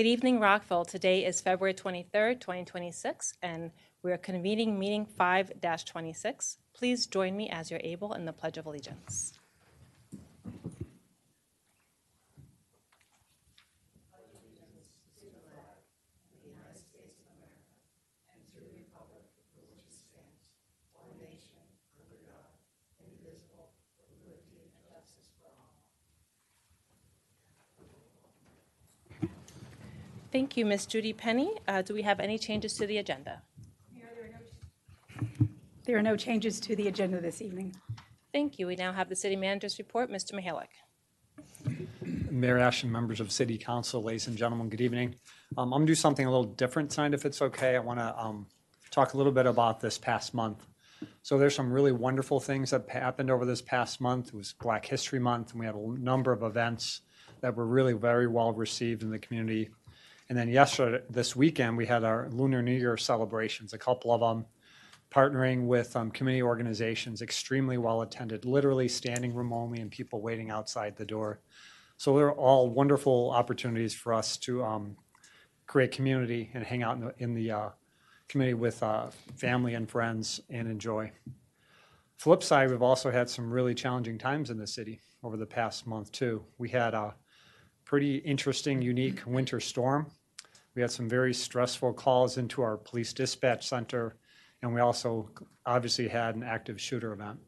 Good evening, Rockville. Today is February 23rd, 2026, and we're convening meeting 5-26. Please join me as you're able in the Pledge of Allegiance. Thank you, Ms. Judy Penny. Do we have any changes to the agenda? There are no changes to the agenda this evening. Thank you. We now have the city manager's report. Mr. Mihalik. Mayor Ashton, members of City Council, ladies and gentlemen, good evening. I'm going to do something a little different tonight, if it's okay. I want to talk a little bit about this past month. So there's some really wonderful things that happened over this past month. It was Black History Month, and we had a number of events that were really very well received in the community. And then this weekend, we had our Lunar New Year celebrations, a couple of them, partnering with community organizations, extremely well attended, literally standing room only and people waiting outside the door. So they're all wonderful opportunities for us to create community and hang out in the community with family and friends and enjoy. Flip side, we've also had some really challenging times in the city over the past month too. We had a pretty interesting, unique winter storm. We had some very stressful calls into our police dispatch center, and we also obviously had an active shooter event.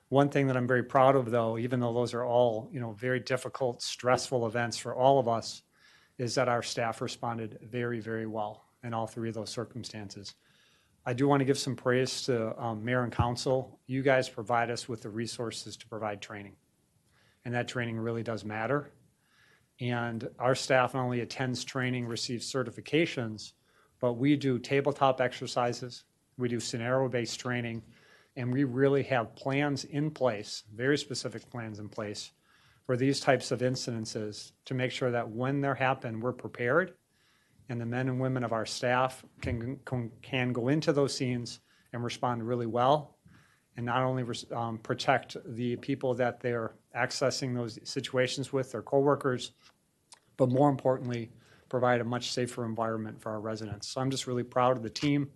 One thing that I'm very proud of, though, even though those are all, very difficult, stressful events for all of us, is that our staff responded very, very well in all three of those circumstances. I do want to give some praise to Mayor and Council. You guys provide us with the resources to provide training, and that training really does matter. And our staff not only attends training, receives certifications, but we do tabletop exercises, we do scenario-based training, and we really have plans in place, very specific plans in place for these types of incidences to make sure that when they happen, we're prepared, and the men and women of our staff can go into those scenes and respond really well, and not only protect the people that they're accessing those situations with, their coworkers, but more importantly, provide a much safer environment for our residents. So I'm just really proud of the team.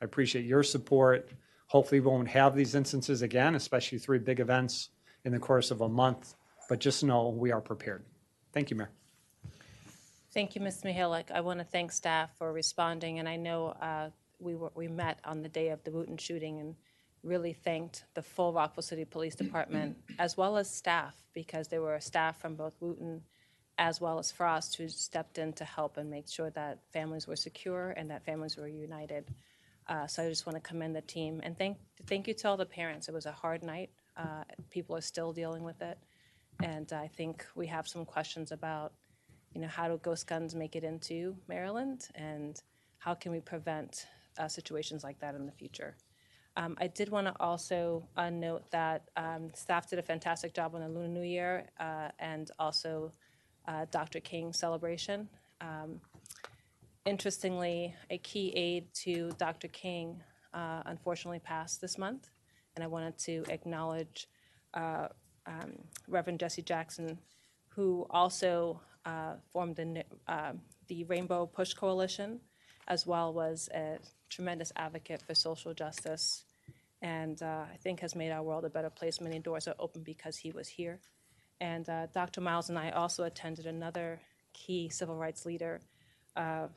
I appreciate your support. Hopefully we won't have these instances again, especially 3 big events in the course of a month, but just know we are prepared. Thank you, Mayor. Thank you, Ms. Mihalik. I want to thank staff for responding, and I know we met on the day of the Wooten shooting and really thanked the full Rockville City Police Department as well as staff, because there were staff from both Wooten as well as Frost who stepped in to help and make sure that families were secure and that families were united. So I just want to commend the team and thank you to all the parents. It was a hard night. People are still dealing with it, and I think we have some questions about, how do ghost guns make it into Maryland, and how can we prevent situations like that in the future. I did want to also note that staff did a fantastic job on the Lunar New Year and also Dr. King's celebration. Interestingly, a key aide to Dr. King unfortunately passed this month, and I wanted to acknowledge Reverend Jesse Jackson, who also formed the Rainbow Push Coalition, as well was a tremendous advocate for social justice, and I think has made our world a better place. Many doors are open because he was here. And Dr. Miles and I also attended another key civil rights leader. Her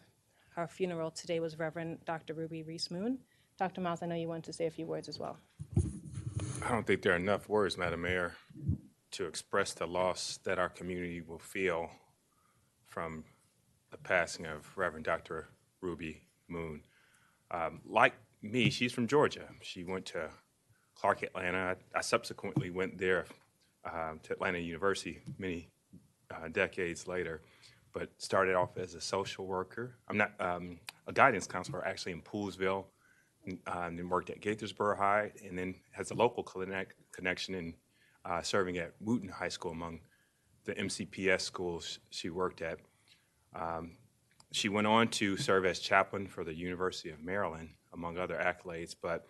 funeral today was Reverend Dr. Ruby Reese-Moon. Dr. Miles, I know you wanted to say a few words as well. I don't think there are enough words, Madam Mayor, to express the loss that our community will feel from the passing of Reverend Dr. Ruby Moon. Like me, she's from Georgia. She went to Clark Atlanta. I subsequently went there to Atlanta University many decades later, but started off as a social worker. I'm not a guidance counselor, actually in Poolesville, and then worked at Gaithersboro High, and then has a local connection in serving at Wooten High School among the MCPS schools she worked at. She went on to serve as chaplain for the University of Maryland, among other accolades, but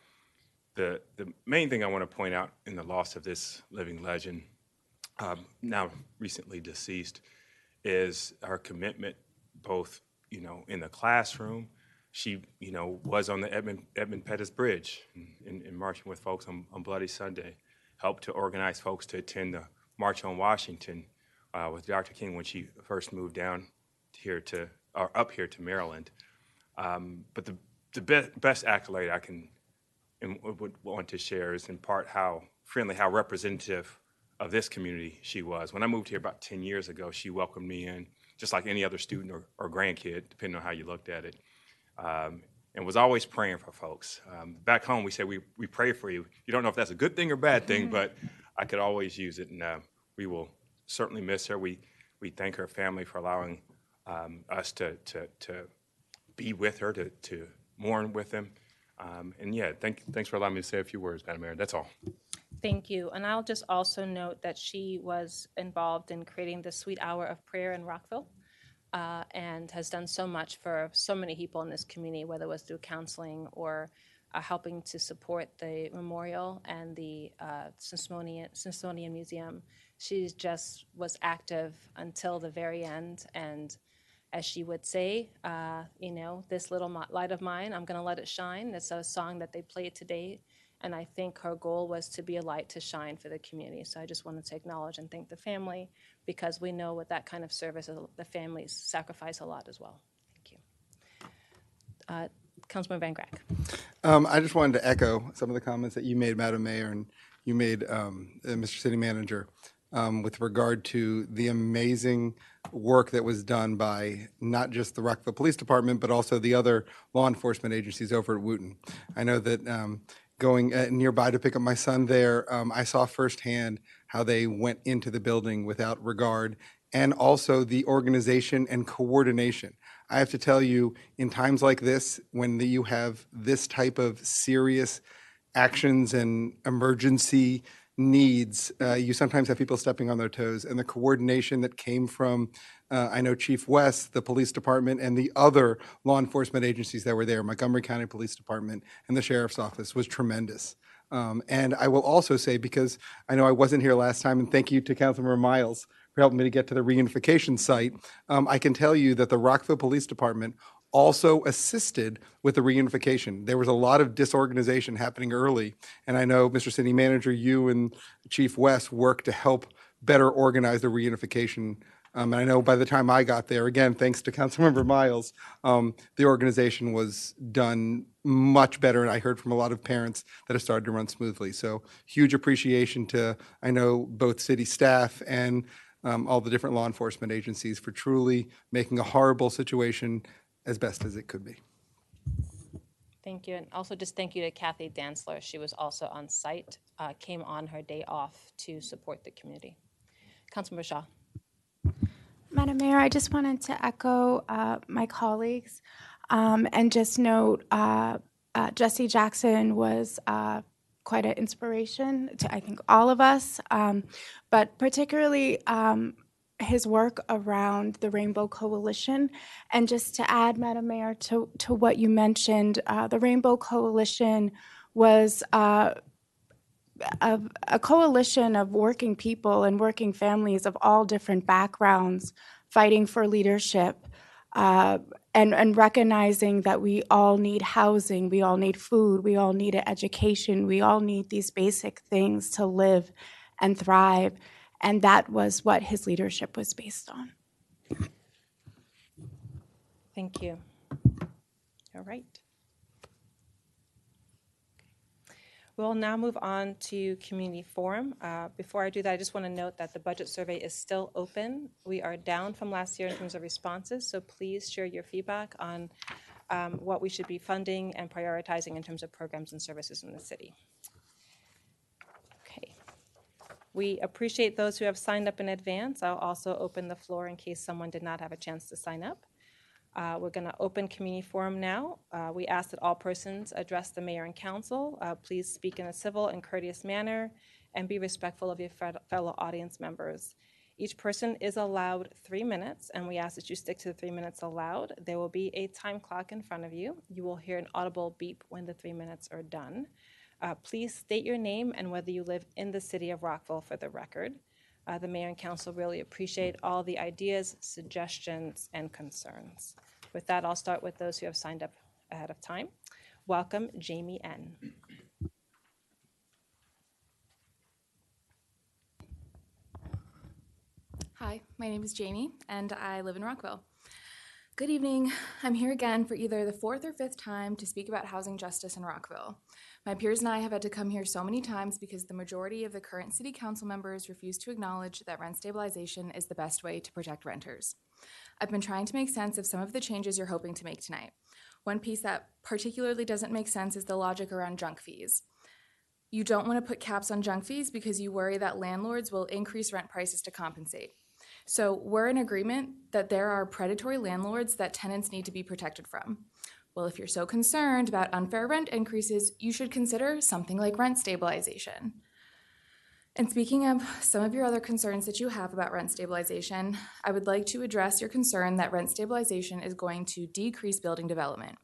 the main thing I want to point out in the loss of this living legend, now recently deceased, is our commitment both, in the classroom. She, was on the Edmund Pettus Bridge and marching with folks on Bloody Sunday, helped to organize folks to attend the March on Washington with Dr. King when she first moved down here or up here to Maryland. But the best accolade I can and would want to share is in part how friendly, how representative of this community she was. When I moved here about 10 years ago, she welcomed me in just like any other student or grandkid, depending on how you looked at it, and was always praying for folks. Back home, we say we pray for you. You don't know if that's a good thing or bad thing, but I could always use it, and we will certainly miss her. We thank her family for allowing us to be with her, to mourn with them. And yeah, thanks for allowing me to say a few words, Madam Mayor. That's all. Thank you. And I'll just also note that she was involved in creating the Sweet Hour of Prayer in Rockville, and has done so much for so many people in this community, whether it was through counseling or helping to support the memorial and the Smithsonian Museum. She just was active until the very end. And as she would say, this little light of mine, I'm going to let it shine. It's a song that they played today. And I think her goal was to be a light to shine for the community. So I just wanted to acknowledge and thank the family, because we know with that kind of service, the families sacrifice a lot as well. Thank you. Councilman Van Grack. I just wanted to echo some of the comments that you made, Madam Mayor, and you made, Mr. City Manager, with regard to the amazing work that was done by not just the Rockville Police Department, but also the other law enforcement agencies over at Wooten. I know that going nearby to pick up my son there, I saw firsthand how they went into the building without regard, and also the organization and coordination. I have to tell you, in times like this, when you have this type of serious actions and emergency needs, you sometimes have people stepping on their toes, and the coordination that came from, I know Chief West, the police department, and the other law enforcement agencies that were there, Montgomery County Police Department and the Sheriff's Office, was tremendous. And I will also say, because I know I wasn't here last time, and thank you to Councilmember Miles for helping me to get to the reunification site, I can tell you that the Rockville Police Department also assisted with the reunification. There was a lot of disorganization happening early, and I know, Mr. City Manager, you and Chief West worked to help better organize the reunification. And I know by the time I got there, again, thanks to Councilmember Miles, the organization was done much better, and I heard from a lot of parents that it started to run smoothly. So huge appreciation to, I know, both city staff and all the different law enforcement agencies for truly making a horrible situation as best as it could be. Thank you. And also just thank you to Kathy Dantzler. She was also on site, came on her day off to support the community. Councilmember Shaw. Madam Mayor, I just wanted to echo my colleagues and just note Jesse Jackson was quite an inspiration to, I think, all of us, but particularly his work around the Rainbow Coalition. And just to add, Madam Mayor, to what you mentioned, the Rainbow Coalition was a coalition of working people and working families of all different backgrounds fighting for leadership, and recognizing that we all need housing, we all need food, we all need education, we all need these basic things to live and thrive. And that was what his leadership was based on. Thank you. All right. We'll now move on to community forum. Before I do that, I just want to note that the budget survey is still open. We are down from last year in terms of responses, so please share your feedback on what we should be funding and prioritizing in terms of programs and services in the city. Okay. We appreciate those who have signed up in advance. I'll also open the floor in case someone did not have a chance to sign up. We're going to open community forum now. We ask that all persons address the mayor and council. Please speak in a civil and courteous manner and be respectful of your fellow audience members. Each person is allowed 3 minutes, and we ask that you stick to the 3 minutes allowed. There will be a time clock in front of you. You will hear an audible beep when the 3 minutes are done. Please state your name and whether you live in the city of Rockville for the record. The mayor and council really appreciate all the ideas, suggestions, and concerns. With that, I'll start with those who have signed up ahead of time. Welcome, Jamie N. Hi, my name is Jamie, and I live in Rockville. Good evening. I'm here again for either the fourth or fifth time to speak about housing justice in Rockville. My peers and I have had to come here so many times because the majority of the current city council members refuse to acknowledge that rent stabilization is the best way to protect renters. I've been trying to make sense of some of the changes you're hoping to make tonight. One piece that particularly doesn't make sense is the logic around junk fees. You don't want to put caps on junk fees because you worry that landlords will increase rent prices to compensate. So we're in agreement that there are predatory landlords that tenants need to be protected from. Well, if you're so concerned about unfair rent increases, you should consider something like rent stabilization. And speaking of some of your other concerns that you have about rent stabilization, I would like to address your concern that rent stabilization is going to decrease building development.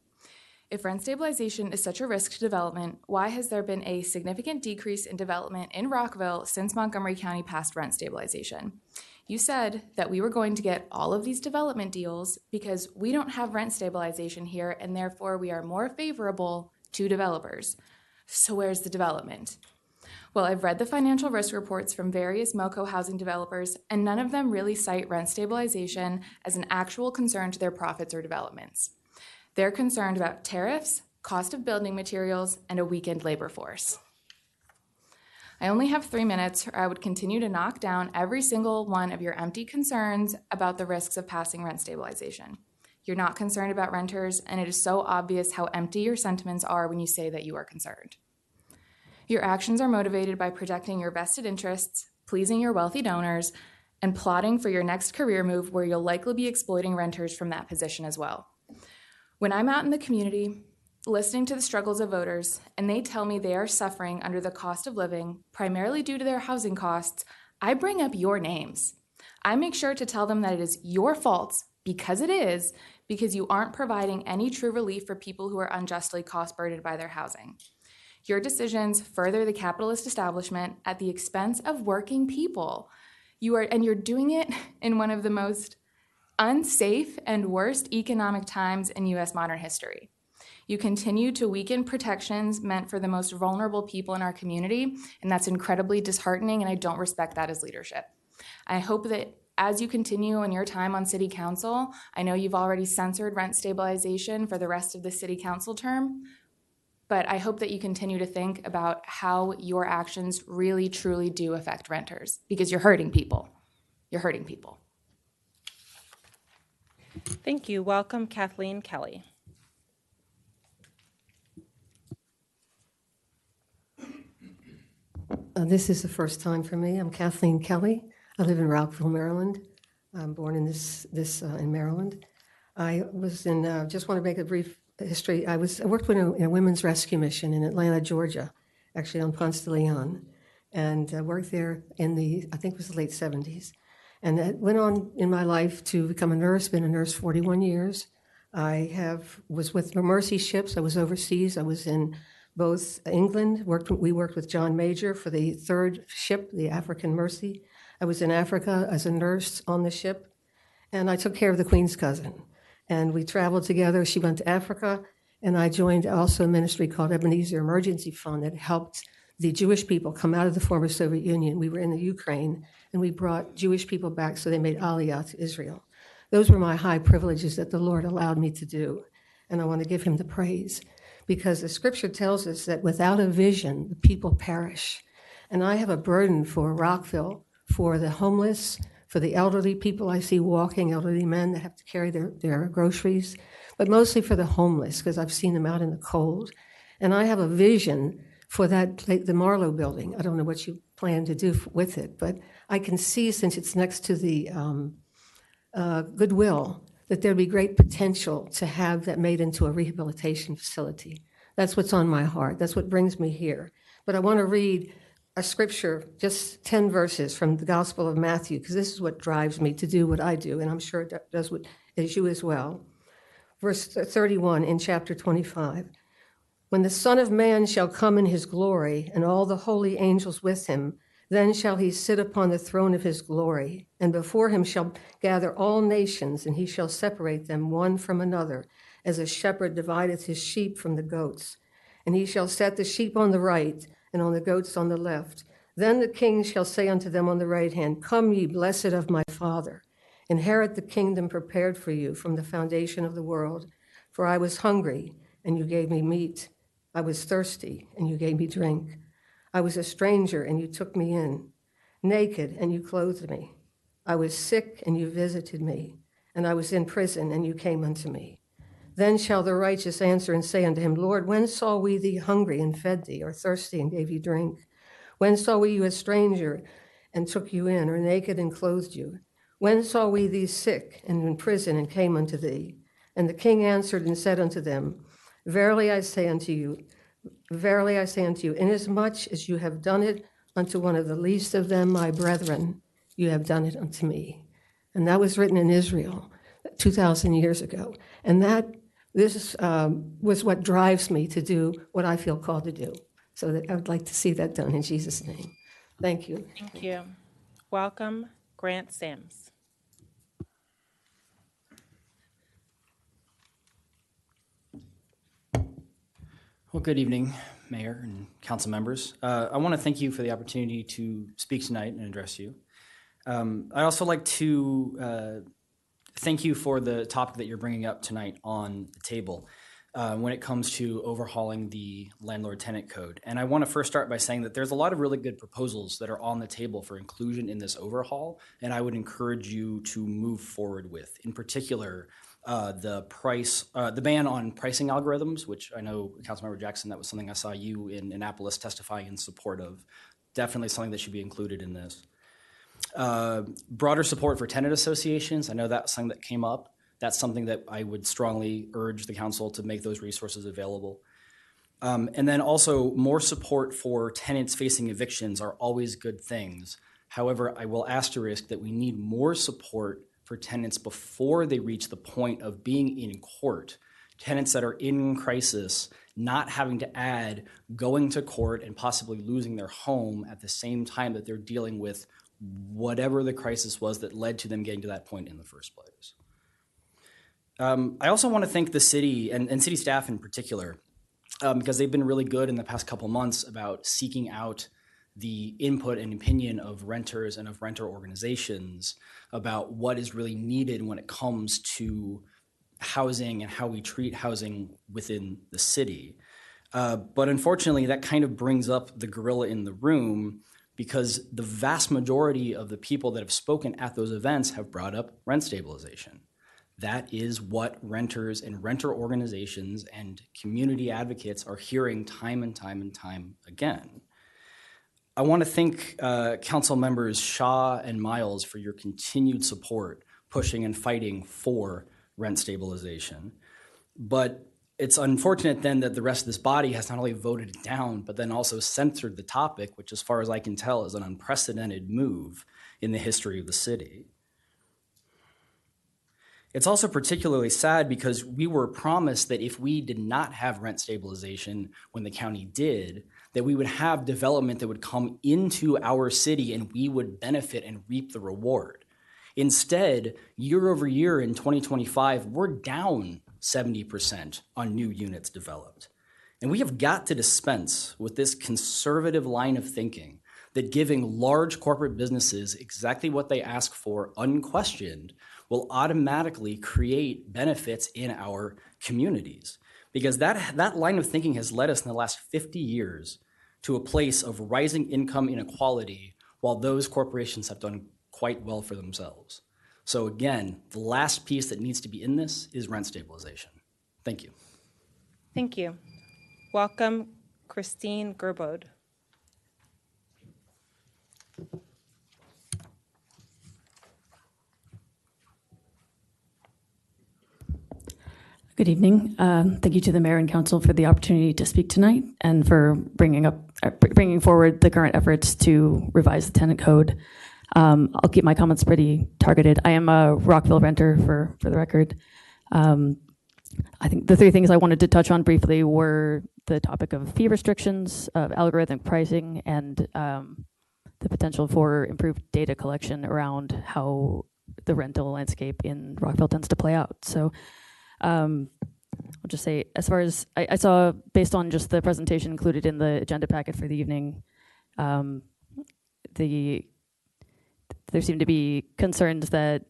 If rent stabilization is such a risk to development, why has there been a significant decrease in development in Rockville since Montgomery County passed rent stabilization? You said that we were going to get all of these development deals because we don't have rent stabilization here, and therefore we are more favorable to developers. So where's the development? Well, I've read the financial risk reports from various MoCo housing developers, and none of them really cite rent stabilization as an actual concern to their profits or developments. They're concerned about tariffs, cost of building materials, and a weakened labor force. I only have 3 minutes, or I would continue to knock down every single one of your empty concerns about the risks of passing rent stabilization. You're not concerned about renters, and it is so obvious how empty your sentiments are when you say that you are concerned. Your actions are motivated by protecting your vested interests, pleasing your wealthy donors, and plotting for your next career move where you'll likely be exploiting renters from that position as well. When I'm out in the community, listening to the struggles of voters, and they tell me they are suffering under the cost of living, primarily due to their housing costs, I bring up your names. I make sure to tell them that it is your fault, because it is, because you aren't providing any true relief for people who are unjustly cost-burdened by their housing. Your decisions further the capitalist establishment at the expense of working people. You're doing it in one of the most unsafe and worst economic times in U.S. modern history. You continue to weaken protections meant for the most vulnerable people in our community, and that's incredibly disheartening, and I don't respect that as leadership. I hope that as you continue in your time on City Council, I know you've already censored rent stabilization for the rest of the City Council term, but I hope that you continue to think about how your actions really, truly do affect renters, because you're hurting people. You're hurting people. Thank you. Welcome, Kathleen Kelly. This is the first time for me. I'm Kathleen Kelly. I live in Rockville, Maryland. I'm born in in Maryland. I was in. Just want to make a brief history. I worked with a women's rescue mission in Atlanta, Georgia, actually on Ponce de Leon, and worked there in I think it was the late 70s. And that went on in my life to become a nurse. Been a nurse 41 years. Was with Mercy ships. I was overseas. I was in both England. We worked with John Major for the third ship, the African Mercy. I was in Africa as a nurse on the ship, and I took care of the Queen's cousin. And we traveled together. She went to Africa, and I joined also a ministry called Ebenezer Emergency Fund that helped the Jewish people come out of the former Soviet Union. We were in the Ukraine, and we brought Jewish people back so they made Aliyah to Israel. Those were my high privileges that the Lord allowed me to do, and I want to give him the praise, because the scripture tells us that without a vision, the people perish. And I have a burden for Rockville, for the homeless, for the elderly people I see walking, elderly men that have to carry their groceries, but mostly for the homeless, because I've seen them out in the cold. And I have a vision for the Marlowe building. I don't know what you plan to do with it, but I can see, since it's next to the Goodwill, that there'd be great potential to have that made into a rehabilitation facility. That's what's on my heart. That's what brings me here. But I want to read a scripture, just 10 verses from the Gospel of Matthew, because this is what drives me to do what I do, and I'm sure it does what as you as well. Verse 31 in chapter 25. When the Son of Man shall come in his glory, and all the holy angels with him, Then shall he sit upon the throne of his glory, and before him shall gather all nations, and he shall separate them one from another, as a shepherd divideth his sheep from the goats. And he shall set the sheep on the right, and on the goats on the left. Then the king shall say unto them on the right hand, Come ye, blessed of my Father, inherit the kingdom prepared for you from the foundation of the world. For I was hungry, and you gave me meat. I was thirsty, and you gave me drink. I was a stranger, and you took me in. Naked, and you clothed me. I was sick, and you visited me. And I was in prison, and you came unto me. Then shall the righteous answer and say unto him, Lord, when saw we thee hungry and fed thee, or thirsty and gave you drink? When saw we you a stranger and took you in, or naked and clothed you? When saw we thee sick and in prison and came unto thee? And the king answered and said unto them, Verily I say unto you, inasmuch as you have done it unto one of the least of them, my brethren, you have done it unto me. And that was written in Israel 2,000 years ago. And this was what drives me to do what I feel called to do. So that I would like to see that done in Jesus' name. Thank you. Thank you. Welcome, Grant Sims. Well, good evening, Mayor and council members. I want to thank you for the opportunity to speak tonight and address you. I'd also like to thank you for the topic that you're bringing up tonight on the table when it comes to overhauling the landlord-tenant code. And I want to first start by saying that there's a lot of really good proposals that are on the table for inclusion in this overhaul, and I would encourage you to move forward with. In particular, the ban on pricing algorithms, which I know, Councilmember Jackson, that was something I saw you in Annapolis testifying in support of. Definitely something that should be included in this. Broader support for tenant associations. I know that's something that came up. That's something that I would strongly urge the council to make those resources available. And then also more support for tenants facing evictions are always good things. However, I will asterisk that we need more support for tenants before they reach the point of being in court. Tenants that are in crisis, not having to add going to court and possibly losing their home at the same time that they're dealing with whatever the crisis was that led to them getting to that point in the first place. I also want to thank the city and city staff in particular, because they've been really good in the past couple months about seeking out the input and opinion of renters and of renter organizations about what is really needed when it comes to housing and how we treat housing within the city. But unfortunately, that kind of brings up the gorilla in the room, because the vast majority of the people that have spoken at those events have brought up rent stabilization. That is what renters and renter organizations and community advocates are hearing time and time and time again. I want to thank council members Shaw and Miles for your continued support, pushing and fighting for rent stabilization. But it's unfortunate then that the rest of this body has not only voted it down, but then also censored the topic, which as far as I can tell is an unprecedented move in the history of the city. It's also particularly sad because we were promised that if we did not have rent stabilization when the county did, that we would have development that would come into our city and we would benefit and reap the reward. Instead, year over year in 2025, we're down 70% on new units developed. And we have got to dispense with this conservative line of thinking that giving large corporate businesses exactly what they ask for unquestioned will automatically create benefits in our communities. Because that line of thinking has led us in the last 50 years to a place of rising income inequality while those corporations have done quite well for themselves. So again, the last piece that needs to be in this is rent stabilization. Thank you. Thank you. Welcome, Christine Gerbode. Good evening. Thank you to the mayor and council for the opportunity to speak tonight and for bringing forward the current efforts to revise the tenant code. I'll keep my comments pretty targeted. I am a Rockville renter, for the record. I think the three things I wanted to touch on briefly were the topic of fee restrictions, of algorithmic pricing, and the potential for improved data collection around how the rental landscape in Rockville tends to play out. So I'll just say, as far as I saw, based on just the presentation included in the agenda packet for the evening, there seem to be concerns that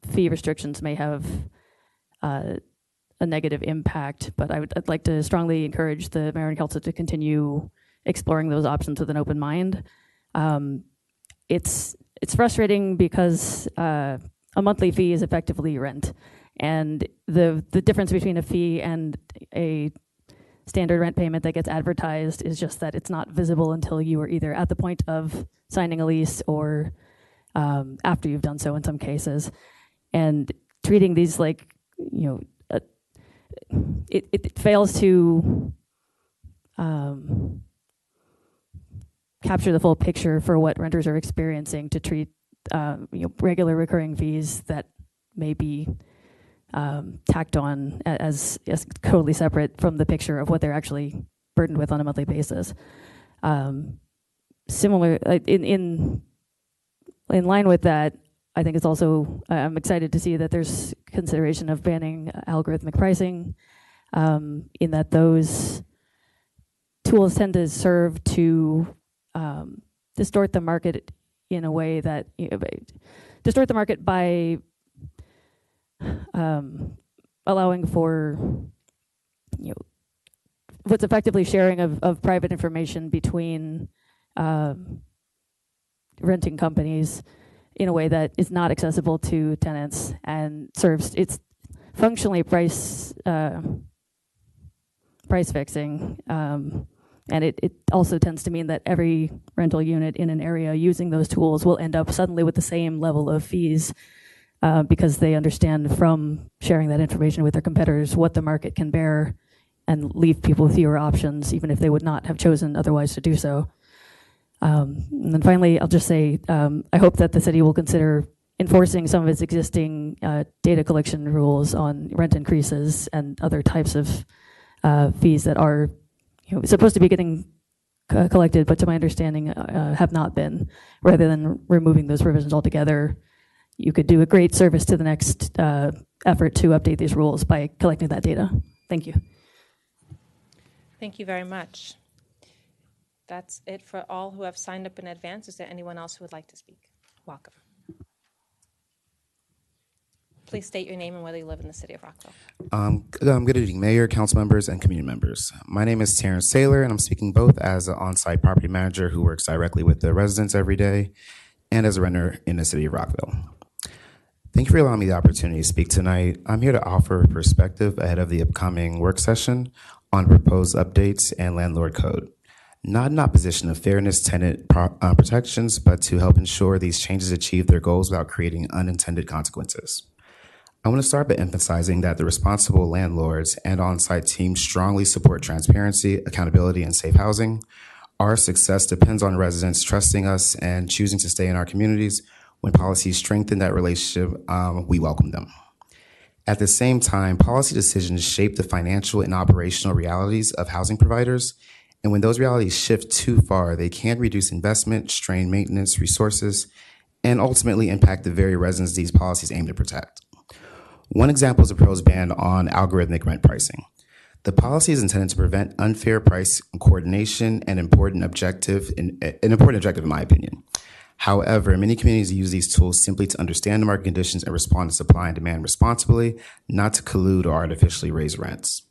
fee restrictions may have a negative impact, but I'd like to strongly encourage the mayor and council to continue exploring those options with an open mind. It's frustrating because a monthly fee is effectively rent, and the difference between a fee and a standard rent payment that gets advertised is just that it's not visible until you are either at the point of signing a lease or after you've done so in some cases. And treating these like, it fails to capture the full picture for what renters are experiencing, to treat regular recurring fees that may be tacked on as totally separate from the picture of what they're actually burdened with on a monthly basis. Similar, in line with that, I think it's also, I'm excited to see that there's consideration of banning algorithmic pricing, in that those tools tend to serve to distort the market in a way that, distort the market by allowing for, what's effectively sharing of private information between renting companies in a way that is not accessible to tenants and serves, it's functionally price fixing. And it also tends to mean that every rental unit in an area using those tools will end up suddenly with the same level of fees because they understand from sharing that information with their competitors what the market can bear and leave people with fewer options, even if they would not have chosen otherwise to do so. And then finally, I'll just say, I hope that the city will consider enforcing some of its existing data collection rules on rent increases and other types of fees that are supposed to be getting collected, but to my understanding have not been. Rather than removing those provisions altogether, you could do a great service to the next effort to update these rules by collecting that data. Thank you. Thank you very much. That's it for all who have signed up in advance. Is there anyone else who would like to speak? Welcome. Please state your name and whether you live in the city of Rockville. Good evening, Mayor, council members, and community members. My name is Terrence Taylor, and I'm speaking both as an on-site property manager who works directly with the residents every day and as a renter in the city of Rockville. Thank you for allowing me the opportunity to speak tonight. I'm here to offer a perspective ahead of the upcoming work session on proposed updates and landlord code. Not in opposition of fairness, tenant protections, but to help ensure these changes achieve their goals without creating unintended consequences. I want to start by emphasizing that the responsible landlords and on-site teams strongly support transparency, accountability, and safe housing. Our success depends on residents trusting us and choosing to stay in our communities. When policies strengthen that relationship, we welcome them. At the same time, policy decisions shape the financial and operational realities of housing providers. And when those realities shift too far, they can reduce investment, strain maintenance resources, and ultimately impact the very residents these policies aim to protect. One example is the proposed ban on algorithmic rent pricing. The policy is intended to prevent unfair price coordination, an important objective in my opinion. However, many communities use these tools simply to understand the market conditions and respond to supply and demand responsibly, not to collude or artificially raise rents.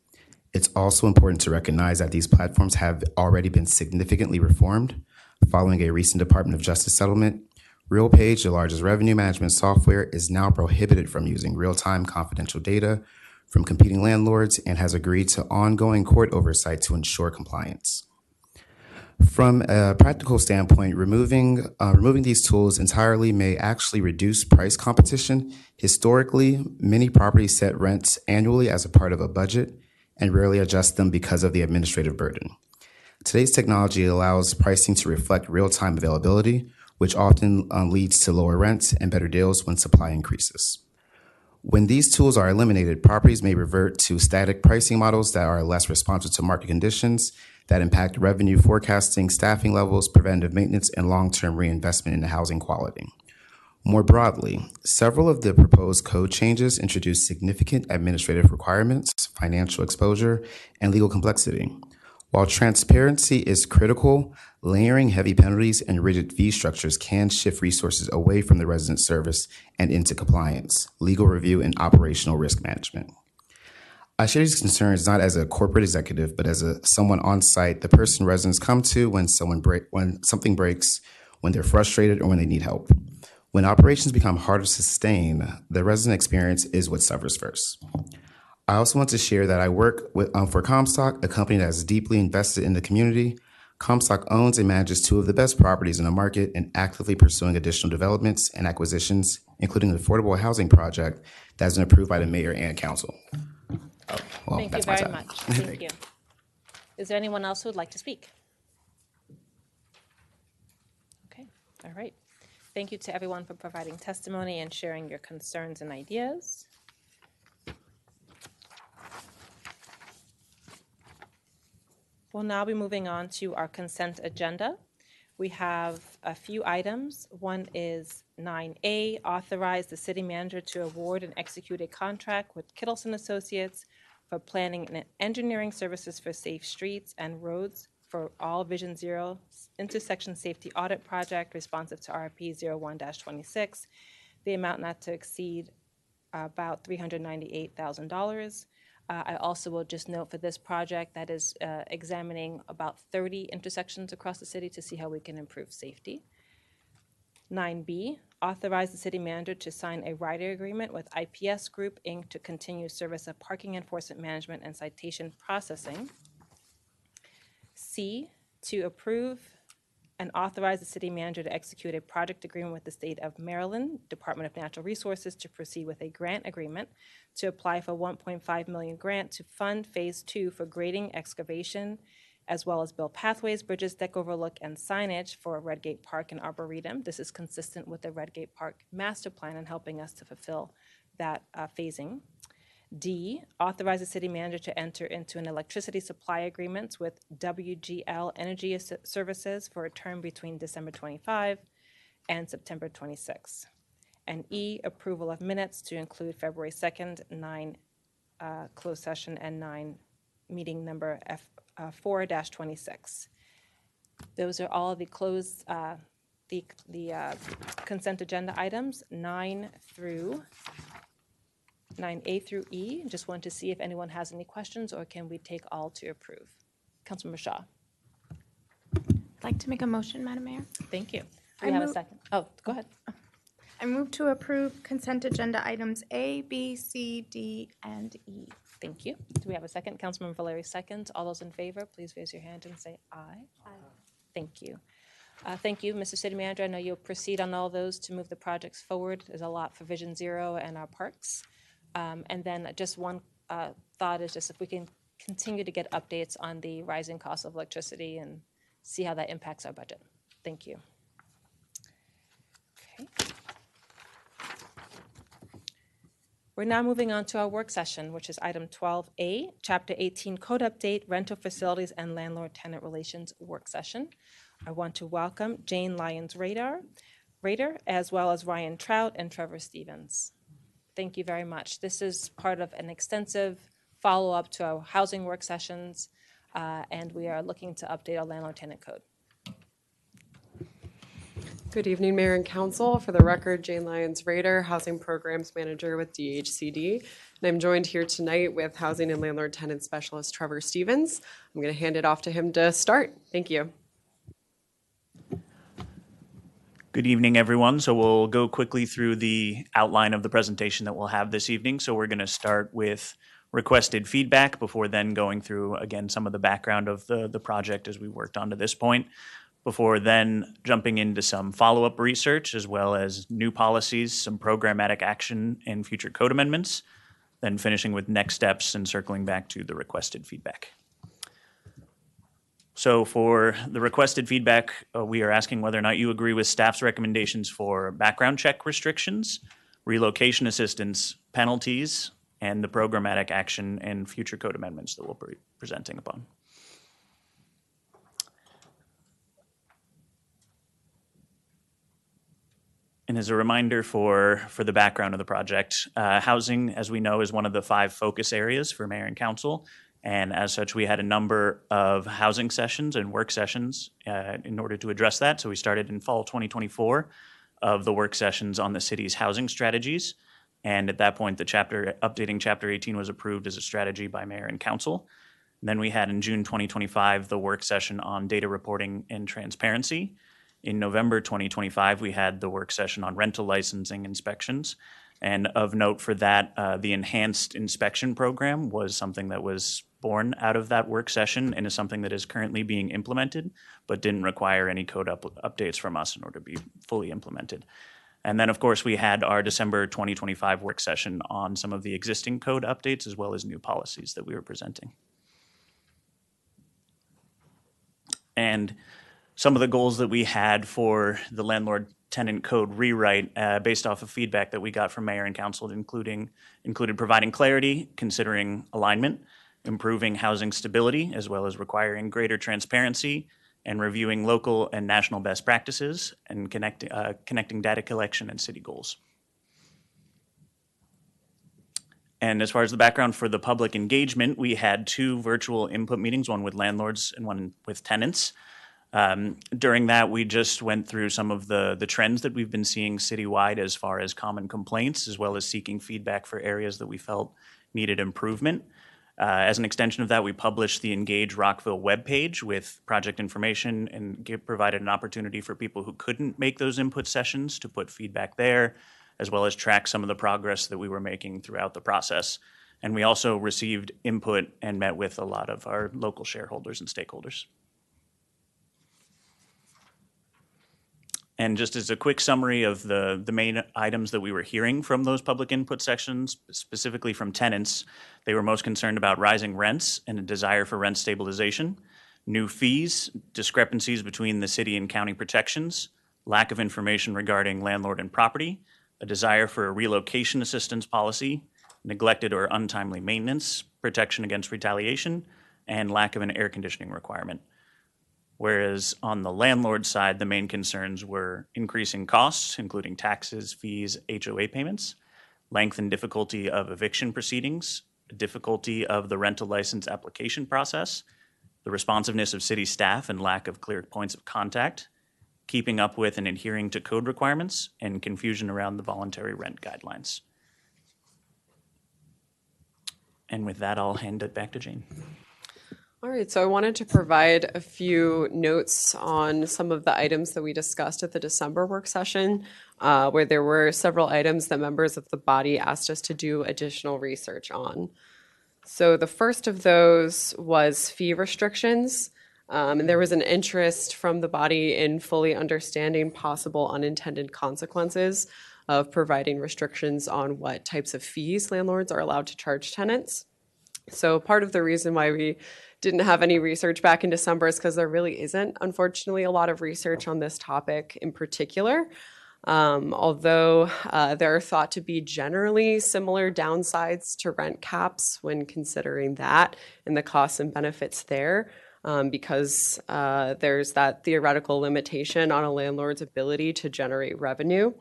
It's also important to recognize that these platforms have already been significantly reformed following a recent Department of Justice settlement. RealPage, the largest revenue management software, is now prohibited from using real-time confidential data from competing landlords and has agreed to ongoing court oversight to ensure compliance. From a practical standpoint, removing these tools entirely may actually reduce price competition. Historically, many properties set rents annually as a part of a budget and rarely adjust them because of the administrative burden. Today's technology allows pricing to reflect real-time availability, which often leads to lower rents and better deals when supply increases. When these tools are eliminated, properties may revert to static pricing models that are less responsive to market conditions. that impact revenue forecasting, staffing levels, preventive maintenance, and long-term reinvestment in housing quality. More broadly, several of the proposed code changes introduce significant administrative requirements, financial exposure, and legal complexity. While transparency is critical, layering heavy penalties and rigid fee structures can shift resources away from the resident service and into compliance, legal review, and operational risk management. I share these concerns not as a corporate executive, but as someone on site, the person residents come to when something breaks, when they're frustrated, or when they need help. When operations become harder to sustain, the resident experience is what suffers first. I also want to share that I work for Comstock, a company that is deeply invested in the community. Comstock owns and manages two of the best properties in the market and actively pursuing additional developments and acquisitions, including an affordable housing project that has been approved by the mayor and council. Thank you very much. Thank you. Is there anyone else who would like to speak? Okay, all right. Thank you to everyone for providing testimony and sharing your concerns and ideas. We'll now be moving on to our consent agenda. We have a few items. One is 9A, authorize the city manager to award and execute a contract with Kittleson Associates for planning and engineering services for safe streets and roads for all Vision Zero intersection safety audit project responsive to RFP 01-26. The amount not to exceed about $398,000. I also will just note for this project that is examining about 30 intersections across the city to see how we can improve safety. 9B, authorize the city manager to sign a rider agreement with IPS Group, Inc. to continue service of parking enforcement management and citation processing. C, to approve and authorize the city manager to execute a project agreement with the state of Maryland Department of Natural Resources to proceed with a grant agreement to apply for $1.5 million grant to fund phase 2 for grading, excavation, as well as build pathways, bridges, deck overlook, and signage for Redgate Park and Arboretum. This is consistent with the Redgate Park master plan and helping us to fulfill that phasing. D, authorize the city manager to enter into an electricity supply agreement with WGL Energy Services for a term between December 25 and September 26. And E, approval of minutes to include February 2nd, 9 closed session and 9 meeting number 4-26. Those are all the closed, the consent agenda items, 9A through E. Just want to see if anyone has any questions, or can we take all to approve? Councilmember Shaw. I'd like to make a motion, Madam Mayor. Thank you. Do we have a second? Oh, go ahead. I move to approve consent agenda items A, B, C, D, and E. Thank you. Do we have a second? Councilmember Valeri seconds. All those in favor, please raise your hand and say aye. Aye. Thank you. Thank you, Mr. City Manager. I know you'll proceed on all those to move the projects forward. There's a lot for Vision Zero and our parks. And then just one thought is just if we can continue to get updates on the rising cost of electricity and see how that impacts our budget. Thank you. Okay. We're now moving on to our work session, which is item 12A, Chapter 18 Code Update, Rental Facilities and Landlord-Tenant Relations Work Session. I want to welcome Jane Lyons-Rader, as well as Ryan Trout and Trevor Stevens. Thank you very much. This is part of an extensive follow-up to our housing work sessions, and we are looking to update our landlord-tenant code. Good evening, Mayor and Council. For the record, Jane Lyons-Rader, Housing Programs Manager with DHCD. And I'm joined here tonight with Housing and Landlord Tenant Specialist Trevor Stevens. I'm going to hand it off to him to start. Thank you. Good evening, everyone. So we'll go quickly through the outline of the presentation that we'll have this evening. So we're going to start with requested feedback before then going through, again, some of the background of the project as we worked on to this point, before then jumping into some follow-up research as well as new policies, some programmatic action and future code amendments, then finishing with next steps and circling back to the requested feedback. So for the requested feedback, we are asking whether or not you agree with staff's recommendations for background check restrictions, relocation assistance, penalties, and the programmatic action and future code amendments that we'll be presenting upon. And as a reminder for the background of the project, housing, as we know, is one of the 5 focus areas for mayor and council. And as such, we had a number of housing sessions and work sessions in order to address that. So we started in fall 2024 of the work sessions on the city's housing strategies. And at that point, updating Chapter 18 was approved as a strategy by mayor and council. And then we had in June 2025 the work session on data reporting and transparency. In November 2025, we had the work session on rental licensing inspections. And of note for that, the enhanced inspection program was something that was born out of that work session and is something that is currently being implemented, but didn't require any code updates from us in order to be fully implemented. And then, of course, we had our December 2025 work session on some of the existing code updates as well as new policies that we were presenting. And some of the goals that we had for the landlord tenant code rewrite based off of feedback that we got from mayor and council included providing clarity, considering alignment, improving housing stability, as well as requiring greater transparency and reviewing local and national best practices and connecting data collection and city goals. And as far as the background for the public engagement, we had 2 virtual input meetings, one with landlords and one with tenants. During that, we just went through some of the trends that we've been seeing citywide as far as common complaints, as well as seeking feedback for areas that we felt needed improvement. As an extension of that, we published the Engage Rockville webpage with project information and provided an opportunity for people who couldn't make those input sessions to put feedback there, as well as track some of the progress that we were making throughout the process. And we also received input and met with a lot of our local shareholders and stakeholders. And just as a quick summary of the main items that we were hearing from those public input sections, specifically from tenants, they were most concerned about rising rents and a desire for rent stabilization, new fees, discrepancies between the city and county protections, lack of information regarding landlord and property, a desire for a relocation assistance policy, neglected or untimely maintenance, protection against retaliation, and lack of an air conditioning requirement. Whereas on the landlord side, the main concerns were increasing costs, including taxes, fees, HOA payments, length and difficulty of eviction proceedings, difficulty of the rental license application process, the responsiveness of city staff and lack of clear points of contact, keeping up with and adhering to code requirements, and confusion around the voluntary rent guidelines. And with that, I'll hand it back to Jane. All right, so I wanted to provide a few notes on some of the items that we discussed at the December work session, where there were several items that members of the body asked us to do additional research on. So the first of those was fee restrictions, and there was an interest from the body in fully understanding possible unintended consequences of providing restrictions on what types of fees landlords are allowed to charge tenants. So part of the reason why we didn't have any research back in December is because there really isn't, unfortunately, a lot of research on this topic in particular. Although there are thought to be generally similar downsides to rent caps when considering that and the costs and benefits there, because there's that theoretical limitation on a landlord's ability to generate revenue.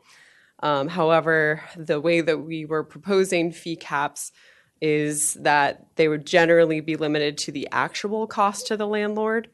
However, the way that we were proposing fee caps is that they would generally be limited to the actual cost to the landlord.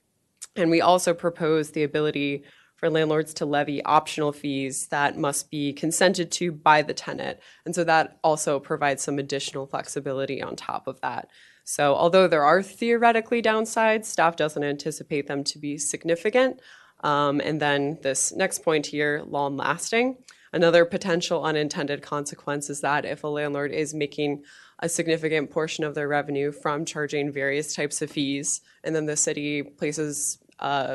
And we also propose the ability for landlords to levy optional fees that must be consented to by the tenant. And so that also provides some additional flexibility on top of that. So although there are theoretically downsides, staff doesn't anticipate them to be significant. And then this next point here, long-lasting. Another potential unintended consequence is that if a landlord is making a significant portion of their revenue from charging various types of fees, and then the city places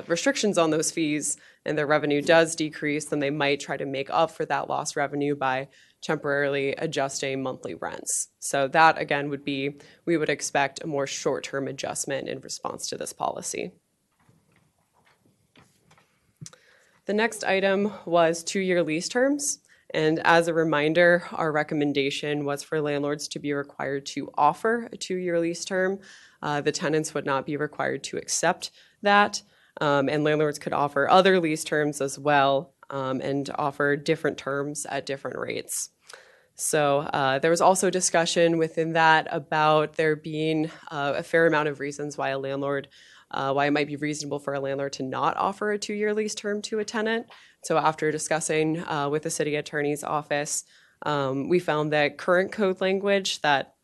restrictions on those fees and their revenue does decrease, then they might try to make up for that lost revenue by temporarily adjusting monthly rents. So that, again, we would expect a more short-term adjustment in response to this policy. The next item was 2-year lease terms. And as a reminder, our recommendation was for landlords to be required to offer a 2-year lease term. The tenants would not be required to accept that. And landlords could offer other lease terms as well. and offer different terms at different rates. So there was also discussion within that about there being a fair amount of reasons why why it might be reasonable for a landlord to not offer a 2-year lease term to a tenant. So after discussing with the city attorney's office, we found that current code language that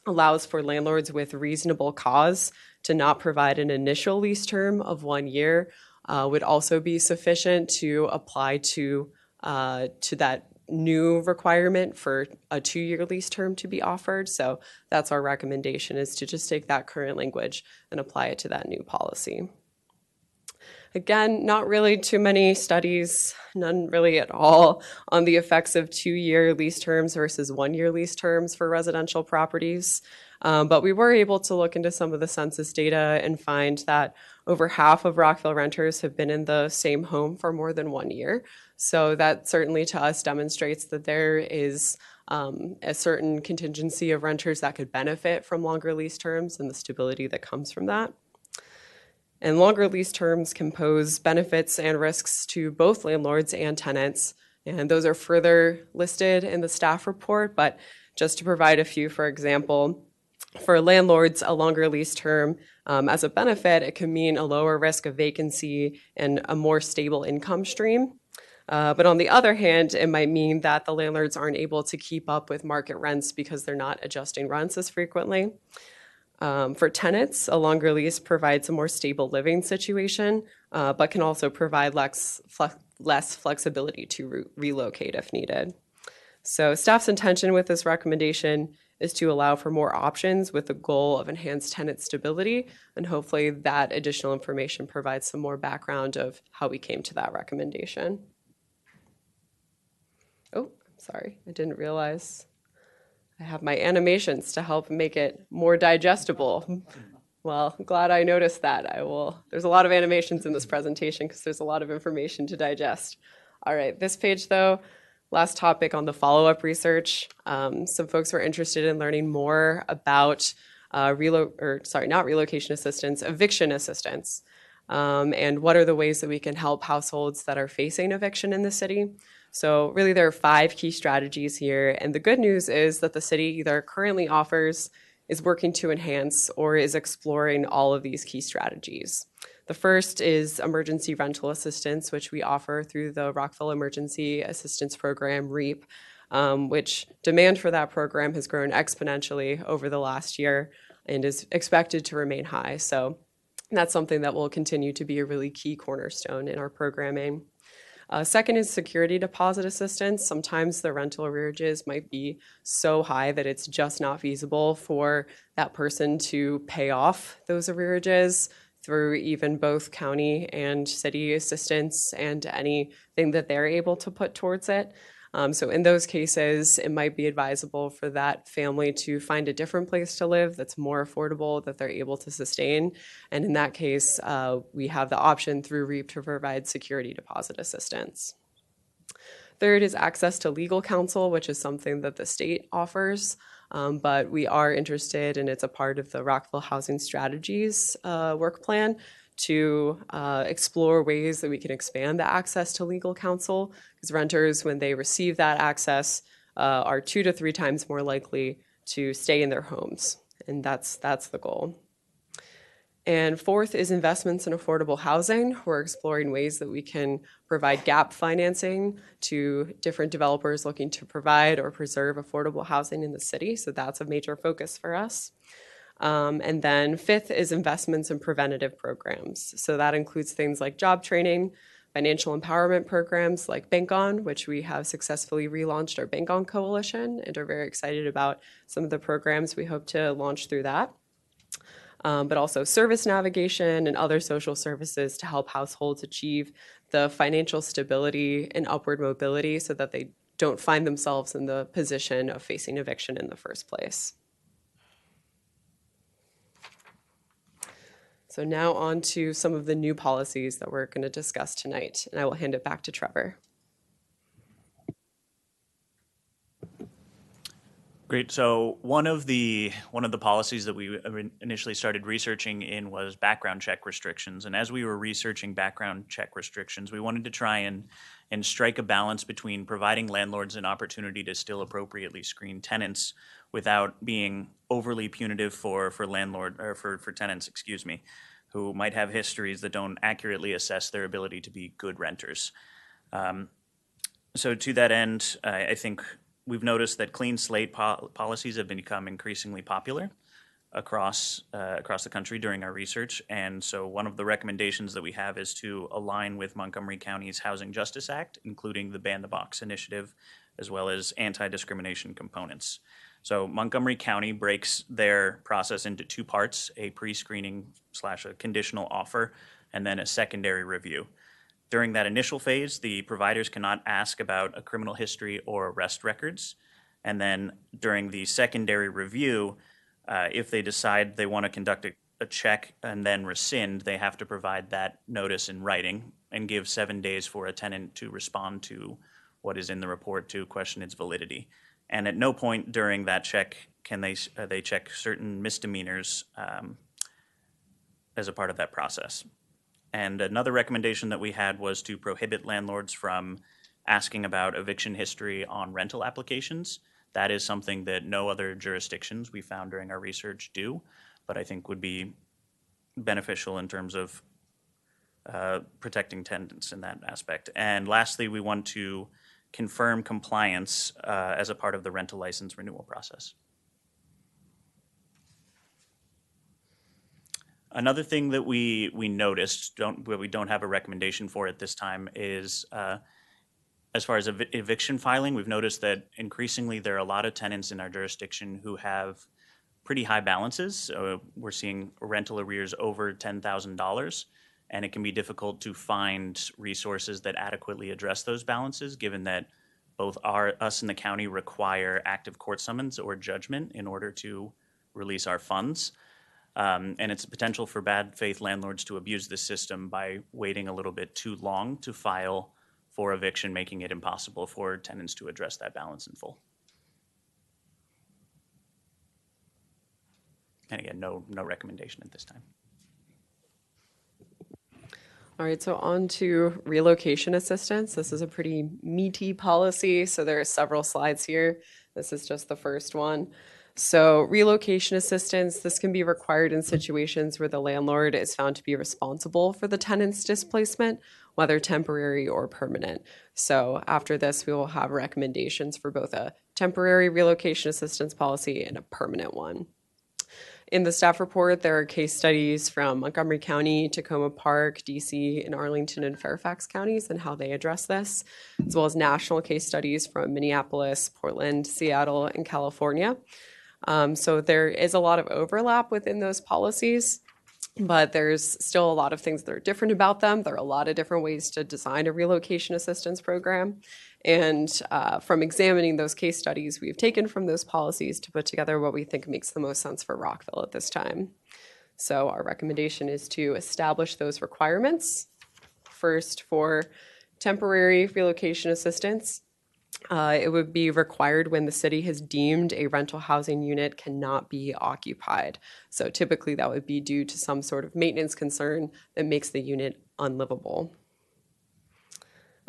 allows for landlords with reasonable cause to not provide an initial lease term of 1 year would also be sufficient to apply to that new requirement for a 2-year lease term to be offered. So that's our recommendation, is to just take that current language and apply it to that new policy. Again, not really too many studies, none really at all, on the effects of 2-year lease terms versus 1-year lease terms for residential properties. But we were able to look into some of the census data and find that over half of Rockville renters have been in the same home for more than 1 year. So that certainly to us demonstrates that there is a certain contingency of renters that could benefit from longer lease terms and the stability that comes from that. And longer lease terms can pose benefits and risks to both landlords and tenants. And those are further listed in the staff report, but just to provide a few, for example, for landlords, a longer lease term as a benefit, it can mean a lower risk of vacancy and a more stable income stream. But on the other hand, it might mean that the landlords aren't able to keep up with market rents because they're not adjusting rents as frequently. For tenants, a longer lease provides a more stable living situation, but can also provide less flexibility to relocate if needed. So staff's intention with this recommendation is to allow for more options with the goal of enhanced tenant stability, and hopefully that additional information provides some more background of how we came to that recommendation. Oh, sorry, I didn't realize I have my animations to help make it more digestible. Well, I'm glad I noticed that. There's a lot of animations in this presentation because there's a lot of information to digest. All right, this page though, last topic on the follow-up research. Some folks were interested in learning more about not relocation assistance, eviction assistance. And what are the ways that we can help households that are facing eviction in the city? So really there are 5 key strategies here. And the good news is that the city either currently offers, is working to enhance, or is exploring all of these key strategies. The first is emergency rental assistance, which we offer through the Rockville Emergency Assistance Program, REAP, which demand for that program has grown exponentially over the last year and is expected to remain high. So that's something that will continue to be a really key cornerstone in our programming. Second is security deposit assistance. Sometimes the rental arrearages might be so high that it's just not feasible for that person to pay off those arrearages through even both county and city assistance and anything that they're able to put towards it. So in those cases, it might be advisable for that family to find a different place to live that's more affordable, that they're able to sustain. And in that case, we have the option through REAP to provide security deposit assistance. Third is access to legal counsel, which is something that the state offers, but we are interested, and it's a part of the Rockville Housing Strategies work plan, to explore ways that we can expand the access to legal counsel, because renters, when they receive that access, are 2 to 3 times more likely to stay in their homes, and that's the goal. And fourth is investments in affordable housing. We're exploring ways that we can provide gap financing to different developers looking to provide or preserve affordable housing in the city, so that's a major focus for us. And then fifth is investments in preventative programs. So that includes things like job training, financial empowerment programs like Bank On, which we have successfully relaunched our Bank On Coalition and are very excited about some of the programs we hope to launch through that. But also service navigation and other social services to help households achieve the financial stability and upward mobility so that they don't find themselves in the position of facing eviction in the first place. So now on to some of the new policies that we're going to discuss tonight, and I will hand it back to Trevor. Great. So one of the policies that we initially started researching in was background check restrictions. And as we were researching background check restrictions, we wanted to try and and strike a balance between providing landlords an opportunity to still appropriately screen tenants without being overly punitive for tenants, excuse me, who might have histories that don't accurately assess their ability to be good renters. So to that end, I think we've noticed that clean slate policies have become increasingly popular across the country during our research. And so one of the recommendations that we have is to align with Montgomery County's Housing Justice Act, including the Ban the Box initiative, as well as anti-discrimination components. So Montgomery County breaks their process into two parts: a pre-screening / a conditional offer, and then a secondary review. During that initial phase, the providers cannot ask about a criminal history or arrest records. And then during the secondary review, if they decide they want to conduct a check and then rescind, they have to provide that notice in writing and give 7 days for a tenant to respond to what is in the report to question its validity. And at no point during that check can they check certain misdemeanors as a part of that process. And another recommendation that we had was to prohibit landlords from asking about eviction history on rental applications. That is something that no other jurisdictions we found during our research do, but I think would be beneficial in terms of protecting tenants in that aspect. And lastly, we want to confirm compliance as a part of the rental license renewal process. Another thing that we noticed, but we don't have a recommendation for at this time, is as far as eviction filing, we've noticed that increasingly there are a lot of tenants in our jurisdiction who have pretty high balances. We're seeing rental arrears over $10,000, and it can be difficult to find resources that adequately address those balances, given that both us and the county require active court summons or judgment in order to release our funds. And it's a potential for bad faith landlords to abuse the system by waiting a little bit too long to file for eviction, making it impossible for tenants to address that balance in full. And again, no recommendation at this time. All right, so on to relocation assistance. This is a pretty meaty policy, so there are several slides here. This is just the first one. So relocation assistance, this can be required in situations where the landlord is found to be responsible for the tenant's displacement, whether temporary or permanent. So after this, we will have recommendations for both a temporary relocation assistance policy and a permanent one. In the staff report, there are case studies from Montgomery County, Tacoma Park, DC, and Arlington and Fairfax counties and how they address this, as well as national case studies from Minneapolis, Portland, Seattle, and California. So there is a lot of overlap within those policies, but there's still a lot of things that are different about them. There are a lot of different ways to design a relocation assistance program. And from examining those case studies, we've taken from those policies to put together what we think makes the most sense for Rockville at this time. So our recommendation is to establish those requirements. First, for temporary relocation assistance, it would be required when the city has deemed a rental housing unit cannot be occupied. So typically that would be due to some sort of maintenance concern that makes the unit unlivable.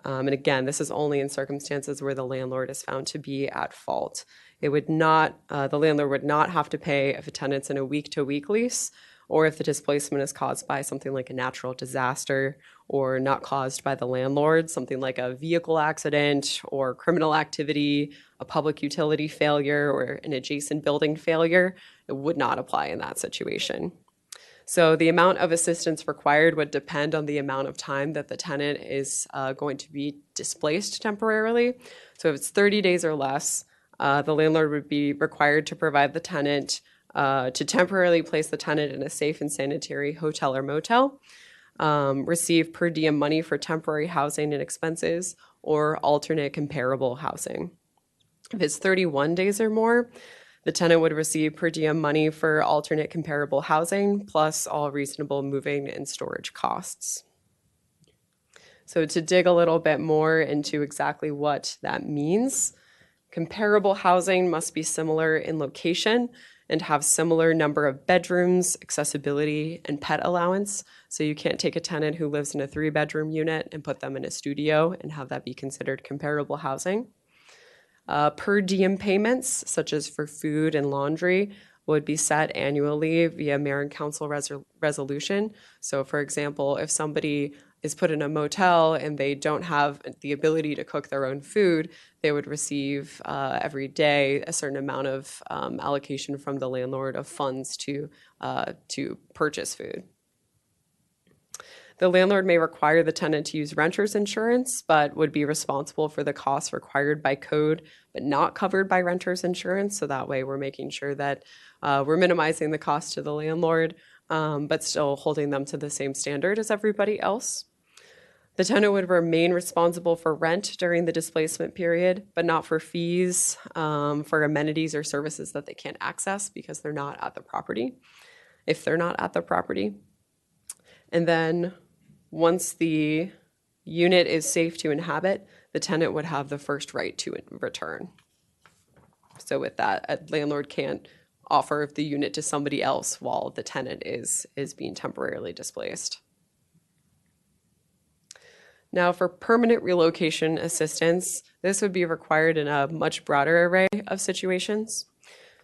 And again, this is only in circumstances where the landlord is found to be at fault. It would not, the landlord would not have to pay if a tenant's in a week-to-week lease, or if the displacement is caused by something like a natural disaster or not caused by the landlord, something like a vehicle accident or criminal activity, a public utility failure, or an adjacent building failure. It would not apply in that situation. So the amount of assistance required would depend on the amount of time that the tenant is going to be displaced temporarily. So if it's 30 days or less, the landlord would be required to provide the tenant to temporarily place the tenant in a safe and sanitary hotel or motel, receive per diem money for temporary housing and expenses, or alternate comparable housing. If it's 31 days or more, the tenant would receive per diem money for alternate comparable housing, plus all reasonable moving and storage costs. So to dig a little bit more into exactly what that means, comparable housing must be similar in location and have similar number of bedrooms, accessibility, and pet allowance. So you can't take a tenant who lives in a 3-bedroom unit and put them in a studio and have that be considered comparable housing. Per diem payments, such as for food and laundry, would be set annually via mayor and council resolution. So for example, if somebody is put in a motel and they don't have the ability to cook their own food, they would receive every day a certain amount of allocation from the landlord of funds to purchase food. The landlord may require the tenant to use renter's insurance, but would be responsible for the costs required by code, but not covered by renter's insurance. So that way we're making sure that we're minimizing the cost to the landlord, but still holding them to the same standard as everybody else. The tenant would remain responsible for rent during the displacement period, but not for fees, for amenities or services that they can't access because they're not at the property, if they're not at the property. And then once the unit is safe to inhabit, the tenant would have the first right to return. So with that, a landlord can't offer the unit to somebody else while the tenant is being temporarily displaced. Now, for permanent relocation assistance, this would be required in a much broader array of situations.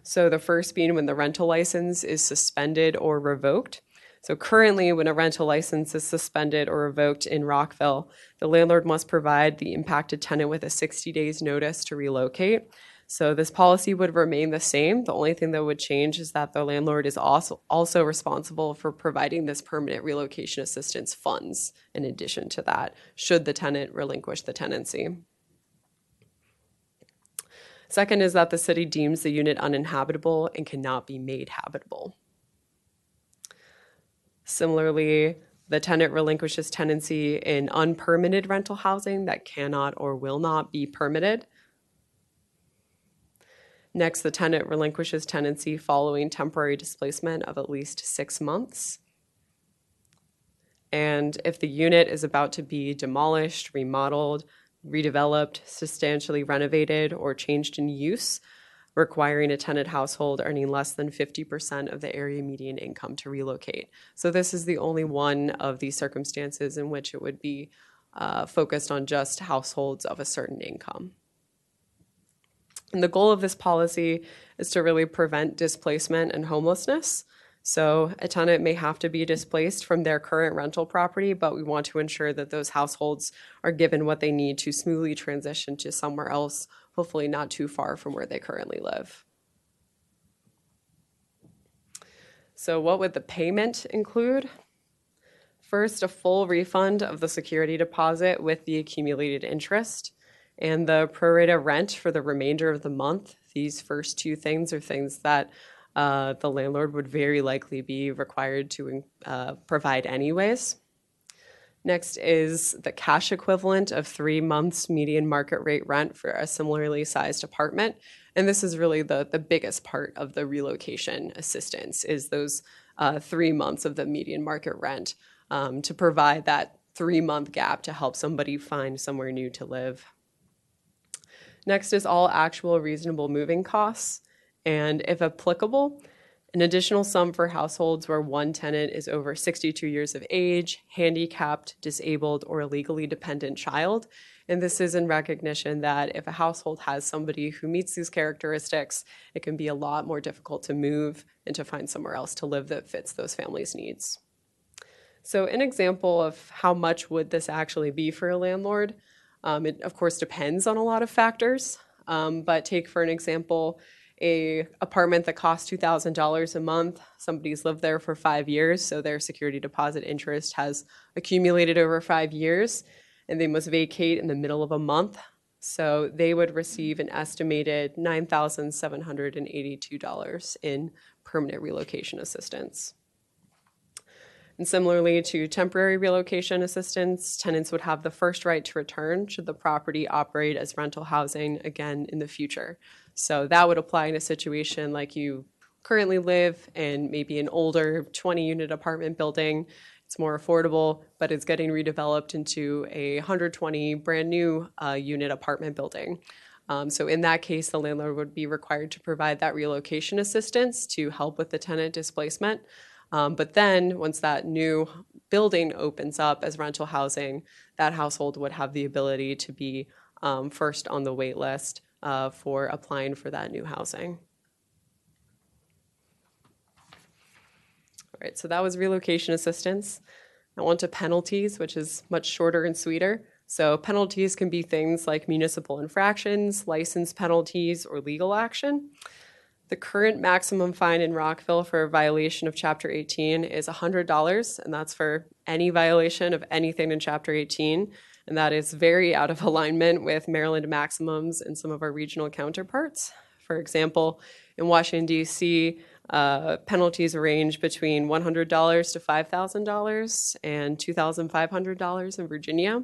So the first being when the rental license is suspended or revoked. So currently, when a rental license is suspended or revoked in Rockville, the landlord must provide the impacted tenant with a 60 days notice to relocate. So this policy would remain the same. The only thing that would change is that the landlord is also responsible for providing this permanent relocation assistance funds in addition to that, should the tenant relinquish the tenancy. Second is that the city deems the unit uninhabitable and cannot be made habitable. Similarly, the tenant relinquishes tenancy in unpermitted rental housing that cannot or will not be permitted. Next, the tenant relinquishes tenancy following temporary displacement of at least 6 months. And if the unit is about to be demolished, remodeled, redeveloped, substantially renovated, or changed in use, requiring a tenant household earning less than 50% of the area median income to relocate. So this is the only one of these circumstances in which it would be focused on just households of a certain income. And the goal of this policy is to really prevent displacement and homelessness. So a tenant may have to be displaced from their current rental property, but we want to ensure that those households are given what they need to smoothly transition to somewhere else, hopefully not too far from where they currently live. So what would the payment include? First, a full refund of the security deposit with the accumulated interest and the pro rata rent for the remainder of the month. These first two things are things that the landlord would very likely be required to provide anyways. Next is the cash equivalent of 3 months median market rate rent for a similarly sized apartment. And this is really the biggest part of the relocation assistance is those 3 months of the median market rent to provide that 3-month gap to help somebody find somewhere new to live. Next is all actual reasonable moving costs, and if applicable, an additional sum for households where one tenant is over 62 years of age, handicapped, disabled, or a legally dependent child. And this is in recognition that if a household has somebody who meets these characteristics, it can be a lot more difficult to move and to find somewhere else to live that fits those families' needs. So an example of how much would this actually be for a landlord, it of course depends on a lot of factors, but take for an example, a apartment that costs $2,000 a month, somebody's lived there for 5 years, so their security deposit interest has accumulated over 5 years, and they must vacate in the middle of a month. So they would receive an estimated $9,782 in permanent relocation assistance. And similarly to temporary relocation assistance, tenants would have the first right to return should the property operate as rental housing again in the future. So that would apply in a situation like you currently live in maybe an older 20-unit apartment building. It's more affordable, but it's getting redeveloped into a 120 brand new unit apartment building. So in that case, the landlord would be required to provide that relocation assistance to help with the tenant displacement. But then once that new building opens up as rental housing, that household would have the ability to be first on the wait list for applying for that new housing. All right, so that was relocation assistance. Now on to penalties, which is much shorter and sweeter. So penalties can be things like municipal infractions, license penalties, or legal action. The current maximum fine in Rockville for a violation of Chapter 18 is $100, and that's for any violation of anything in Chapter 18. And that is very out of alignment with Maryland maximums and some of our regional counterparts. For example, in Washington, D.C., penalties range between $100 to $5,000 and $2,500 in Virginia.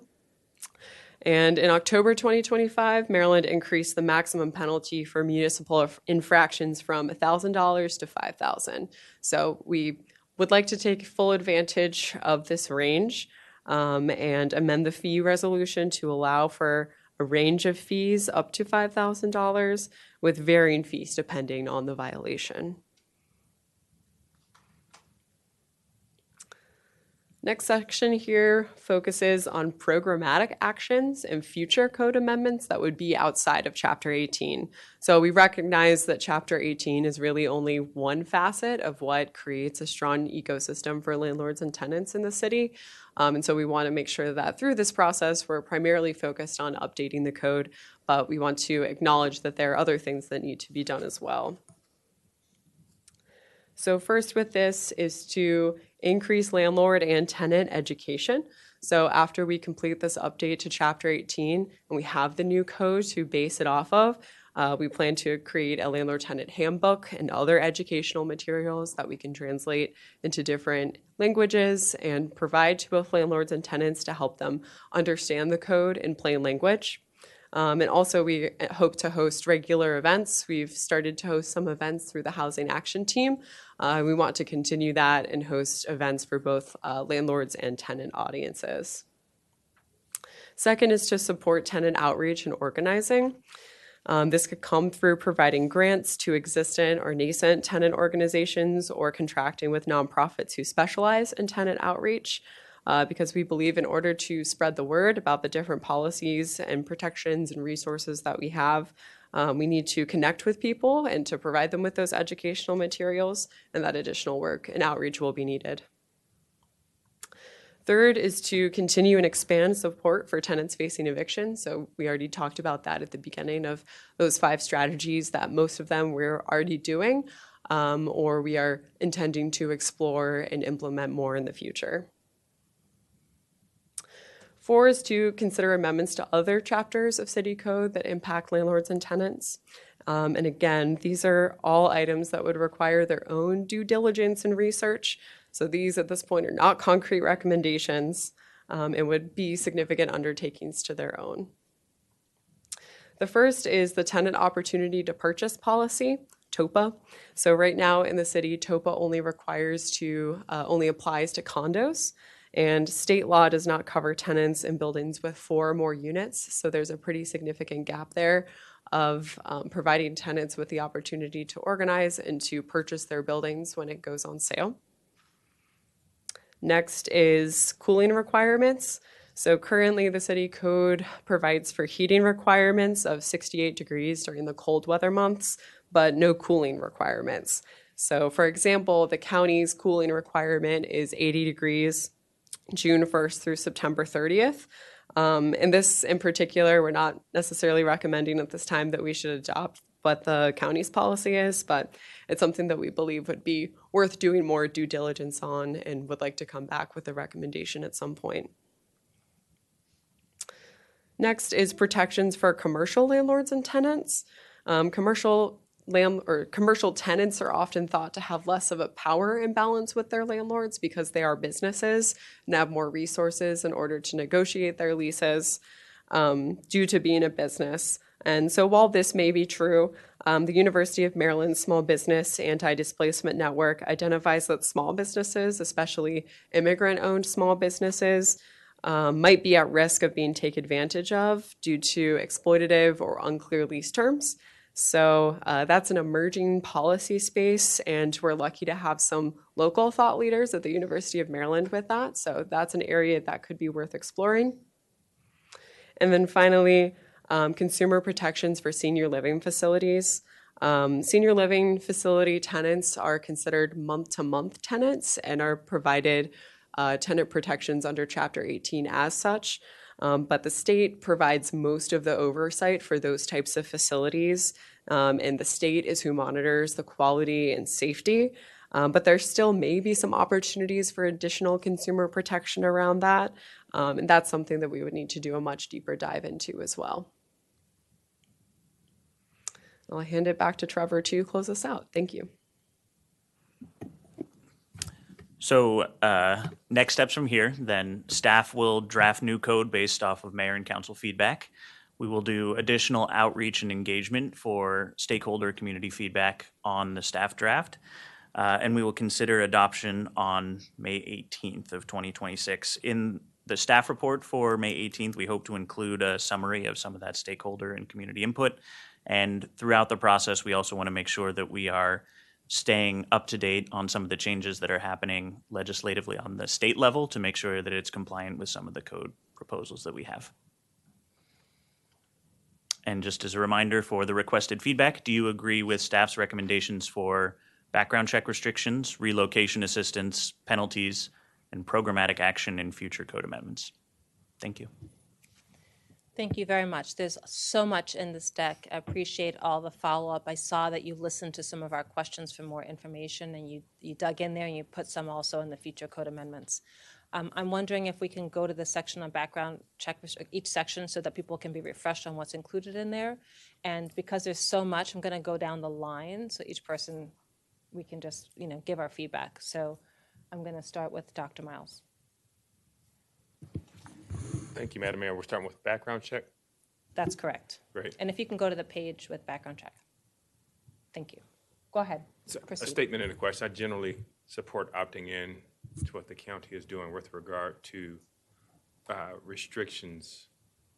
And in October 2025, Maryland increased the maximum penalty for municipal infractions from $1,000 to $5,000. So we would like to take full advantage of this range and amend the fee resolution to allow for a range of fees up to $5,000 with varying fees depending on the violation. Next section here focuses on programmatic actions and future code amendments that would be outside of Chapter 18. So we recognize that Chapter 18 is really only one facet of what creates a strong ecosystem for landlords and tenants in the city. And so we want to make sure that through this process, we're primarily focused on updating the code, but we want to acknowledge that there are other things that need to be done as well. So first with this is to increase landlord and tenant education. So after we complete this update to Chapter 18 and we have the new code to base it off of, we plan to create a landlord-tenant handbook and other educational materials that we can translate into different languages and provide to both landlords and tenants to help them understand the code in plain language. And also we hope to host regular events. We've started to host some events through the Housing Action Team. We want to continue that and host events for both landlords and tenant audiences. Second is to support tenant outreach and organizing. This could come through providing grants to existent or nascent tenant organizations or contracting with nonprofits who specialize in tenant outreach. Because we believe in order to spread the word about the different policies and protections and resources that we have, we need to connect with people and to provide them with those educational materials, and that additional work and outreach will be needed. Third is to continue and expand support for tenants facing eviction. So we already talked about that at the beginning of those 5 strategies that most of them we're already doing, or we are intending to explore and implement more in the future. 4 is to consider amendments to other chapters of City Code that impact landlords and tenants. And again, these are all items that would require their own due diligence and research. So these at this point are not concrete recommendations and would be significant undertakings to their own. The first is the Tenant Opportunity to Purchase Policy, TOPA. So right now in the city, TOPA only applies to condos. And state law does not cover tenants in buildings with 4 or more units. So there's a pretty significant gap there of providing tenants with the opportunity to organize and to purchase their buildings when it goes on sale. Next is cooling requirements. So currently the city code provides for heating requirements of 68 degrees during the cold weather months, but no cooling requirements. So for example, the county's cooling requirement is 80 degrees June 1st through September 30th. And this in particular, we're not necessarily recommending at this time that we should adopt what the county's policy is, but it's something that we believe would be worth doing more due diligence on and would like to come back with a recommendation at some point. Next is protections for commercial landlords and tenants. Commercial tenants are often thought to have less of a power imbalance with their landlords because they are businesses and have more resources in order to negotiate their leases due to being a business. And so while this may be true, the University of Maryland Small Business Anti-Displacement Network identifies that small businesses, especially immigrant-owned small businesses, might be at risk of being taken advantage of due to exploitative or unclear lease terms. So that's an emerging policy space, and we're lucky to have some local thought leaders at the University of Maryland with that. So that's an area that could be worth exploring. And then finally, consumer protections for senior living facilities. Senior living facility tenants are considered month-to-month tenants and are provided tenant protections under Chapter 18 as such. But the state provides most of the oversight for those types of facilities, and the state is who monitors the quality and safety. But there still may be some opportunities for additional consumer protection around that, and that's something that we would need to do a much deeper dive into as well. I'll hand it back to Trevor to close us out. Thank you. So next steps from here, then staff will draft new code based off of mayor and council feedback. We will do additional outreach and engagement for stakeholder community feedback on the staff draft. And we will consider adoption on May 18th of 2026. In the staff report for May 18th, we hope to include a summary of some of that stakeholder and community input. And throughout the process, we also want to make sure that we are staying up to date on some of the changes that are happening legislatively on the state level to make sure that it's compliant with some of the code proposals that we have. And just as a reminder for the requested feedback, do you agree with staff's recommendations for background check restrictions, relocation assistance, penalties, and programmatic action in future code amendments? Thank you. Thank you very much. There's so much in this deck. I appreciate all the follow-up. I saw that you listened to some of our questions for more information, and you dug in there and you put some also in the future code amendments. I'm wondering if we can go to the section on background check, each section, so that people can be refreshed on what's included in there. And because there's so much, I'm going to go down the line so each person, we can just give our feedback. So I'm going to start with Dr. Miles. Thank you, Madam Mayor. We're starting with background check. That's correct. Great. And if you can go to the page with background check. Thank you. Go ahead. So, a Proceed. statement and a question. I generally support opting in to what the county is doing with regard to restrictions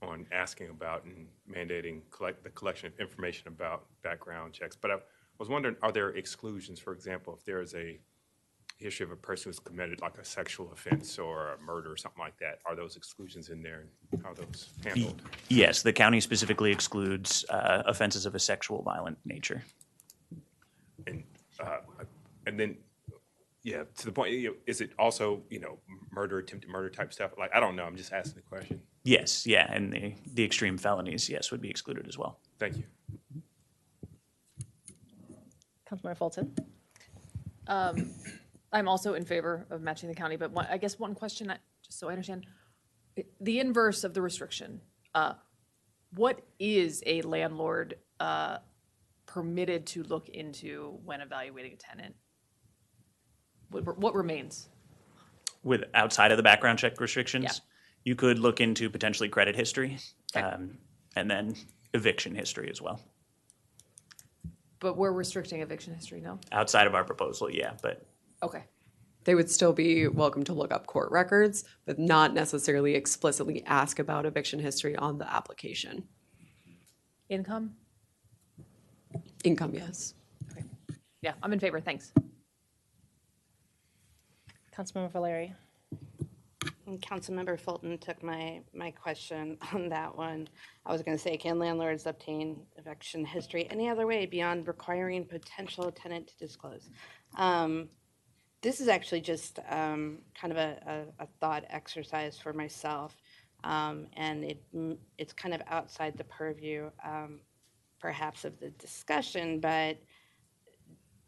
on asking about and mandating the collection of information about background checks. But I was wondering, are there exclusions? For example, if there is a history of a person who's committed like a sexual offense or a murder or something like that, are those exclusions in there and how are those handled? Yes, the county specifically excludes offenses of a sexual violent nature. And then, yeah, to the point, is it also, murder, attempted murder type stuff? Like, I don't know. I'm just asking the question. Yes, yeah, and the extreme felonies, yes, would be excluded as well. Thank you. Councilmember Fulton. I'm also in favor of matching the county, but I guess one question, just so I understand, the inverse of the restriction, what is a landlord permitted to look into when evaluating a tenant? What remains? With outside of the background check restrictions, Yeah. You could look into potentially credit history, Okay. and then eviction history as well. But we're restricting eviction history, no? Outside of our proposal, yeah, but Okay. They would still be welcome to look up court records, but not necessarily explicitly ask about eviction history on the application. Income? Income, yes. Okay. Yeah, I'm in favor, thanks. Councilmember Valeri. And Councilmember Fulton took my question on that one. I was going to say, can landlords obtain eviction history any other way beyond requiring potential tenant to disclose? This is actually just kind of a thought exercise for myself, and it's kind of outside the purview, perhaps, of the discussion, but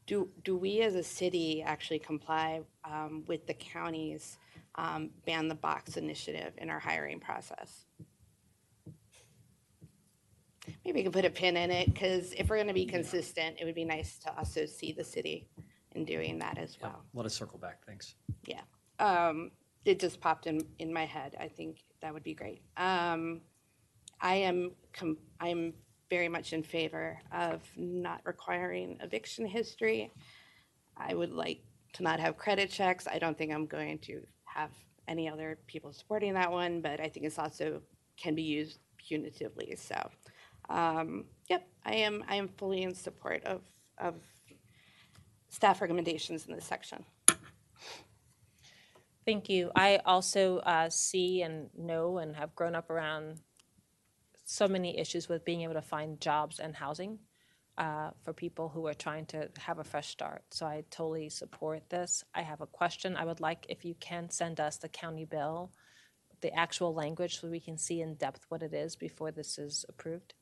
do we as a city actually comply with the county's ban the box initiative in our hiring process? Maybe we can put a pin in it, because if we're going to be consistent, it would be nice to also see the city in doing that as well. Let us circle back. Thanks. Yeah. It just popped in my head. I think that would be great. I'm very much in favor of not requiring eviction history. I would like to not have credit checks. I don't think I'm going to have any other people supporting that one, but I think it's also can be used punitively. So, yep, I am fully in support of staff recommendations in this section. Thank you. I also see and know and have grown up around so many issues with being able to find jobs and housing for people who are trying to have a fresh start. So I totally support this. I have a question. I would like if you can send us the county bill, the actual language, so we can see in depth what it is before this is approved.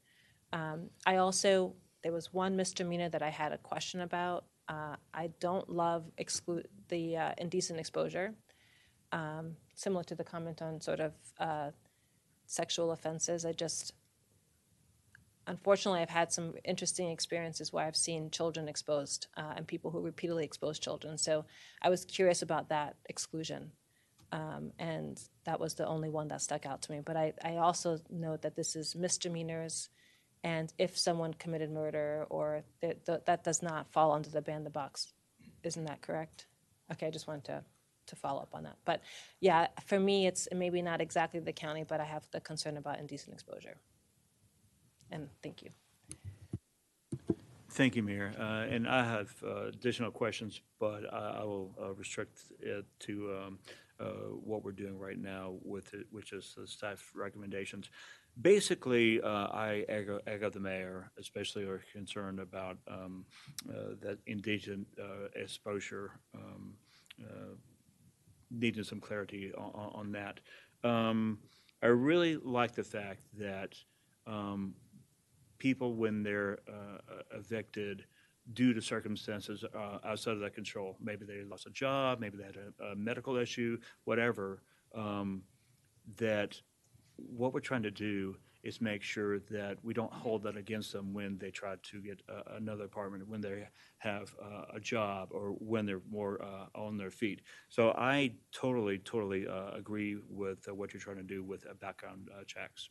I also, there was one misdemeanor that I had a question about. I don't love the indecent exposure, similar to the comment on sort of sexual offenses. Unfortunately, I've had some interesting experiences where I've seen children exposed and people who repeatedly expose children. So I was curious about that exclusion. And that was the only one that stuck out to me. But I also note that this is misdemeanors, and if someone committed murder, or that does not fall under the ban the box. Isn't that correct? Okay, I just wanted to follow up on that. But yeah, for me, it's maybe not exactly the county, but I have the concern about indecent exposure. And thank you. Thank you, Mayor. And I have additional questions, but I will restrict it to what we're doing right now with it, which is the staff recommendations. Basically, I echo the mayor, especially are concerned about that indecent exposure, needing some clarity on that. I really like the fact that people, when they're evicted due to circumstances outside of their control, maybe they lost a job, maybe they had a medical issue, whatever, that what we're trying to do is make sure that we don't hold that against them when they try to get another apartment, when they have a job, or when they're more on their feet. So I totally agree with what you're trying to do with background checks.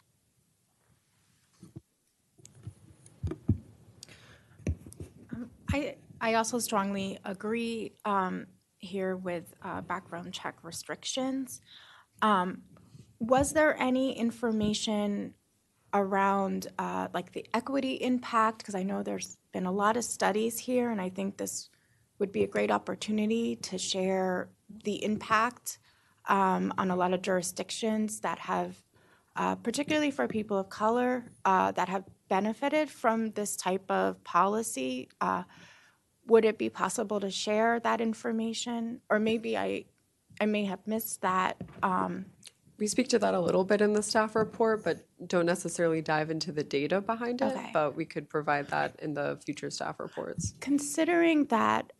I also strongly agree here with background check restrictions. Was there any information around like the equity impact? Because I know there's been a lot of studies here, and I think this would be a great opportunity to share the impact on a lot of jurisdictions that have, particularly for people of color, that have benefited from this type of policy. Would it be possible to share that information? Or maybe I may have missed that. We speak to that a little bit in the staff report, but don't necessarily dive into the data behind it. Okay. But we could provide that in the future staff reports. Considering that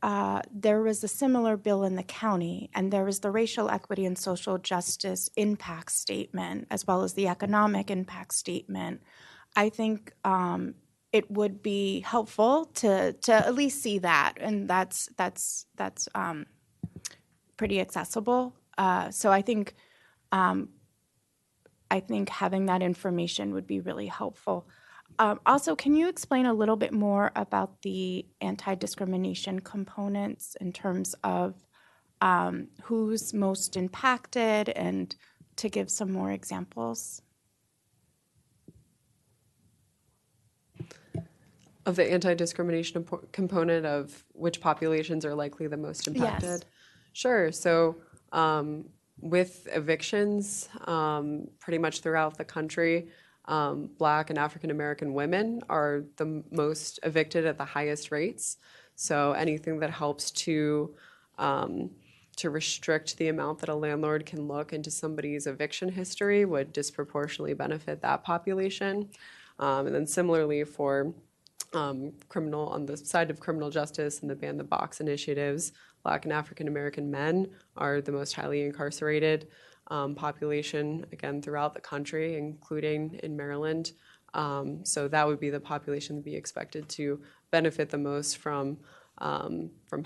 there was a similar bill in the county, and there was the racial equity and social justice impact statement, as well as the economic impact statement, I think it would be helpful to at least see that, and that's pretty accessible. So I think having that information would be really helpful. Also, can you explain a little bit more about the anti-discrimination components in terms of who's most impacted, and to give some more examples? Of the anti-discrimination component of which populations are likely the most impacted? Yes. Sure. So with evictions, pretty much throughout the country, Black and African American women are the most evicted at the highest rates. So anything that helps to restrict the amount that a landlord can look into somebody's eviction history would disproportionately benefit that population. And then similarly for criminal, on the side of criminal justice and the Ban the Box initiatives, Black and African American men are the most highly incarcerated population, again, throughout the country, including in Maryland. So that would be the population to be expected to benefit the most from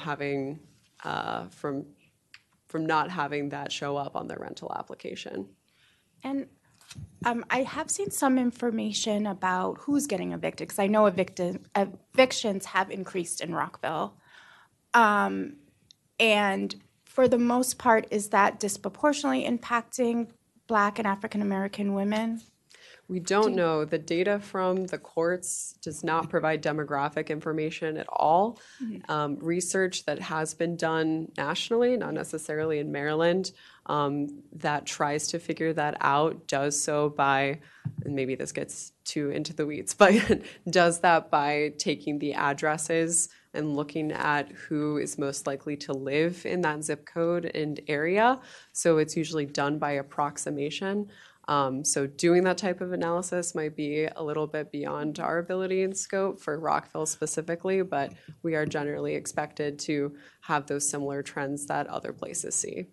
having from not having that show up on their rental application. And I have seen some information about who's getting evicted, because I know evictions have increased in Rockville. And for the most part, is that disproportionately impacting Black and African American women? We don't know. The data from the courts does not provide demographic information at all. Research that has been done nationally, not necessarily in Maryland, that tries to figure that out does so by, and maybe this gets too into the weeds, but does that by taking the addresses and looking at who is most likely to live in that zip code and area. So it's usually done by approximation. So doing that type of analysis might be a little bit beyond our ability and scope for Rockville specifically, but we are generally expected to have those similar trends that other places see.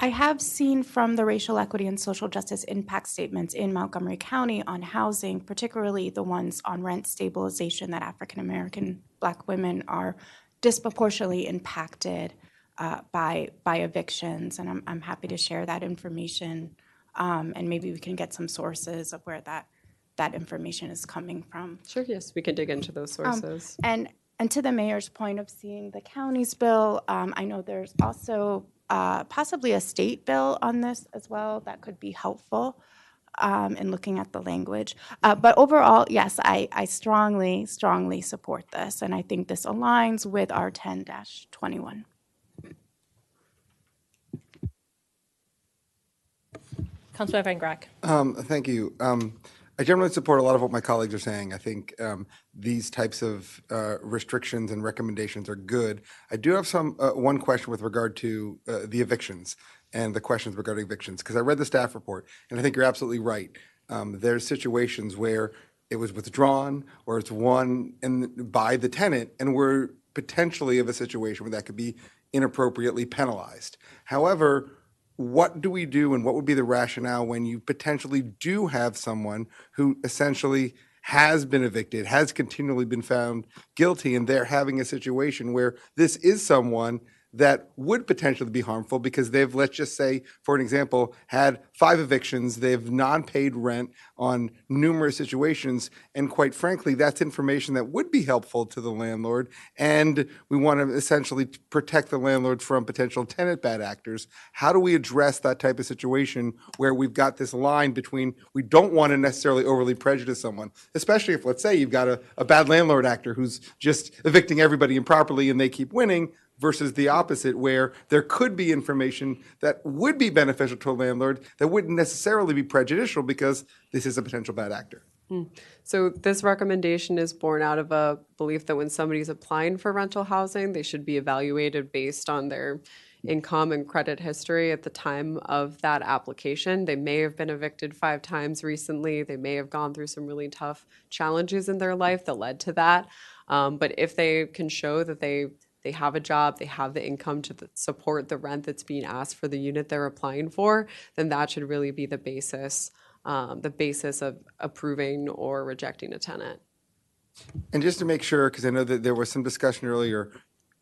I have seen from the racial equity and social justice impact statements in Montgomery County on housing, particularly the ones on rent stabilization, that African American Black women are disproportionately impacted by evictions, and I'm happy to share that information, and maybe we can get some sources of where that information is coming from. Sure, yes, we can dig into those sources. And to the mayor's point of seeing the county's bill, I know there's also possibly a state bill on this as well that could be helpful in looking at the language. But overall, yes, I strongly, strongly support this, and I think this aligns with our 10-21. Councilmember Van Grack. Thank you. I generally support a lot of what my colleagues are saying. I think these types of restrictions and recommendations are good. I do have one question with regard to the evictions and the questions regarding evictions, because I read the staff report, and I think you're absolutely right. There's situations where it was withdrawn or it's won by the tenant, and we're potentially of a situation where that could be inappropriately penalized. However, what do we do and what would be the rationale when you potentially do have someone who essentially has been evicted, has continually been found guilty, and they're having a situation where this is someone that would potentially be harmful because they've, let's just say, for an example, had 5 evictions, they've non-paid rent on numerous situations, and quite frankly, that's information that would be helpful to the landlord, and we want to essentially protect the landlord from potential tenant bad actors. How do we address that type of situation where we've got this line between we don't want to necessarily overly prejudice someone, especially if, let's say, you've got a bad landlord actor who's just evicting everybody improperly and they keep winning, versus the opposite, where there could be information that would be beneficial to a landlord that wouldn't necessarily be prejudicial because this is a potential bad actor. So this recommendation is born out of a belief that when somebody's applying for rental housing, they should be evaluated based on their income and credit history at the time of that application. They may have been evicted 5 times recently. They may have gone through some really tough challenges in their life that led to that. But if they can show that they have a job, they have the income to support the rent that's being asked for the unit they're applying for, then that should really be the basis of approving or rejecting a tenant. And just to make sure, because I know that there was some discussion earlier,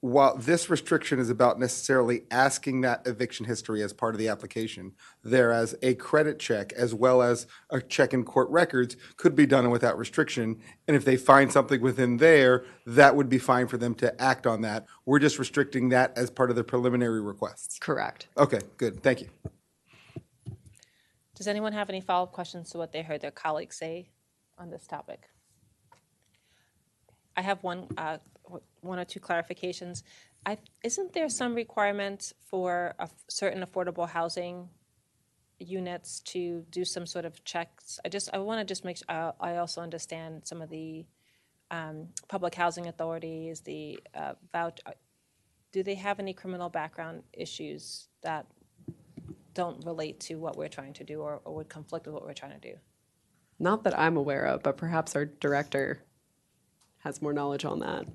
while this restriction is about necessarily asking that eviction history as part of the application, thereas a credit check as well as a check in court records could be done without restriction. And if they find something within there, that would be fine for them to act on that. We're just restricting that as part of the preliminary requests. Correct. Okay, good. Thank you. Does anyone have any follow-up questions to what they heard their colleagues say on this topic? I have one or two clarifications. Isn't there some requirement for certain affordable housing units to do some sort of checks? I want to just make sure I also understand some of the public housing authorities, the voucher. Do they have any criminal background issues that don't relate to what we're trying to do or would conflict with what we're trying to do? Not that I'm aware of, but perhaps our director has more knowledge on that.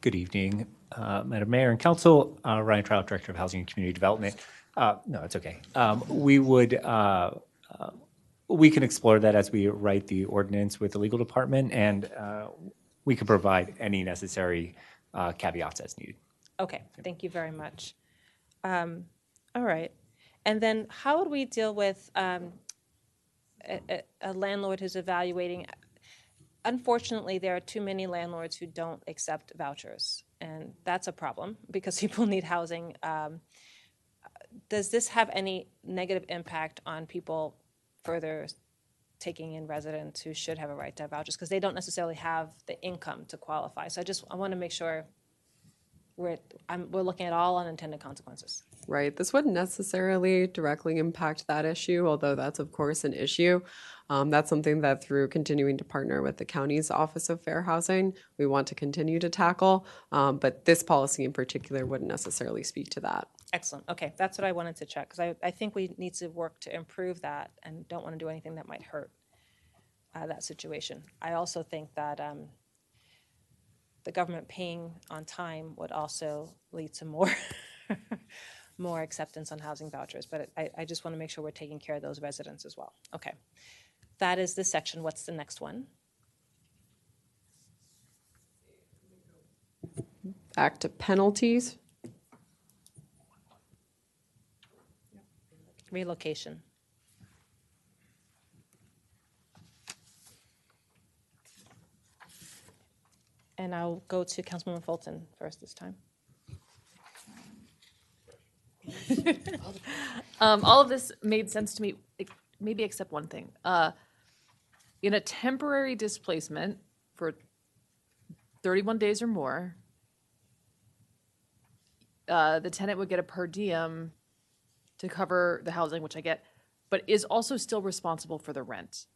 Good evening, Madam Mayor and Council. Ryan Trout, Director of Housing and Community Development. No, it's okay. We can explore that as we write the ordinance with the legal department, and we can provide any necessary caveats as needed. Okay, thank you very much. All right. And then how would we deal with a landlord who's evaluating? Unfortunately, there are too many landlords who don't accept vouchers. and that's a problem because people need housing. Does this have any negative impact on people further taking in residents who should have a right to have vouchers because they don't necessarily have the income to qualify? So I want to make sure we're looking at all unintended consequences. Right. This wouldn't necessarily directly impact that issue, although that's, of course, an issue. That's something that through continuing to partner with the county's Office of Fair Housing, we want to continue to tackle. But this policy in particular wouldn't necessarily speak to that. Excellent. Okay, that's what I wanted to check because I think we need to work to improve that and don't want to do anything that might hurt that situation. I also think that the government paying on time would also lead to more more acceptance on housing vouchers. But I just want to make sure we're taking care of those residents as well. Okay, that is this section. What's the next one? Back to penalties. Relocation. And I'll go to Councilwoman Fulton first this time. All of this made sense to me, maybe except one thing. In a temporary displacement for 31 days or more, the tenant would get a per diem to cover the housing, which I get, but is also still responsible for the rent.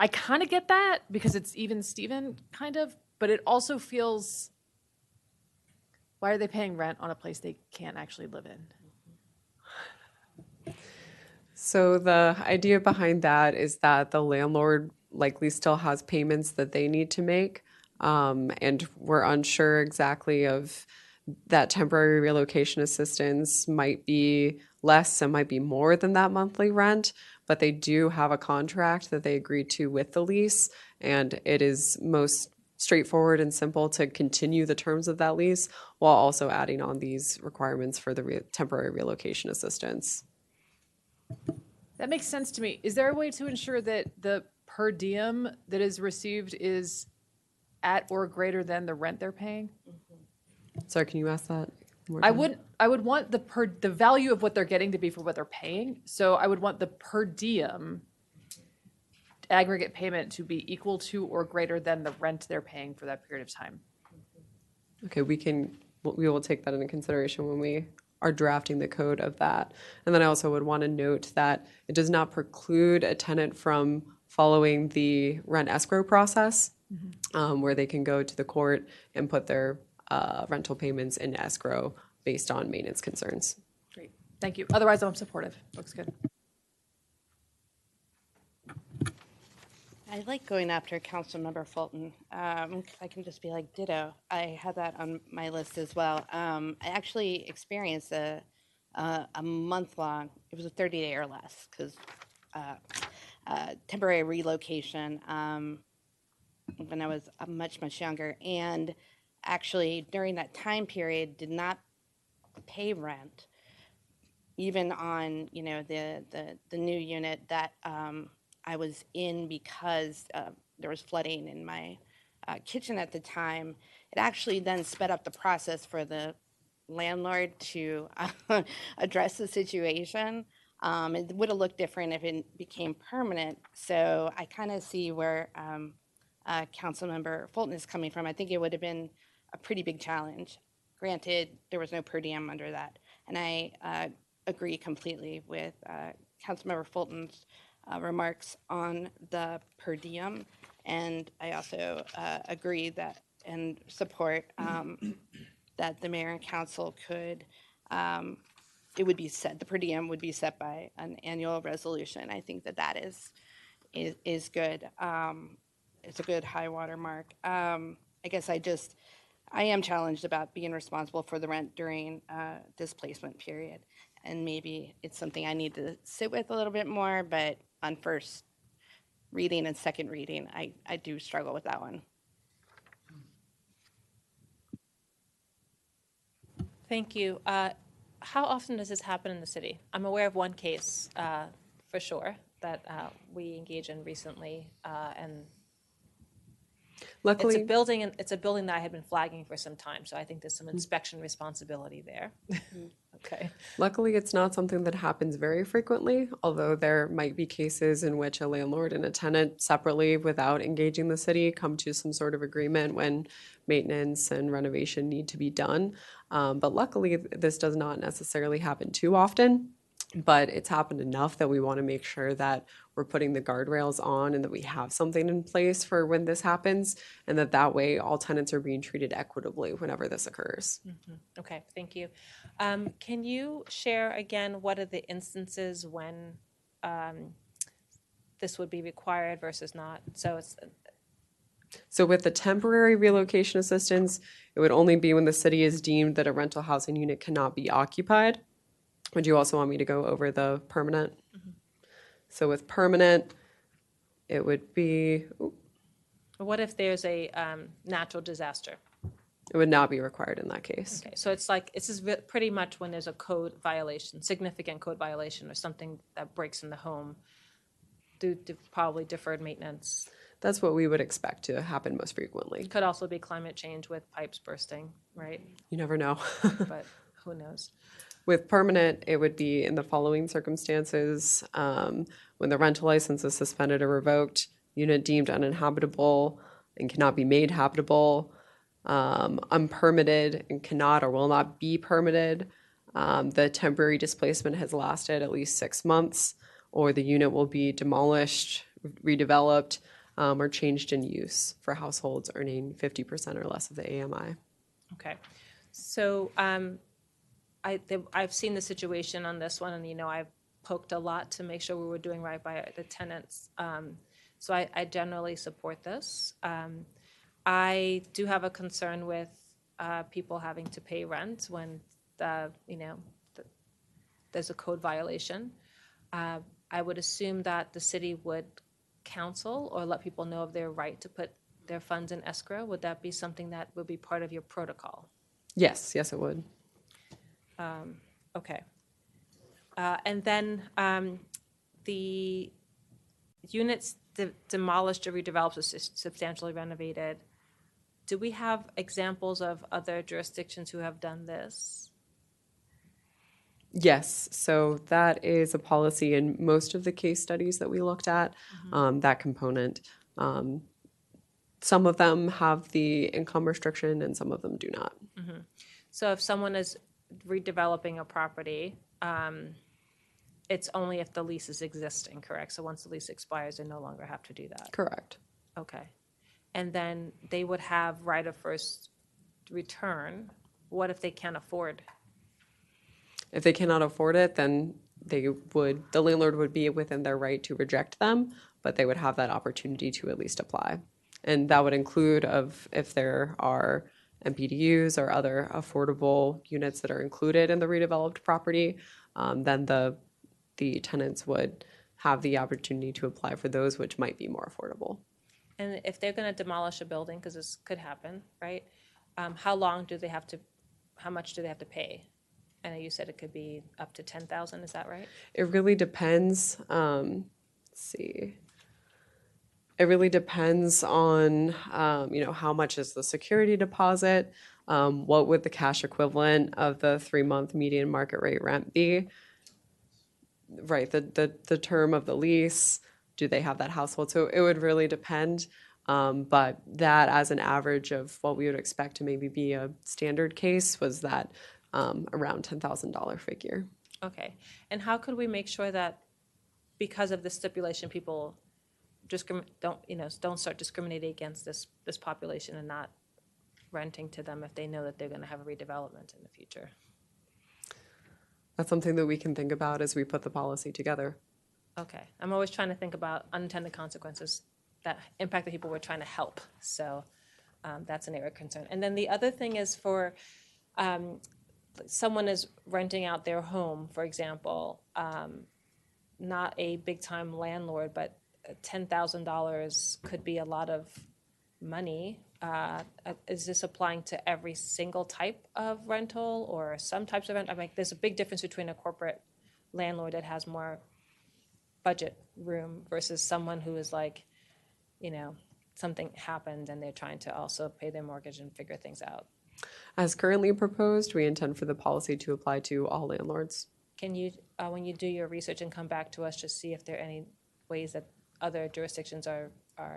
I kind of get that because it's even Steven, kind of, but it also feels, why are they paying rent on a place they can't actually live in? So the idea behind that is that the landlord likely still has payments that they need to make. And we're unsure exactly of that temporary relocation assistance might be less and might be more than that monthly rent, but they do have a contract that they agreed to with the lease, and it is most straightforward and simple to continue the terms of that lease while also adding on these requirements for the temporary relocation assistance. That makes sense to me. Is there a way to ensure that the per diem that is received is at or greater than the rent they're paying? Sorry, can you ask that? I would want the value of what they're getting to be for what they're paying. So I would want the per diem aggregate payment to be equal to or greater than the rent they're paying for that period of time. Okay, we will take that into consideration when we are drafting the code of that. And then I also would want to note that it does not preclude a tenant from following the rent escrow process, where they can go to the court and put their rental payments in escrow based on maintenance concerns. Great, thank you. Otherwise, I'm supportive. Looks good. I like going after Councilmember Fulton. I can just be like ditto. I had that on my list as well. I actually experienced a month-long, it was a 30-day or less, because temporary relocation when I was much, much younger. And actually, during that time period, did not pay rent, even on, the new unit that I was in because there was flooding in my kitchen at the time. It actually then sped up the process for the landlord to address the situation. It would have looked different if it became permanent. So I kind of see where Councilmember Fulton is coming from. I think it would have been a pretty big challenge. Granted, there was no per diem under that. And I agree completely with Councilmember Fulton's remarks on the per diem, and I also agree that and support that the mayor and council could, it would be set, the per diem would be set by an annual resolution. I think that is good. It's a good high water mark. I guess I am challenged about being responsible for the rent during displacement period, and maybe it's something I need to sit with a little bit more, but on first reading and second reading, I do struggle with that one. Thank you. How often does this happen in the city? I'm aware of one case for sure that we engaged in recently, and Luckily, it's a building that I had been flagging for some time, so I think there's some inspection responsibility there. Okay. luckily, it's not something that happens very frequently, although there might be cases in which a landlord and a tenant separately, without engaging the city, come to some sort of agreement when maintenance and renovation need to be done. But luckily, this does not necessarily happen too often. But it's happened enough that we want to make sure that we're putting the guardrails on and that we have something in place for when this happens, and that way all tenants are being treated equitably whenever this occurs. Okay, thank you. Can you share again, what are the instances when this would be required versus not? So with the temporary relocation assistance, it would only be when the city is deemed that a rental housing unit cannot be occupied. Would you also want me to go over the permanent? So with permanent, it would be, What if there's a natural disaster? it would not be required in that case. Okay, so it's like, this is pretty much when there's a code violation, significant code violation, or something that breaks in the home, due to probably deferred maintenance. That's what we would expect to happen most frequently. Could also be climate change with pipes bursting, right? You never know. But who knows? With permanent, it would be in the following circumstances: when the rental license is suspended or revoked, unit deemed uninhabitable and cannot be made habitable, unpermitted and cannot or will not be permitted, the temporary displacement has lasted at least 6 months, or the unit will be demolished, redeveloped, or changed in use for households earning 50% or less of the AMI. Okay, so I've seen the situation on this one, and I've poked a lot to make sure we were doing right by the tenants. So I generally support this. I do have a concern with people having to pay rent when there's a code violation. I would assume that the city would counsel or let people know of their right to put their funds in escrow. Would that be something that would be part of your protocol? Yes, it would. Okay. And then the units demolished or redeveloped or substantially renovated, do we have examples of other jurisdictions who have done this? Yes, so that is a policy in most of the case studies that we looked at, that component. Some of them have the income restriction and some of them do not. So if someone is redeveloping a property, it's only if the lease is existing, correct? So once the lease expires, they no longer have to do that. Correct. Okay. And then they would have right of first return. What if they can't afford? If they cannot afford it, then the landlord would be within their right to reject them, but they would have that opportunity to at least apply. And that would include if there are MPDUs or other affordable units that are included in the redeveloped property, then the tenants would have the opportunity to apply for those which might be more affordable. And if they're going to demolish a building, because this could happen, right? How much do they have to pay? I know you said it could be up to $10,000, is that right? It really depends. Let's see. It really depends on, how much is the security deposit? What would the cash equivalent of the 3-month median market rate rent be? Right, the term of the lease, do they have that household? So it would really depend. But that as an average of what we would expect to maybe be a standard case was that around $10,000 figure. Okay. And how could we make sure that because of the stipulation, people don't start discriminating against this population and not renting to them if they know that they're going to have a redevelopment in the future? That's something that we can think about as we put the policy together. Okay. I'm always trying to think about unintended consequences that impact the people we're trying to help. So that's an area of concern. And then the other thing is for someone is renting out their home, for example, not a big-time landlord, but $10,000 could be a lot of money. Is this applying to every single type of rental or some types of rental? I mean, there's a big difference between a corporate landlord that has more budget room versus someone who is like, something happened and they're trying to also pay their mortgage and figure things out. As currently proposed, we intend for the policy to apply to all landlords. Can you, when you do your research and come back to us, just see if there are any ways that other jurisdictions are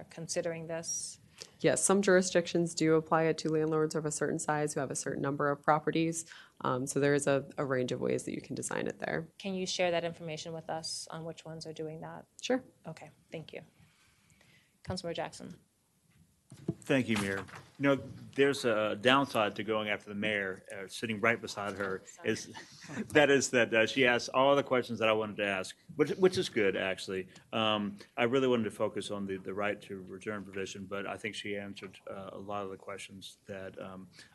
considering this? Yes, some jurisdictions do apply it to landlords of a certain size who have a certain number of properties. So there is a range of ways that you can design it there. Can you share that information with us on which ones are doing that? Sure. Okay, thank you. Councilmember Jackson. Thank you, Mayor. You know, there's a downside to going after the mayor, sitting right beside her, is that she asked all the questions that I wanted to ask, which is good, actually. I really wanted to focus on the right to return provision, but I think she answered a lot of the questions that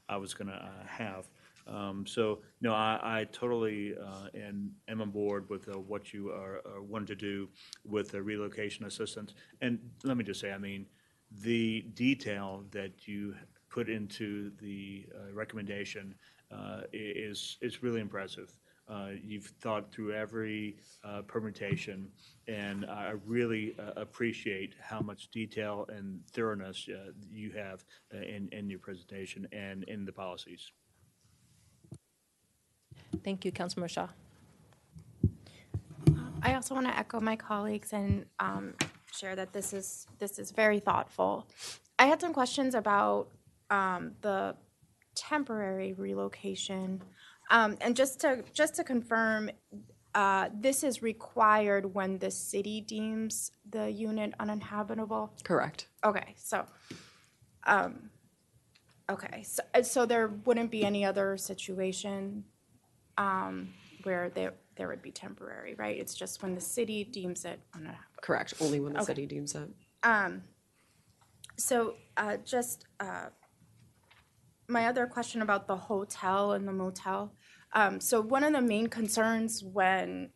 I was going to have. So, no, I totally am on board with what you are wanting to do with the relocation assistance. And let me just say, I mean, the detail that you put into the recommendation is really impressive. You've thought through every permutation, and I really appreciate how much detail and thoroughness you have in your presentation and in the policies. Thank you, Councilmember Shaw. I also want to echo my colleagues and share that this is very thoughtful. I had some questions about the temporary relocation, and just to confirm, this is required when the city deems the unit uninhabitable. Correct. Okay, so so there wouldn't be any other situation where there would be temporary, right? It's just when the city deems it uninhabitable. Correct. Only when the Okay. city deems it. So my other question about the hotel and the motel. So one of the main concerns when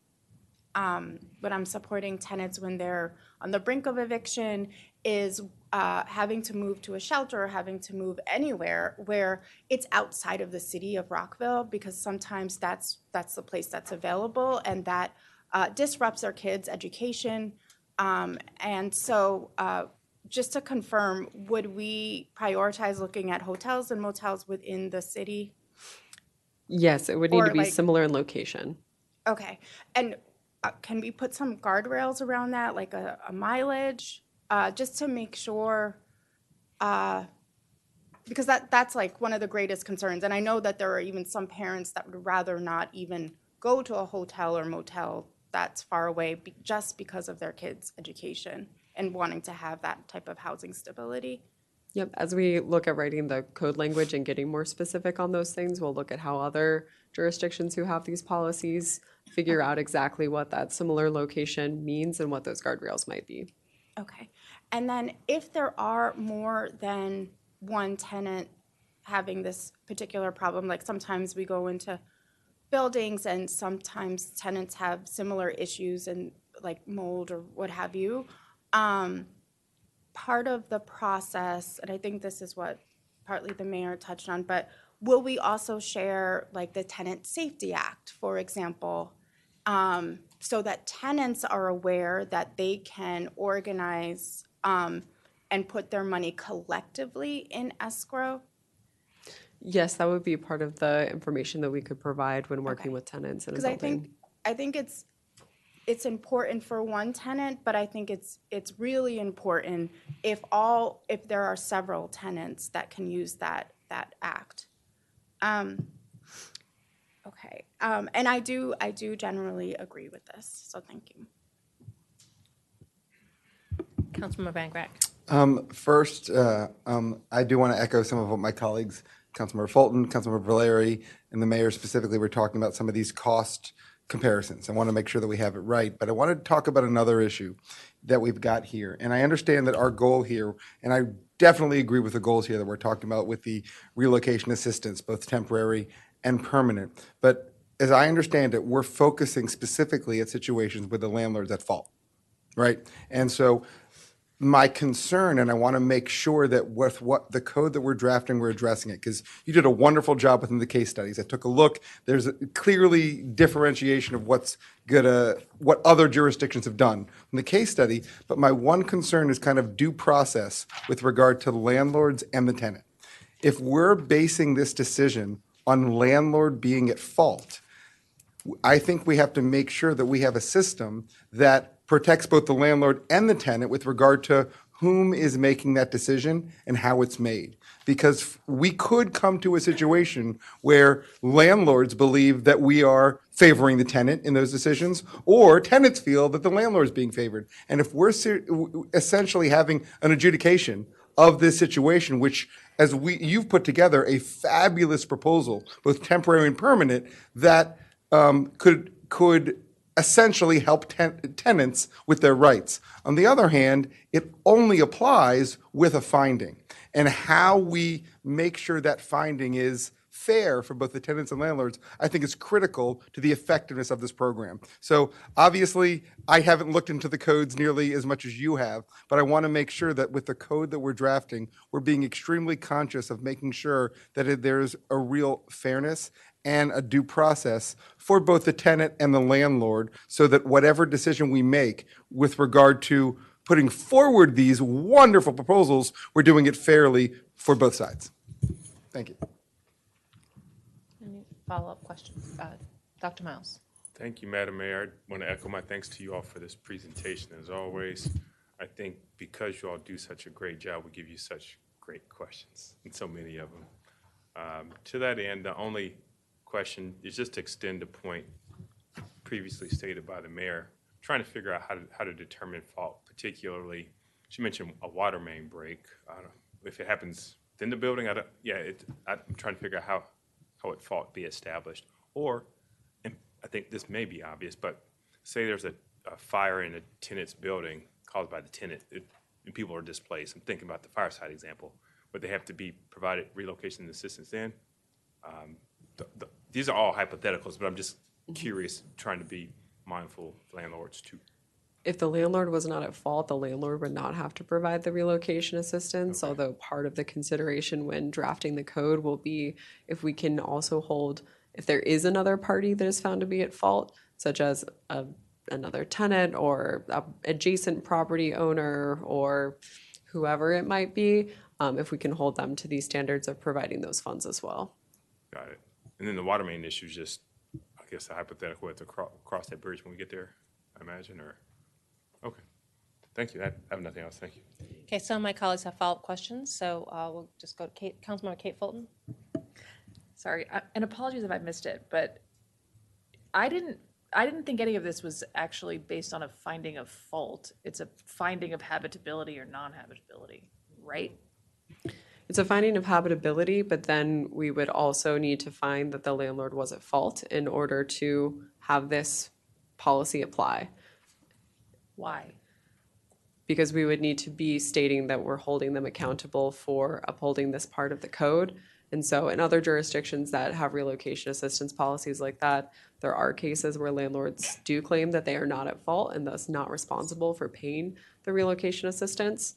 I'm supporting tenants when they're on the brink of eviction is having to move to a shelter or having to move anywhere where it's outside of the city of Rockville, because sometimes that's the place that's available, and that disrupts their kids' education. And so just to confirm, would we prioritize looking at hotels and motels within the city? Yes, it would need Or to be like- similar in location. Okay. And can we put some guardrails around that, like a mileage, just to make sure, because that's like one of the greatest concerns. And I know that there are even some parents that would rather not even go to a hotel or motel that's far away just because of their kids' education and wanting to have that type of housing stability. Yep, as we look at writing the code language and getting more specific on those things, we'll look at how other jurisdictions who have these policies figure out exactly what that similar location means and what those guardrails might be. Okay. And then if there are more than one tenant having this particular problem, like sometimes we go into buildings and sometimes tenants have similar issues and like mold or what have you, part of the process, and I think this is what partly the mayor touched on, but will we also share like the Tenant Safety Act, for example, so that tenants are aware that they can organize and put their money collectively in escrow? Yes, that would be part of the information that we could provide when working with tenants in a Because building. I think it's important for one tenant, but I think it's really important if there are several tenants that can use that act. Okay, and I do generally agree with this, so thank you. Councilmember Van Grack. First, I do want to echo some of what my colleagues, Councilmember Fulton, Councilmember Valeri, and the mayor specifically were talking about some of these cost comparisons. I want to make sure that we have it right, but I want to talk about another issue that we've got here. And I understand that our goal here, and I definitely agree with the goals here that we're talking about with the relocation assistance, both temporary and permanent. But as I understand it, we're focusing specifically at situations with the landlords at fault, right? And so my concern, and I want to make sure that with what the code that we're drafting, we're addressing it, because you did a wonderful job within the case studies. I took a look. There's a clearly differentiation of what other jurisdictions have done in the case study. But my one concern is kind of due process with regard to landlords and the tenant. If we're basing this decision on landlord being at fault, I think we have to make sure that we have a system that protects both the landlord and the tenant with regard to whom is making that decision and how it's made. Because we could come to a situation where landlords believe that we are favoring the tenant in those decisions, or tenants feel that the landlord is being favored. And if we're essentially having an adjudication of this situation, which you've put together a fabulous proposal, both temporary and permanent, that could essentially help tenants with their rights. On the other hand, it only applies with a finding. And how we make sure that finding is fair for both the tenants and landlords, I think is critical to the effectiveness of this program. So obviously, I haven't looked into the codes nearly as much as you have, but I want to make sure that with the code that we're drafting, we're being extremely conscious of making sure that there's a real fairness and a due process for both the tenant and the landlord, so that whatever decision we make with regard to putting forward these wonderful proposals, we're doing it fairly for both sides. Thank you. Any follow-up questions? Dr. Miles. Thank you, Madam Mayor. I want to echo my thanks to you all for this presentation. As always, I think because you all do such a great job, we give you such great questions, and so many of them. To that end, the only question is just to extend a point previously stated by the mayor, trying to figure out how to determine fault. Particularly, she mentioned a water main break. I don't know if it happens within the building. I'm trying to figure out how it fault be established. Or, and I think this may be obvious, but say there's a fire in a tenant's building caused by the tenant, and people are displaced. I'm thinking about the fireside example. Would they have to be provided relocation assistance then? These are all hypotheticals, but I'm just curious, trying to be mindful of landlords too. If the landlord was not at fault, the landlord would not have to provide the relocation assistance, although part of the consideration when drafting the code will be if we can also hold, if there is another party that is found to be at fault, such as another tenant or a adjacent property owner or whoever it might be, if we can hold them to these standards of providing those funds as well. Got it. And then the water main issue is just, I guess, a hypothetical. We have to cross that bridge when we get there, I imagine, or, okay. Thank you. I have nothing else. Thank you. Okay, some of my colleagues have follow-up questions, so we'll just go to Councilmember Kate Fulton. Sorry, and apologies if I missed it, but I didn't think any of this was actually based on a finding of fault. It's a finding of habitability or non-habitability, right? It's a finding of habitability, but then we would also need to find that the landlord was at fault in order to have this policy apply. Why? Because we would need to be stating that we're holding them accountable for upholding this part of the code. And so in other jurisdictions that have relocation assistance policies like that, there are cases where landlords do claim that they are not at fault and thus not responsible for paying the relocation assistance.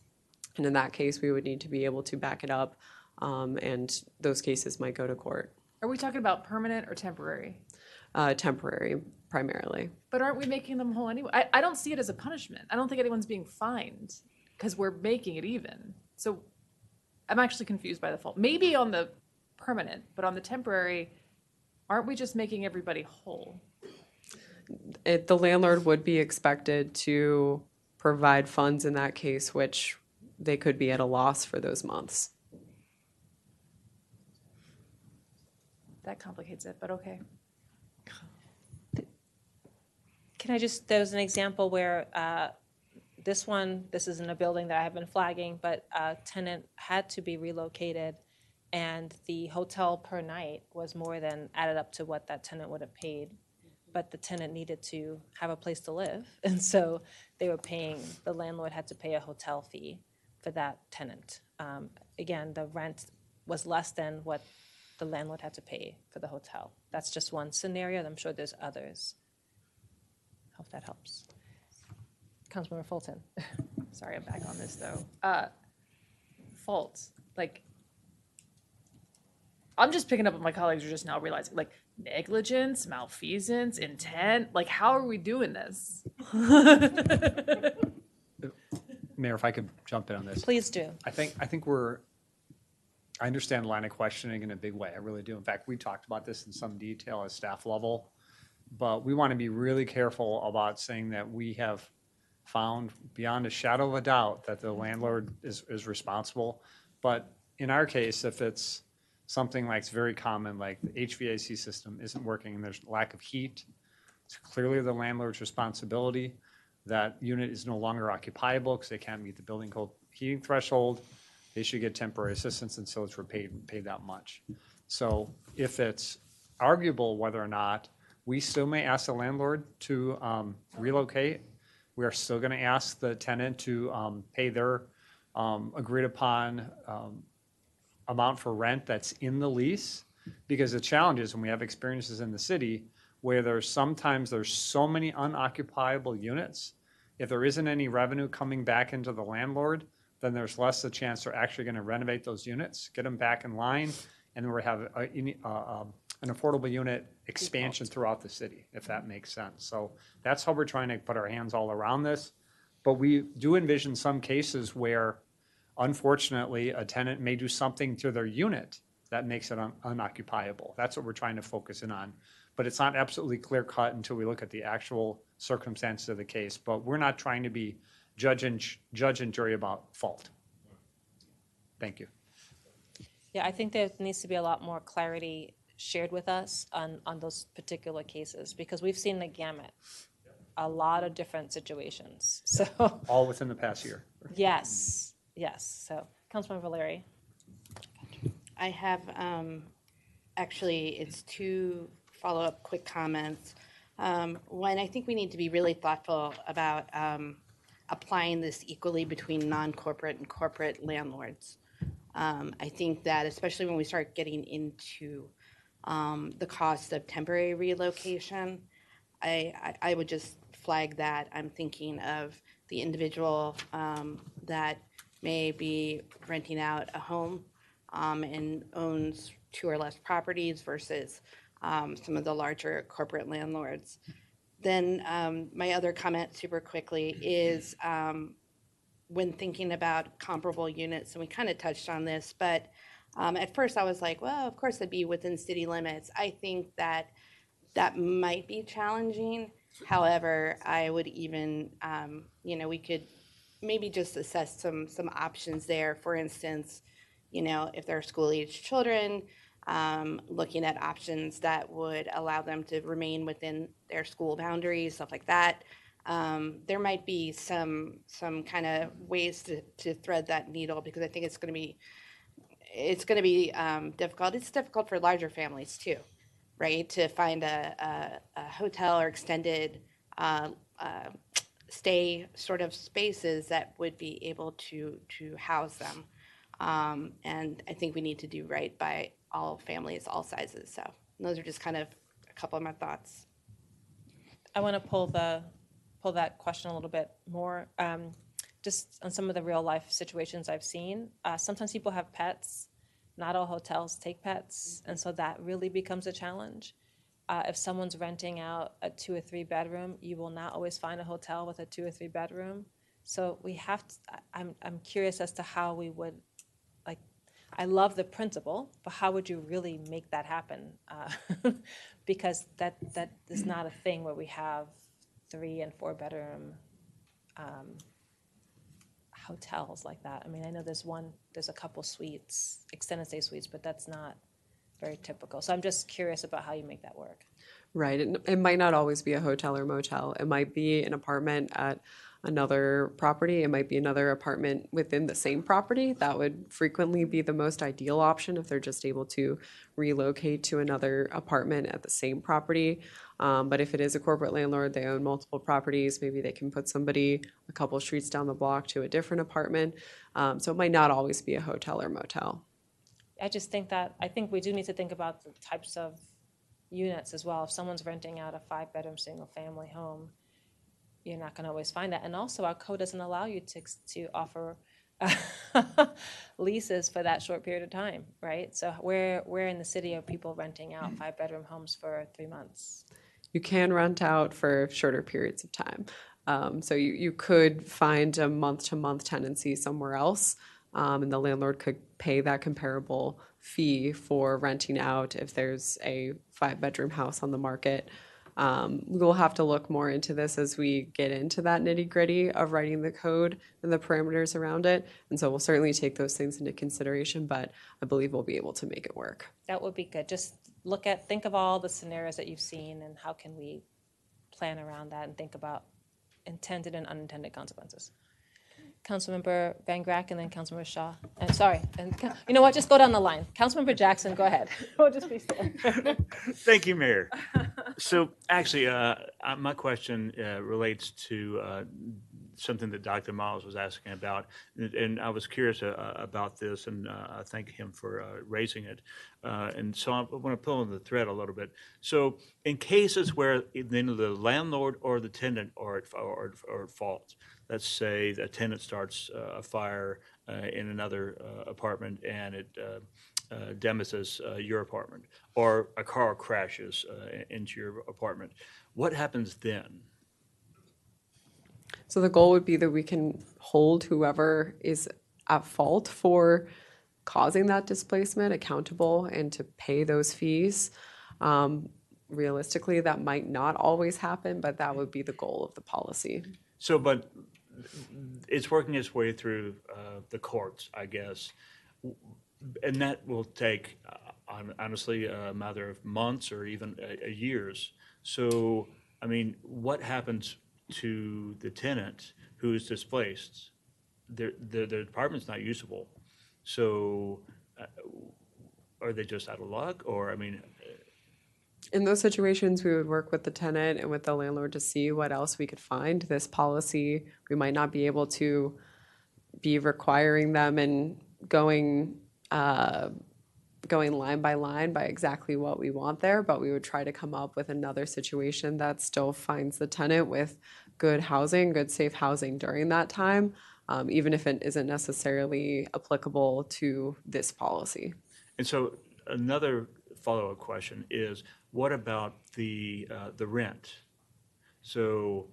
And in that case, we would need to be able to back it up, and those cases might go to court. Are we talking about permanent or temporary? Temporary, primarily. But aren't we making them whole anyway? I don't see it as a punishment. I don't think anyone's being fined because we're making it even. So I'm actually confused by the fault. Maybe on the permanent, but on the temporary, aren't we just making everybody whole? The landlord would be expected to provide funds in that case, which they could be at a loss for those months. That complicates it, but okay. Can I just, there was an example where this isn't a building that I have been flagging, but a tenant had to be relocated and the hotel per night was more than added up to what that tenant would have paid. But the tenant needed to have a place to live. And so the landlord had to pay a hotel fee for that tenant. Again, the rent was less than what the landlord had to pay for the hotel. That's just one scenario, and I'm sure there's others. Hope that helps. Councilmember Fulton. sorry, I'm back on this though. Faults, like, I'm just picking up what my colleagues are just now realizing, like negligence, malfeasance, intent. Like, how are we doing this? Mayor, if I could jump in on this. Please do. I think I understand the line of questioning in a big way. I really do. In fact, we talked about this in some detail at staff level, but we want to be really careful about saying that we have found beyond a shadow of a doubt that the landlord is responsible. But in our case, if it's something like it's very common, like the HVAC system isn't working and there's lack of heat, it's clearly the landlord's responsibility. That unit is no longer occupiable because they can't meet the building code heating threshold. They should get temporary assistance until it's paid that much. So if it's arguable whether or not, we still may ask the landlord to relocate. We are still going to ask the tenant to pay their agreed upon amount for rent that's in the lease, because the challenge is when we have experiences in the city where there's so many unoccupiable units, if there isn't any revenue coming back into the landlord, then there's less a chance they're actually going to renovate those units, get them back in line, and then we have an affordable unit expansion throughout the city, if that makes sense. So that's how we're trying to put our hands all around this. But we do envision some cases where, unfortunately, a tenant may do something to their unit that makes it unoccupiable. That's what we're trying to focus in on. But it's not absolutely clear cut until we look at the actual circumstances of the case. But we're not trying to be judge and jury about fault. Thank you. Yeah, I think there needs to be a lot more clarity shared with us on those particular cases, because we've seen the gamut, a lot of different situations. So all within the past year. Yes. So Councilman Valeri. I have, actually, it's two follow-up quick comments. One, I think we need to be really thoughtful about applying this equally between non-corporate and corporate landlords. I think that especially when we start getting into the cost of temporary relocation, I would just flag that. I'm thinking of the individual that may be renting out a home and owns 2 or less properties versus some of the larger corporate landlords. Then my other comment super quickly is when thinking about comparable units, and we kind of touched on this, but at first I was like, well, of course it'd be within city limits. I think that might be challenging. However, I would even, we could maybe just assess some options there. For instance, if there are school-aged children, looking at options that would allow them to remain within their school boundaries, stuff like that. There might be some kind of ways to thread that needle, because I think it's going to be difficult. It's difficult for larger families too, right? To find a hotel or extended stay sort of spaces that would be able to house them. And I think we need to do right by all families, all sizes. So those are just kind of a couple of my thoughts. I want to pull that question a little bit more, just on some of the real life situations I've seen. Sometimes people have pets. Not all hotels take pets, and so that really becomes a challenge. If someone's renting out a 2 or 3 bedroom, you will not always find a hotel with a 2 or 3 bedroom. So we have to, I'm curious as to how we would, like, I love the principle, but how would you really make that happen? Because that is not a thing where we have 3 and 4 bedroom hotels like that. I mean, I know there's a couple suites, extended stay suites, but that's not very typical. So I'm just curious about how you make that work. Right. It might not always be a hotel or motel. It might be an apartment at another property. It might be another apartment within the same property. That would frequently be the most ideal option if they're just able to relocate to another apartment at the same property. But if it is a corporate landlord, they own multiple properties, maybe they can put somebody a couple of streets down the block to a different apartment. So it might not always be a hotel or motel. I think we do need to think about the types of units as well. If someone's renting out a 5-bedroom single family home, you're not going to always find that. And also, our code doesn't allow you to offer leases for that short period of time, right? So where in the city are people renting out 5-bedroom homes for 3 months? You can rent out for shorter periods of time. So you could find a month-to-month tenancy somewhere else, and the landlord could pay that comparable fee for renting out if there's a 5-bedroom house on the market. We'll have to look more into this as we get into that nitty-gritty of writing the code and the parameters around it. And so we'll certainly take those things into consideration, but I believe we'll be able to make it work. That would be good. Just think of all the scenarios that you've seen and how can we plan around that and think about intended and unintended consequences. Councilmember Van Grack and then Councilmember Shaw. And sorry, and you know what? Just go down the line. Councilmember Jackson, go ahead. We'll just be still. Thank you, Mayor. So actually, my question relates to something that Dr. Miles was asking about, and I was curious about this, and I thank him for raising it. And so I want to pull on the thread a little bit. So in cases where then the landlord or the tenant are at fault, let's say the tenant starts a fire in another apartment and it damages your apartment, or a car crashes into your apartment. What happens then? So the goal would be that we can hold whoever is at fault for causing that displacement accountable and to pay those fees. Realistically, that might not always happen, but that would be the goal of the policy. So, but it's working its way through the courts, I guess, and that will take, honestly, a matter of months or even years. So, I mean, what happens to the tenant who is displaced? Their apartment's not usable. So, are they just out of luck? Or, I mean, in those situations, we would work with the tenant and with the landlord to see what else we could find. This policy, we might not be able to be requiring them and going line by line by exactly what we want there, but we would try to come up with another situation that still finds the tenant with good housing, good safe housing during that time, even if it isn't necessarily applicable to this policy. and so another follow-up question is, what about the rent? So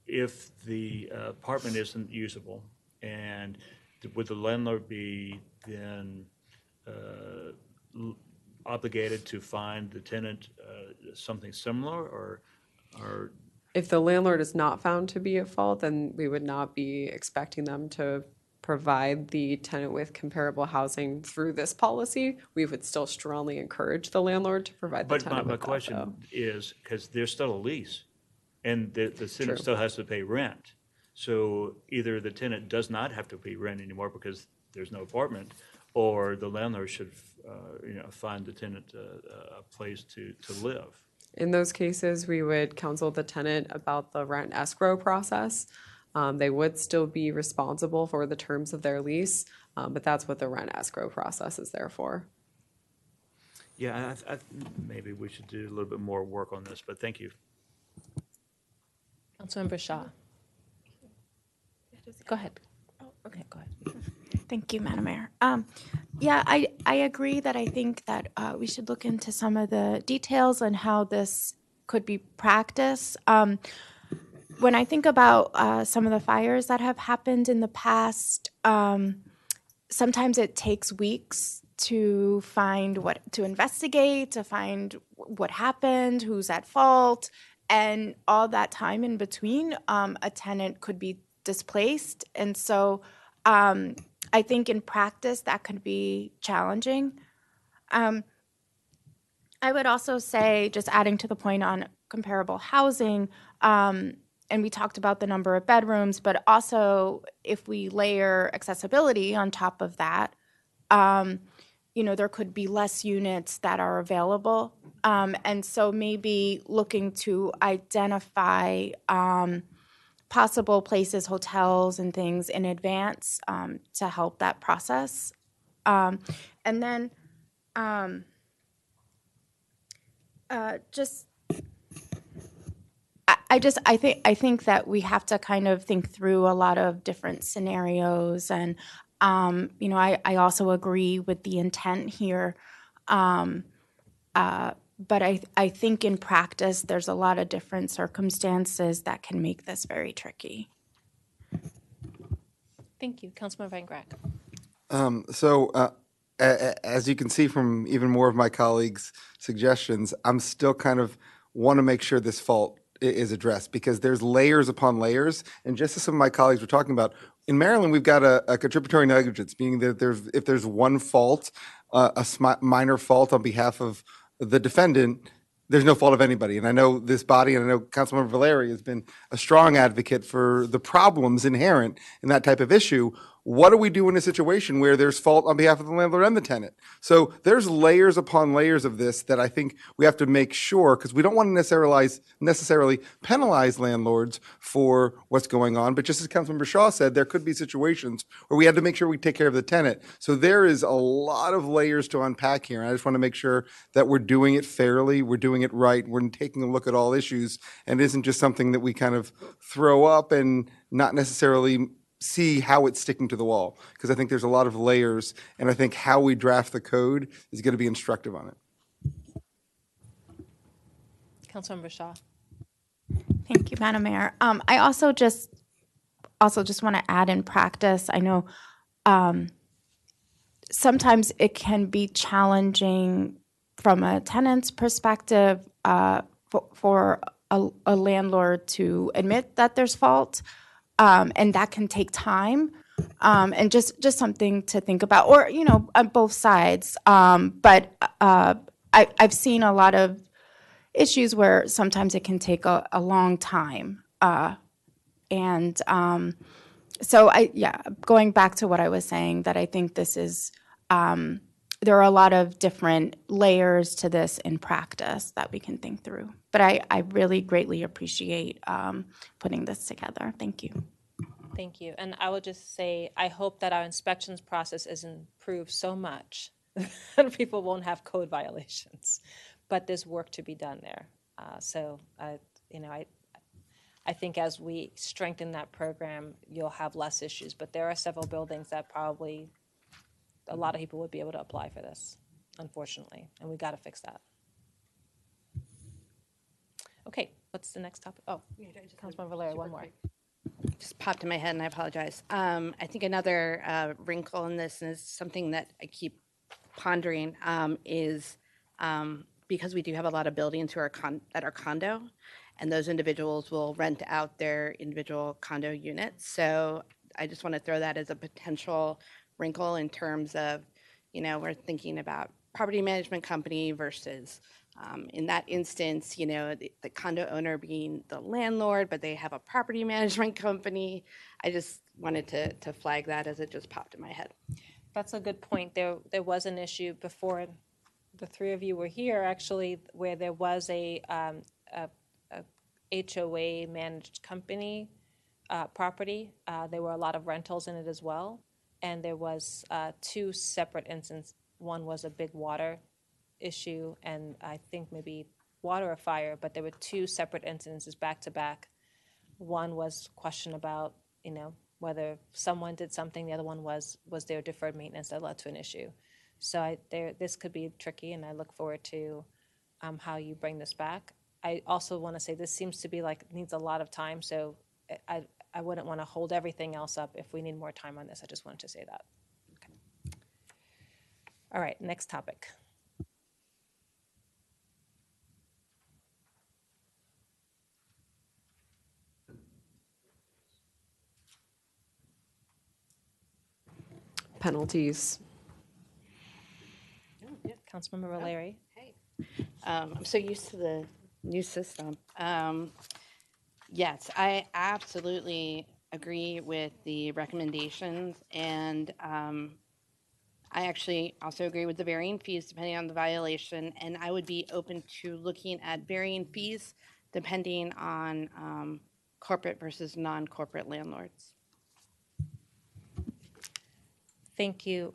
if the apartment isn't usable, and would the landlord be then obligated to find the tenant something similar, or if the landlord is not found to be at fault, then we would not be expecting them to provide the tenant with comparable housing through this policy. We would still strongly encourage the landlord to provide the tenant with that, my question is, because there's still a lease, and the tenant still has to pay rent. So either the tenant does not have to pay rent anymore because there's no apartment, or the landlord should find the tenant a place to live. In those cases, we would counsel the tenant about the rent escrow process. They would still be responsible for the terms of their lease, but that's what the rent escrow process is there for. Yeah, maybe we should do a little bit more work on this, but thank you. Councilmember Shaw. Go ahead. Okay, go ahead. Thank you, Madam Mayor. Yeah, I agree that I think that we should look into some of the details on how this could be practiced. When I think about some of the fires that have happened in the past, sometimes it takes weeks to investigate, to find what happened, who's at fault, and all that time in between, a tenant could be displaced. And so I think in practice that could be challenging. I would also say, just adding to the point on comparable housing, and we talked about the number of bedrooms, but also if we layer accessibility on top of that, there could be less units that are available. And so maybe looking to identify possible places, hotels and things in advance to help that process. And then I think that we have to kind of think through a lot of different scenarios, and you know, I also agree with the intent here, but I think in practice there's a lot of different circumstances that can make this very tricky. Thank you. Councilmember Van Grack. As you can see from even more of my colleagues' suggestions, I'm still kind of want to make sure this fault is addressed because there's layers upon layers. And just as some of my colleagues were talking about, in Maryland, we've got a contributory negligence, meaning that if there's one fault, minor fault on behalf of the defendant, there's no fault of anybody. And I know this body, and I know Councilmember Valeri has been a strong advocate for the problems inherent in that type of issue. What do we do in a situation where there's fault on behalf of the landlord and the tenant? So there's layers upon layers of this that I think we have to make sure, because we don't want to necessarily penalize landlords for what's going on. But just as Councilmember Shaw said, there could be situations where we had to make sure we take care of the tenant. So there is a lot of layers to unpack here. And I just want to make sure that we're doing it fairly, we're doing it right, we're taking a look at all issues, and it isn't just something that we kind of throw up and not necessarily see how it's sticking to the wall, because I think there's a lot of layers, and I think how we draft the code is going to be instructive on it. Councilmember Shaw. Thank you, Madam Mayor. I also just want to add, in practice, I know sometimes it can be challenging from a tenant's perspective for a landlord to admit that there's fault. And that can take time, and just something to think about, or, you know, on both sides. But I've seen a lot of issues where sometimes it can take a long time. So going back to what I was saying, that I think this is, there are a lot of different layers to this in practice that we can think through. But I really greatly appreciate putting this together. Thank you. Thank you. And I would just say, I hope that our inspections process is improved so much that people won't have code violations. But there's work to be done there. I think as we strengthen that program, you'll have less issues. But there are several buildings that probably a lot of people would be able to apply for this, unfortunately, and we got to fix that. Okay, what's the next topic? Oh, Councilmember Valeri, one more. Just popped in my head, and I apologize. I think another wrinkle in this, and is something that I keep pondering, is because we do have a lot of buildings who are at our condo, and those individuals will rent out their individual condo units. So I just want to throw that as a potential wrinkle in terms of, you know, we're thinking about property management company versus, in that instance, you know, the condo owner being the landlord, but they have a property management company. I just wanted to flag that as it just popped in my head. That's a good point. There was an issue before the three of you were here, actually, where there was a HOA managed company property. There were a lot of rentals in it as well. And there was two separate instances. One was a big water issue, and I think maybe water or fire, but there were two separate instances back to back. One was question about, you know, whether someone did something. The other one was there deferred maintenance that led to an issue. So this could be tricky, and I look forward to how you bring this back. I also want to say this seems to be needs a lot of time, so I wouldn't want to hold everything else up if we need more time on this. I just wanted to say that. Okay. All right, next topic. Penalties. Councilmember Valeri. Hey. I'm so used to the new system. Yes, I absolutely agree with the recommendations, and I actually also agree with the varying fees depending on the violation, and I would be open to looking at varying fees depending on corporate versus non-corporate landlords. Thank you.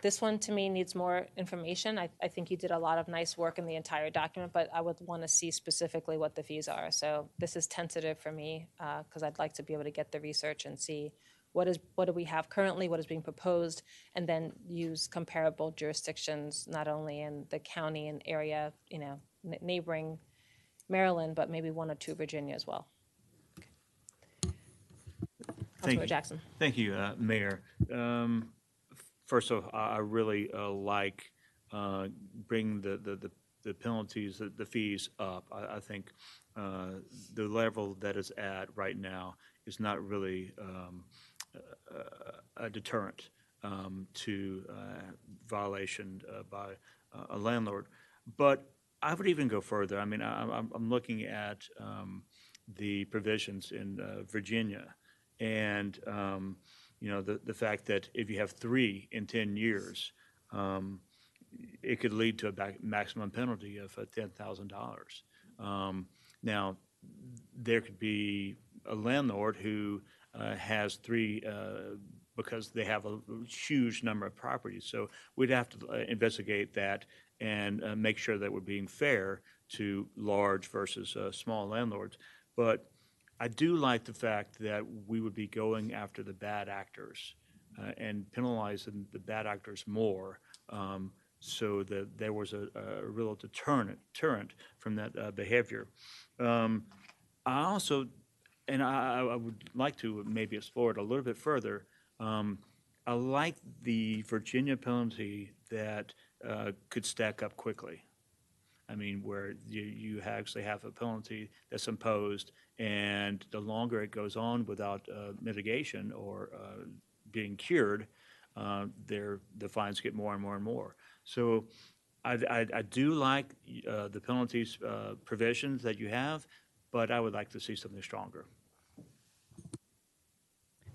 This one, to me, needs more information. I think you did a lot of nice work in the entire document, but I would want to see specifically what the fees are. So this is tentative for me, because I'd like to be able to get the research and see what do we have currently, what is being proposed, and then use comparable jurisdictions, not only in the county and area, neighboring Maryland, but maybe one or two Virginia as well. Councilmember Jackson. Thank you, Mayor. First off, I really like bringing the penalties, the fees up. I think the level that is at right now is not really a deterrent to violation by a landlord. But I would even go further. I mean, I'm looking at the provisions in Virginia, and the fact that if you have 3 in 10 years, it could lead to a maximum penalty of $10,000. Now, there could be a landlord who has 3 because they have a huge number of properties. So we'd have to investigate that and make sure that we're being fair to large versus small landlords. But I do like the fact that we would be going after the bad actors and penalizing the bad actors more, so that there was a real deterrent from that behavior. I also, and I would like to maybe explore it a little bit further, I like the Virginia penalty that could stack up quickly. I mean, where you actually have a penalty that's imposed, and the longer it goes on without mitigation or being cured, the fines get more and more and more. So I do like the penalties provisions that you have, but I would like to see something stronger.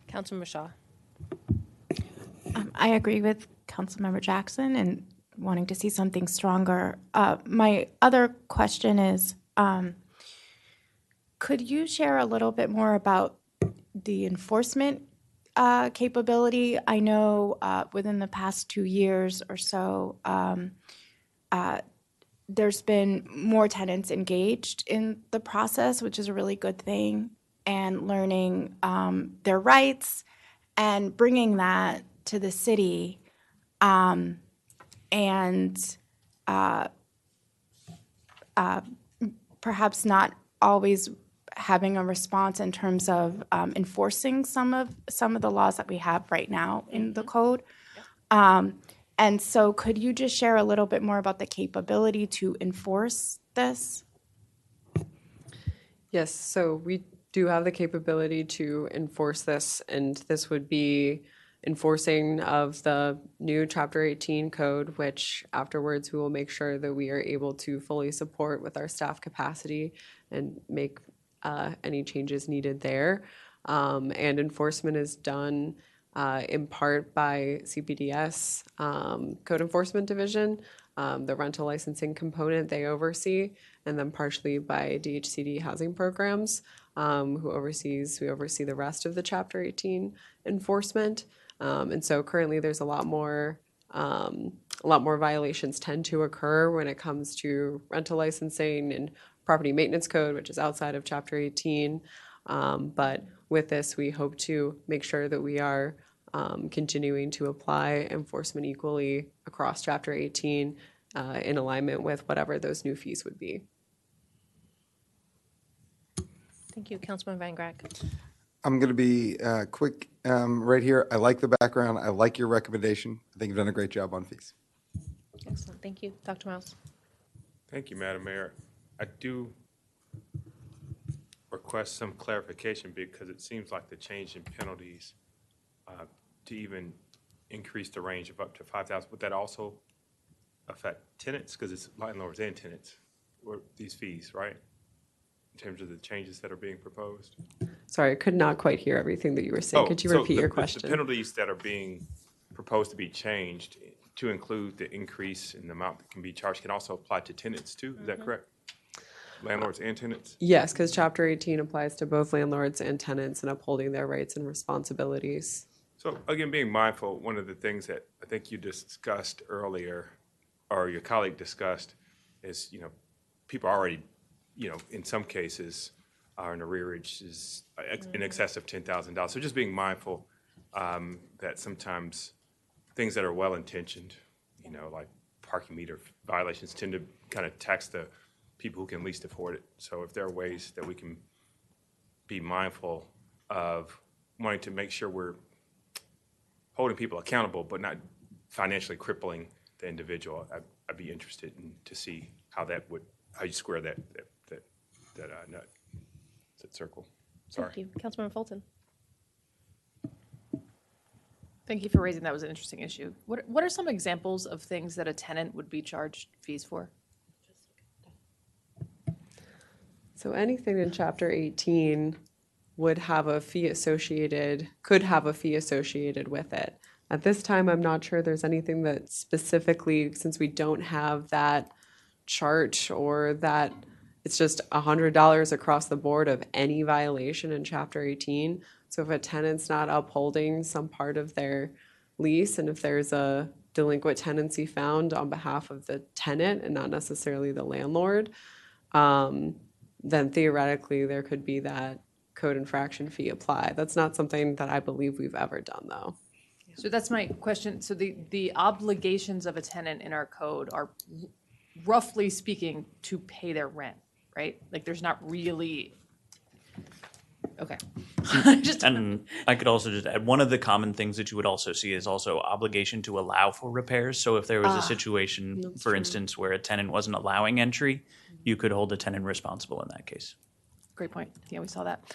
Councilmember Shaw. I agree with Councilmember Jackson and wanting to see something stronger. My other question is, could you share a little bit more about the enforcement capability? I know within the past 2 years or so, there's been more tenants engaged in the process, which is a really good thing, and learning their rights and bringing that to the city, and perhaps not always having a response in terms of enforcing some of the laws that we have right now in the code. And so could you just share a little bit more about the capability to enforce this? Yes, so we do have the capability to enforce this, and this would be enforcing of the new Chapter 18 code, which afterwards we will make sure that we are able to fully support with our staff capacity and make any changes needed there. And enforcement is done in part by CPDS Code Enforcement Division, the rental licensing component they oversee, and then partially by DHCD housing programs, who oversee the rest of the Chapter 18 enforcement. And so currently there's a lot more violations tend to occur when it comes to rental licensing and property maintenance code, which is outside of Chapter 18. But with this, we hope to make sure that we are continuing to apply enforcement equally across Chapter 18 in alignment with whatever those new fees would be. Thank you. Councilman Van Grack. I'm going to be quick right here. I like the background. I like your recommendation. I think you've done a great job on fees. Excellent. Thank you. Dr. Miles. Thank you, Madam Mayor. I do request some clarification because it seems like the change in penalties to even increase the range of up to 5,000, would that also affect tenants? Because it's landlords and tenants, or these fees, right? In terms of the changes that are being proposed? Sorry, I could not quite hear everything that you were saying. Could you repeat your question? The penalties that are being proposed to be changed to include the increase in the amount that can be charged can also apply to tenants too, is that correct? Landlords and tenants? Yes, because Chapter 18 applies to both landlords and tenants in upholding their rights and responsibilities. So again, being mindful, one of the things that I think you discussed earlier, or your colleague discussed, is, people already, in some cases are in arrearage is in excess of $10,000. So just being mindful that sometimes things that are well-intentioned, like parking meter violations tend to kind of tax the people who can least afford it. So if there are ways that we can be mindful of wanting to make sure we're holding people accountable, but not financially crippling the individual, I'd be interested to see how you square that nut, that circle. Sorry. Thank you. Councilmember Fulton. Thank you for raising that. Was an interesting issue. What are some examples of things that a tenant would be charged fees for? So anything in Chapter 18 could have a fee associated with it. At this time, I'm not sure there's anything that specifically, since we don't have that chart or that it's just $100 across the board of any violation in Chapter 18. So if a tenant's not upholding some part of their lease, and if there's a delinquent tenancy found on behalf of the tenant and not necessarily the landlord, then theoretically there could be that code infraction fee applied. That's not something that I believe we've ever done, though. So that's my question. So the obligations of a tenant in our code are, roughly speaking, to pay their rent, right? Like there's not really. Okay. And I could also just add, one of the common things that you would also see is also obligation to allow for repairs. So if there was a situation, for instance, where a tenant wasn't allowing entry, you could hold a tenant responsible in that case. Great point. Yeah, we saw that.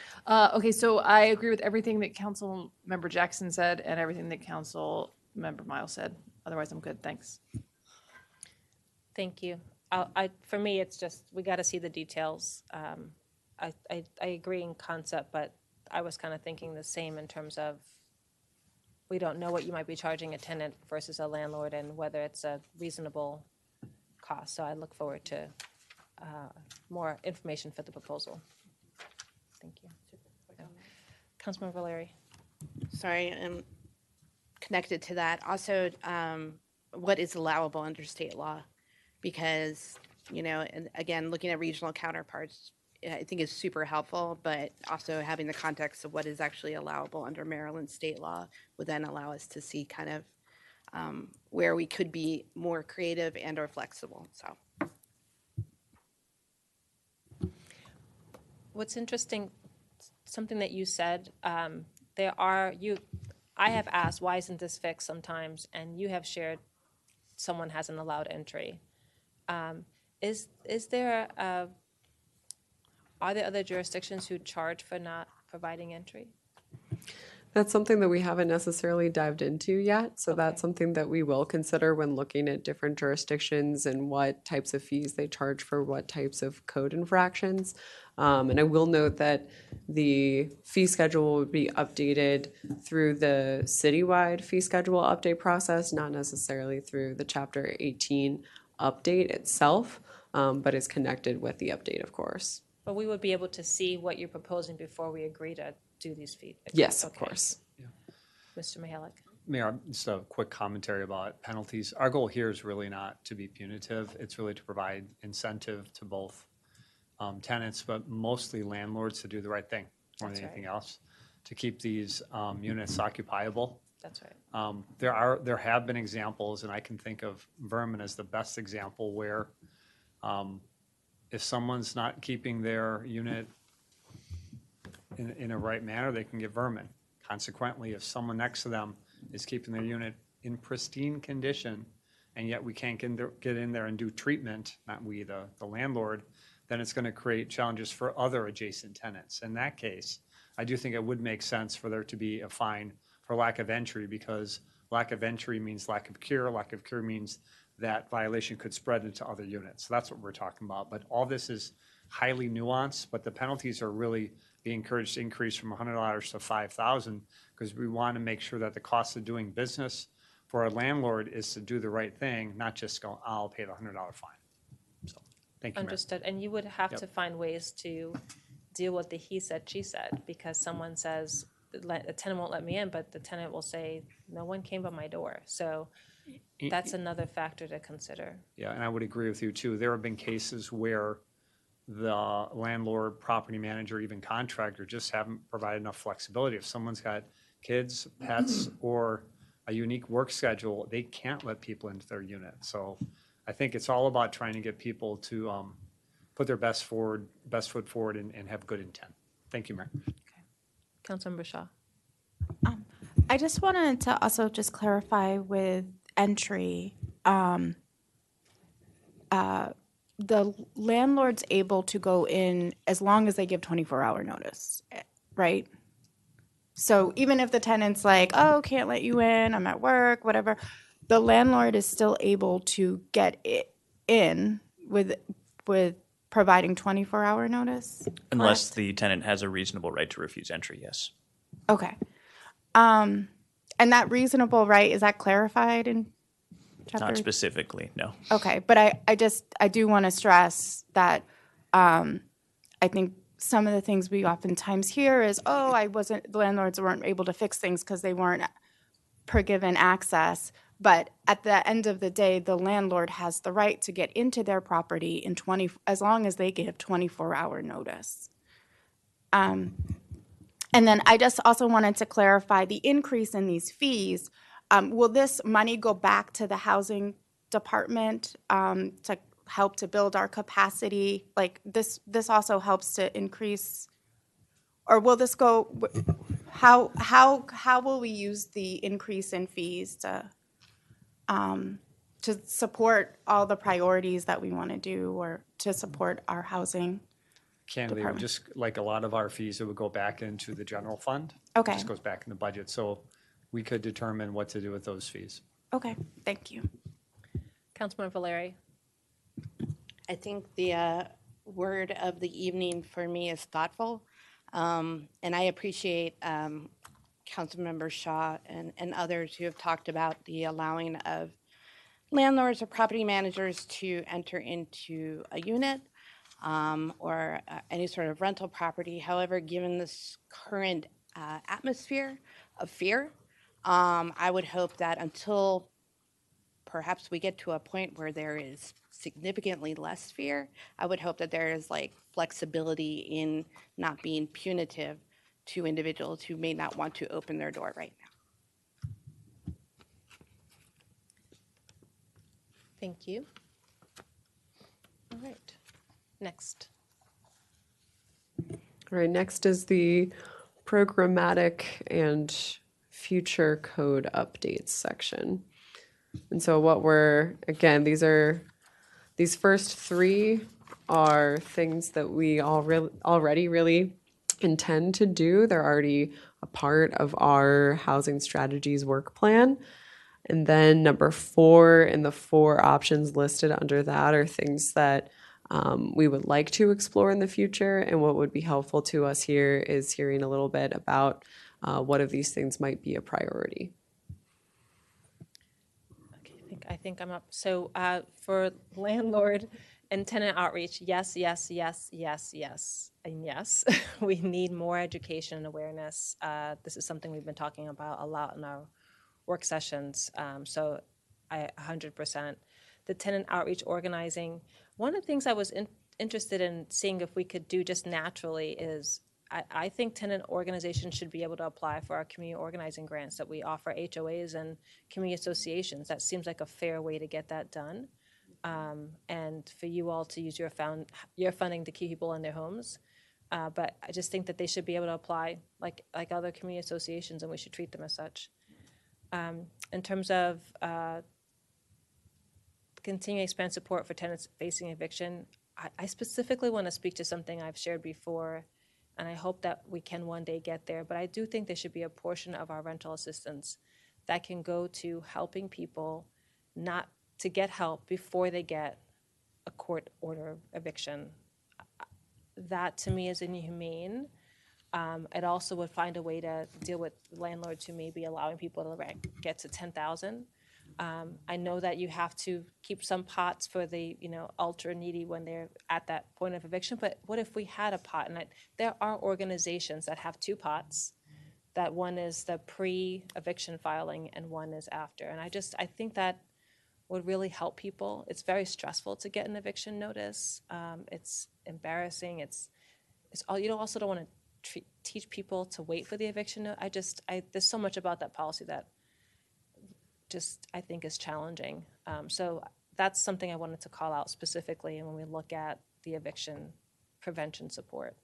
Okay, so I agree with everything that Council Member Jackson said and everything that Council Member Miles said. Otherwise, I'm good. Thanks. Thank you. For me, it's just, we got to see the details. I agree in concept, but I was kind of thinking the same in terms of we don't know what you might be charging a tenant versus a landlord and whether it's a reasonable cost. So I look forward to more information for the proposal. Thank you. Councilmember Valeri. Sorry, connected to that, also, what is allowable under state law? Because, and again, looking at regional counterparts, I think is super helpful, but also having the context of what is actually allowable under Maryland state law would then allow us to see kind of where we could be more creative and or flexible, so. What's interesting, something that you said, I have asked, why isn't this fixed sometimes? And you have shared someone hasn't allowed entry. Are there other jurisdictions who charge for not providing entry? That's something that we haven't necessarily dived into yet. So that's something that we will consider when looking at different jurisdictions and what types of fees they charge for what types of code infractions. And I will note that the fee schedule would be updated through the citywide fee schedule update process, not necessarily through the Chapter 18 update itself, but is connected with the update, of course. But we would be able to see what you're proposing before we agree to do these fees? Yes, of course. Yeah. Mr. Mihalik. Mayor, just a quick commentary about penalties. Our goal here is really not to be punitive. It's really to provide incentive to both tenants, but mostly landlords to do the right thing more than anything else, to keep these units occupiable. That's right. There have been examples, and I can think of Vermin as the best example, where if someone's not keeping their unit in a right manner, they can get vermin. Consequently, if someone next to them is keeping their unit in pristine condition, and yet we can't get in there and do treatment, not we, the landlord, then it's going to create challenges for other adjacent tenants. In that case, I do think it would make sense for there to be a fine for lack of entry, because lack of entry means lack of cure. Lack of cure means that violation could spread into other units. So that's what we're talking about. But all this is highly nuanced, but the penalties are really being encouraged to increase from $100 to $5,000, because we want to make sure that the cost of doing business for a landlord is to do the right thing, not just go, I'll pay the $100 fine. So, thank you, Understood. Mayor. And you would have to find ways to deal with the he said, she said, because someone says, the tenant won't let me in, but the tenant will say, no one came by my door. So that's another factor to consider. Yeah, and I would agree with you too. There have been cases where the landlord, property manager, even contractor just haven't provided enough flexibility. If someone's got kids, pets, or a unique work schedule, they can't let people into their unit. So I think it's all about trying to get people to put their best foot forward and have good intent. Thank you, Mayor. Councilmember Shaw. I just wanted to also just clarify with entry. The landlord's able to go in as long as they give 24-hour notice, right? So even if the tenant's like, oh, can't let you in, I'm at work, whatever, the landlord is still able to get it in with providing 24-hour notice? Unless correct? the tenant has a reasonable right to refuse entry, yes. Okay. And that reasonable right, is that clarified in chapter? Not specifically, no. Okay, but I do want to stress that I think some of the things we oftentimes hear is, oh, the landlords weren't able to fix things because they weren't given access. But at the end of the day, the landlord has the right to get into their property as long as they give 24-hour notice. And then I just also wanted to clarify the increase in these fees. Will this money go back to the housing department to help to build our capacity? Like this also helps to increase, or will this go? How will we use the increase in fees to support all the priorities that we want to do, or to support our housing? Candidly, it would just, like a lot of our fees, it would go back into the general fund. Okay. It just goes back in the budget. So we could determine what to do with those fees. Okay, thank you. Councilmember Valeri. I think the word of the evening for me is thoughtful. And I appreciate Councilmember Shaw and others who have talked about the allowing of landlords or property managers to enter into a unit or any sort of rental property. However, given this current atmosphere of fear, I would hope that until perhaps we get to a point where there is significantly less fear, I would hope that there is like flexibility in not being punitive to individuals who may not want to open their door right now. Thank you. All right. Next. All right, next is the programmatic and future code updates section. And so these first three are things that we already really intend to do. They're already a part of our housing strategies work plan. And then number 4 and the 4 options listed under that are things that we would like to explore in the future. And what would be helpful to us here is hearing a little bit about what of these things might be a priority. Okay, I think I'm up. So for landlord and tenant outreach, yes, yes, yes, yes, yes, and yes. We need more education and awareness. This is something we've been talking about a lot in our work sessions. So I 100%. The tenant outreach organizing, one of the things I was interested in seeing if we could do just naturally is I think tenant organizations should be able to apply for our community organizing grants that we offer HOAs and community associations. That seems like a fair way to get that done. And for you all to use your funding to keep people in their homes. But I just think that they should be able to apply like other community associations, and we should treat them as such. In terms of continuing to expand support for tenants facing eviction, I specifically want to speak to something I've shared before, and I hope that we can one day get there. But I do think there should be a portion of our rental assistance that can go to helping people not to get help before they get a court order eviction. That to me is inhumane. It also would find a way to deal with landlords who may be allowing people to get to 10,000. I know that you have to keep some pots for the ultra needy when they're at that point of eviction. But what if we had a pot? And there are organizations that have 2 pots that one is the pre-eviction filing and one is after. And I think that would really help people. It's very stressful to get an eviction notice. It's embarrassing. It's all, you also don't want to teach people to wait for the eviction note. There's so much about that policy that I think is challenging. So that's something I wanted to call out specifically when we look at the eviction prevention support.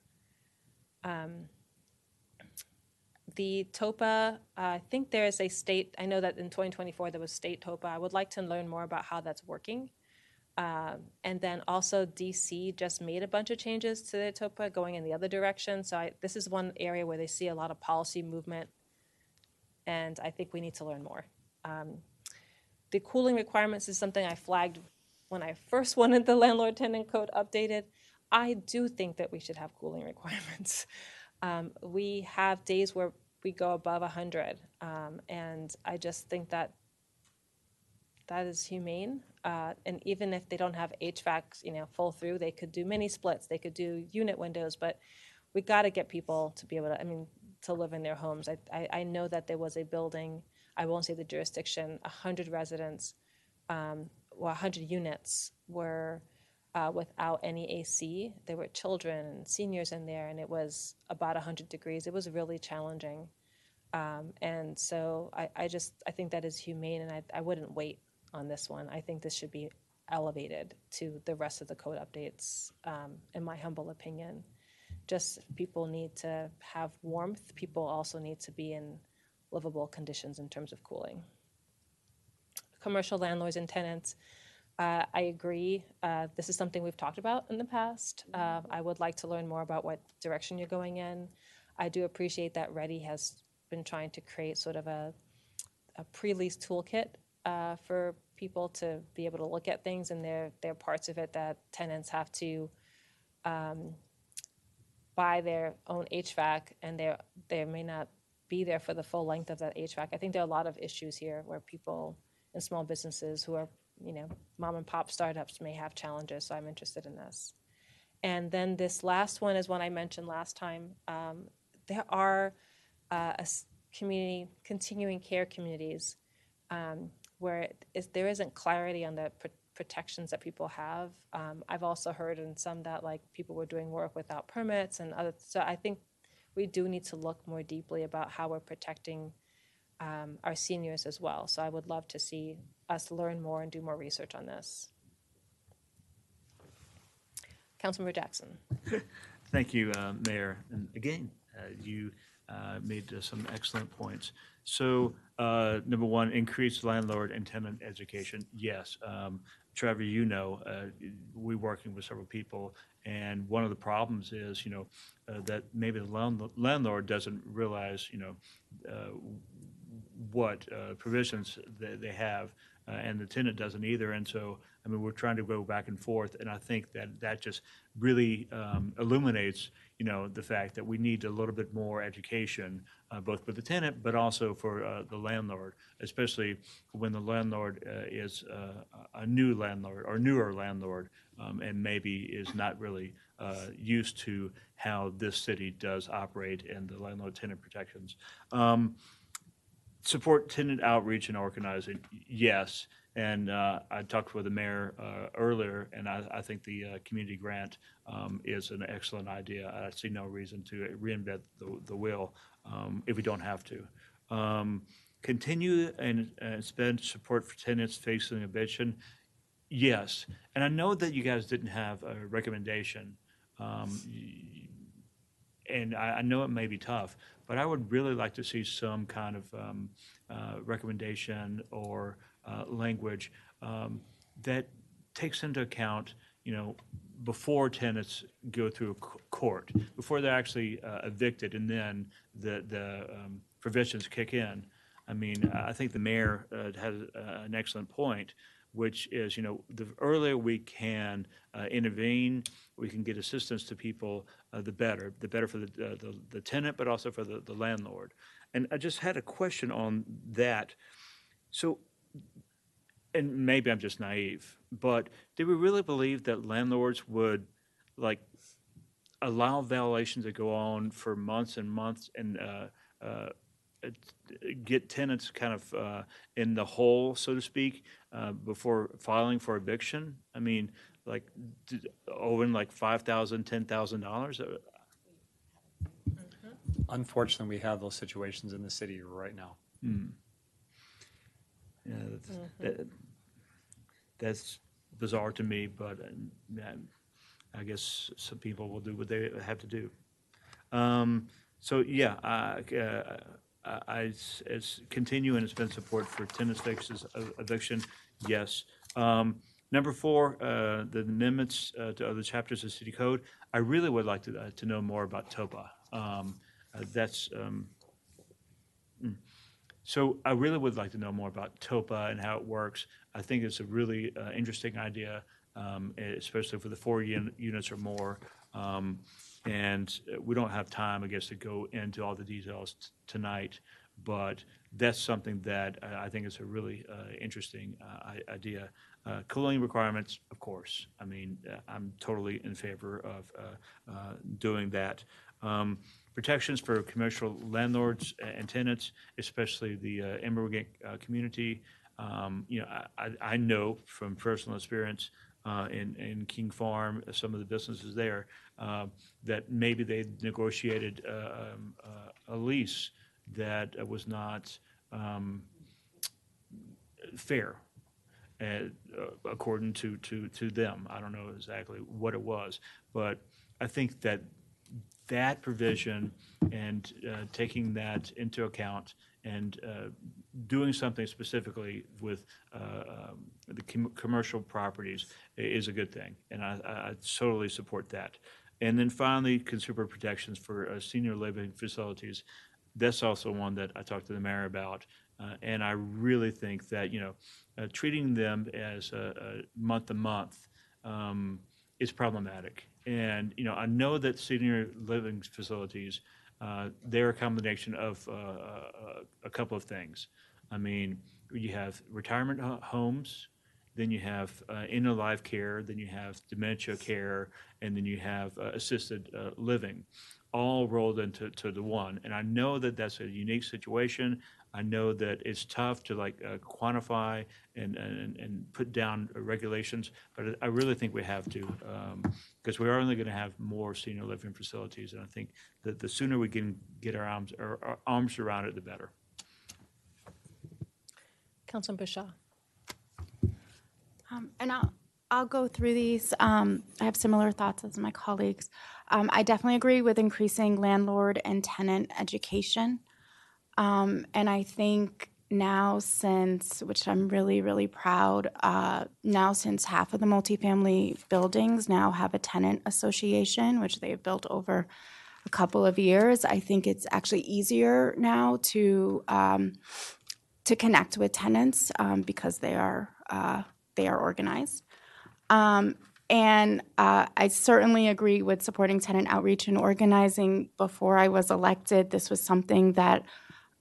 The TOPA, I think there is a state, I know that in 2024 there was state TOPA. I would like to learn more about how that's working. And then also DC just made a bunch of changes to their TOPA going in the other direction. So this is one area where they see a lot of policy movement, and I think we need to learn more. The cooling requirements is something I flagged when I first wanted the landlord-tenant code updated. I do think that we should have cooling requirements. We have days where we go above 100, and I just think that is humane. And even if they don't have HVAC, full through, they could do mini splits, they could do unit windows, but we got to get people to be able to, to live in their homes. I know that there was a building, I won't say the jurisdiction, 100 residents, 100 units were without any AC. There were children and seniors in there, and it was about 100 degrees. It was really challenging. And so I think that is humane, and I wouldn't wait on this one. I think this should be elevated to the rest of the code updates, in my humble opinion. Just people need to have warmth. People also need to be in livable conditions in terms of cooling. Commercial landlords and tenants, I agree. This is something we've talked about in the past. I would like to learn more about what direction you're going in. I do appreciate that Ready has been trying to create sort of a pre-lease toolkit for people to be able to look at things, and there are parts of it that tenants have to buy their own HVAC, and they may not be there for the full length of that HVAC. I think there are a lot of issues here where people in small businesses who are, mom and pop startups may have challenges, so I'm interested in this. And then this last one is one I mentioned last time. There are continuing care communities where there isn't clarity on the protections that people have. I've also heard in some that people were doing work without permits and other. So I think we do need to look more deeply about how we're protecting our seniors as well. So I would love to see us learn more and do more research on this. Councilmember Jackson. Thank you, Mayor. And again, you made some excellent points. So, number one, increase landlord and tenant education. Yes. Trevor, we're working with several people, and one of the problems is, that maybe the landlord doesn't realize, what provisions they have, and the tenant doesn't either. And so, we're trying to go back and forth, and I think that just really illuminates, the fact that we need a little bit more education, both for the tenant, but also for the landlord, especially when the landlord is a new landlord or newer landlord, and maybe is not really used to how this city does operate and the landlord-tenant protections. Support tenant outreach and organizing, yes. And I talked with the mayor earlier, and I think the community grant is an excellent idea. I see no reason to reinvent the wheel if we don't have to. Continue and spend support for tenants facing eviction, yes. And I know that you guys didn't have a recommendation, and I know it may be tough, but I would really like to see some kind of recommendation or language that takes into account, before tenants go through court, before they're actually evicted, and then the provisions kick in. I think the mayor has an excellent point, which is, the earlier we can intervene, we can get assistance to people, the better for the tenant, but also for the landlord. And I just had a question on that. So, and maybe I'm just naive, but do we really believe that landlords would allow violations to go on for months and months and get tenants kind of in the hole, so to speak, before filing for eviction? I mean, like owing like $5,000, $10,000. Unfortunately, we have those situations in the city right now. Yeah, that's bizarre to me, but I guess some people will do what they have to do. So yeah, as continue and spend support for tenant fixes eviction, yes. Number 4, the amendments to other chapters of city code. I really would like to know more about TOPA. So I really would like to know more about TOPA and how it works. I think it's a really interesting idea, especially for the 4 units or more. And we don't have time, I guess, to go into all the details tonight, but that's something that I think is a really interesting idea. Cooling requirements, of course. I mean, I'm totally in favor of doing that. Protections for commercial landlords and tenants, especially the immigrant community. I know from personal experience in King Farm, some of the businesses there, that maybe they negotiated a lease that was not fair, according to them. I don't know exactly what it was, but I think that provision and taking that into account and doing something specifically with the commercial properties is a good thing, and I totally support that. And then finally, consumer protections for senior living facilities. That's also one that I talked to the mayor about, and I really think that treating them as a month to month is problematic. And I know that senior living facilities, they're a combination of a couple of things. I mean, you have retirement homes, then you have end-of-life care, then you have dementia care, and then you have assisted living, all rolled into the one. And I know that that's a unique situation. I know that it's tough to quantify and put down regulations, but I really think we have to, because we are only going to have more senior living facilities, and I think that the sooner we can get our arms around it, the better. Councilman Bashaw. And I'll go through these. I have similar thoughts as my colleagues. I definitely agree with increasing landlord and tenant education. And I think now which I'm really, really proud, now since half of the multifamily buildings now have a tenant association, which they've built over a couple of years, I think it's actually easier now to connect with tenants because they are organized. And I certainly agree with supporting tenant outreach and organizing. Before I was elected, this was something that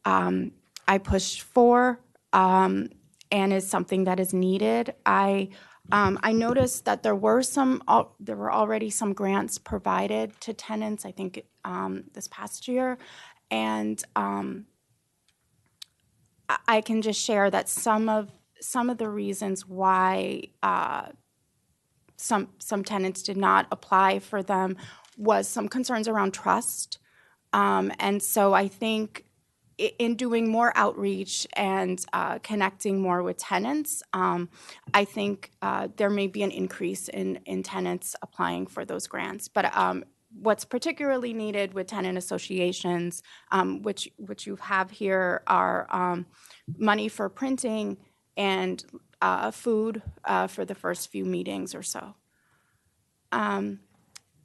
I pushed for and is something that is needed. I noticed that there were already some grants provided to tenants, I think this past year, and I can just share that some of the reasons why some tenants did not apply for them was some concerns around trust. And so I think in doing more outreach and connecting more with tenants, I think there may be an increase in tenants applying for those grants. But what's particularly needed with tenant associations, which you have here, are money for printing and food for the first few meetings or so.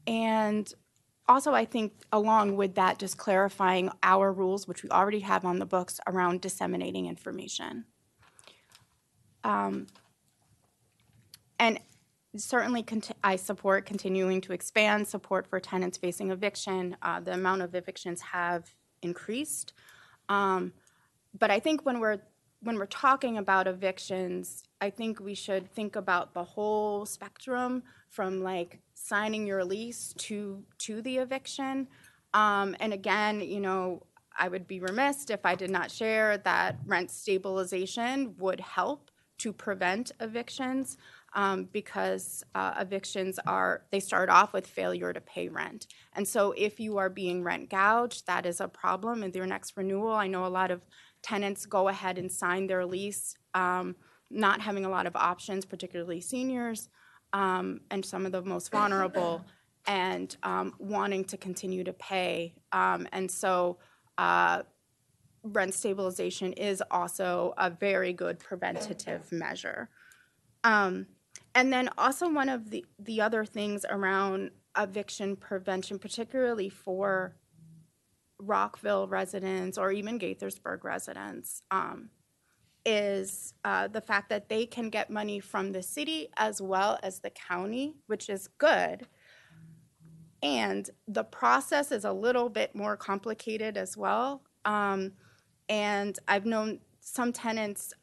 And also, I think along with that, just clarifying our rules, which we already have on the books, around disseminating information. And certainly, I support continuing to expand support for tenants facing eviction. The amount of evictions have increased. But I think when we're talking about evictions, I think we should think about the whole spectrum from signing your lease to the eviction. And again, I would be remiss if I did not share that rent stabilization would help to prevent evictions, because evictions they start off with failure to pay rent. And so if you are being rent gouged, that is a problem in their next renewal. I know a lot of tenants go ahead and sign their lease, not having a lot of options, particularly seniors, and some of the most vulnerable, and wanting to continue to pay. And so rent stabilization is also a very good preventative measure. And then also one of the other things around eviction prevention, particularly for Rockville residents or even Gaithersburg residents, is the fact that they can get money from the city as well as the county, which is good. And the process is a little bit more complicated as well. And I've known some tenants,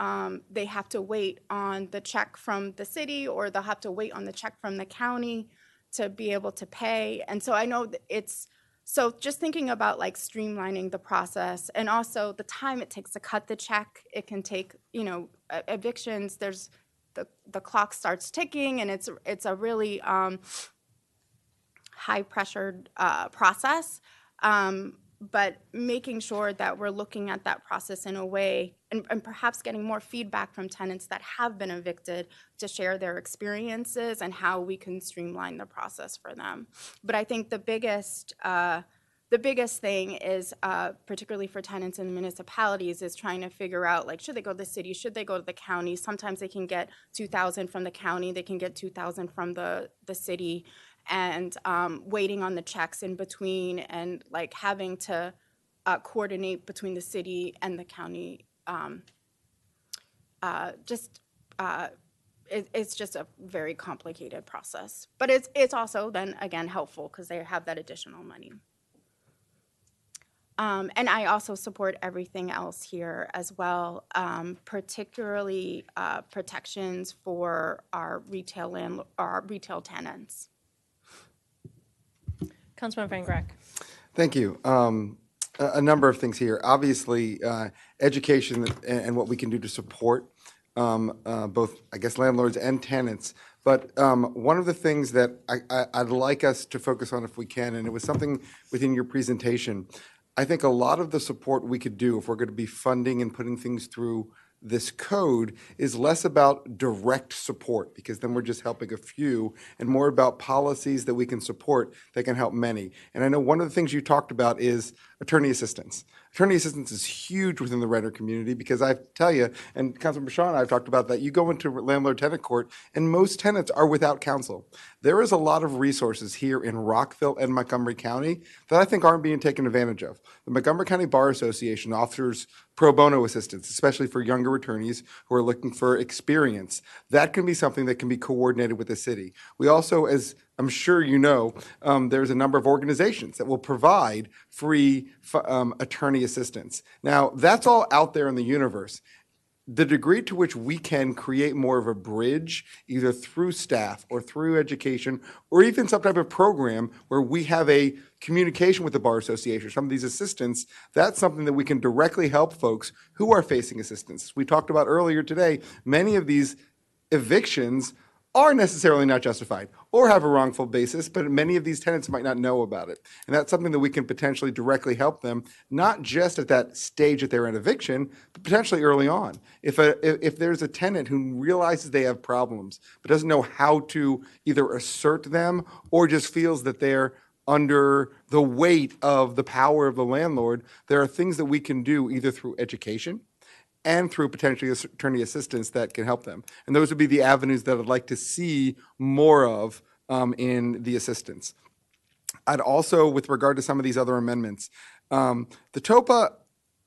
they have to wait on the check from the city, or they'll have to wait on the check from the county to be able to pay. And so I know that so just thinking about like streamlining the process, and also the time it takes to cut the check. It can take, evictions, the clock starts ticking, and it's a really high pressured process. But making sure that we're looking at that process in a way, and perhaps getting more feedback from tenants that have been evicted to share their experiences and how we can streamline the process for them. But I think the biggest thing is, particularly for tenants in municipalities, is trying to figure out, like, should they go to the city, should they go to the county? Sometimes they can get $2,000 from the county, they can get $2,000 from the city, and waiting on the checks in between, and like having to coordinate between the city and the county. It's just a very complicated process, but it's also then again helpful because they have that additional money. And I also support everything else here as well, particularly protections for our retail tenants. Councilman Van Grack. Thank you. A number of things here. Obviously, education and what we can do to support both, I guess, landlords and tenants. But one of the things that I'd like us to focus on if we can, and it was something within your presentation, I think a lot of the support we could do if we're going to be funding and putting things through this code is less about direct support, because then we're just helping a few, and more about policies that we can support that can help many. And I know one of the things you talked about is attorney assistance. Attorney assistance is huge within the renter community, because I tell you, and Councilman Bashaw and I have talked about that, you go into landlord-tenant court and most tenants are without counsel. There is a lot of resources here in Rockville and Montgomery County that I think aren't being taken advantage of. The Montgomery County Bar Association offers pro bono assistance, especially for younger attorneys who are looking for experience. That can be something that can be coordinated with the city. We also, as I'm sure you know, there's a number of organizations that will provide free attorney assistance. Now, that's all out there in the universe. The degree to which we can create more of a bridge, either through staff or through education, or even some type of program where we have a communication with the Bar Association, some of these assistants, that's something that we can directly help folks who are facing assistance. We talked about earlier today, many of these evictions are necessarily not justified or have a wrongful basis, but many of these tenants might not know about it. And that's something that we can potentially directly help them, not just at that stage that they're in eviction, but potentially early on. If there's a tenant who realizes they have problems, but doesn't know how to either assert them or just feels that they're under the weight of the power of the landlord, there are things that we can do either through education and through potentially attorney assistance that can help them. And those would be the avenues that I'd like to see more of in the assistance. I'd also, with regard to some of these other amendments, the TOPA,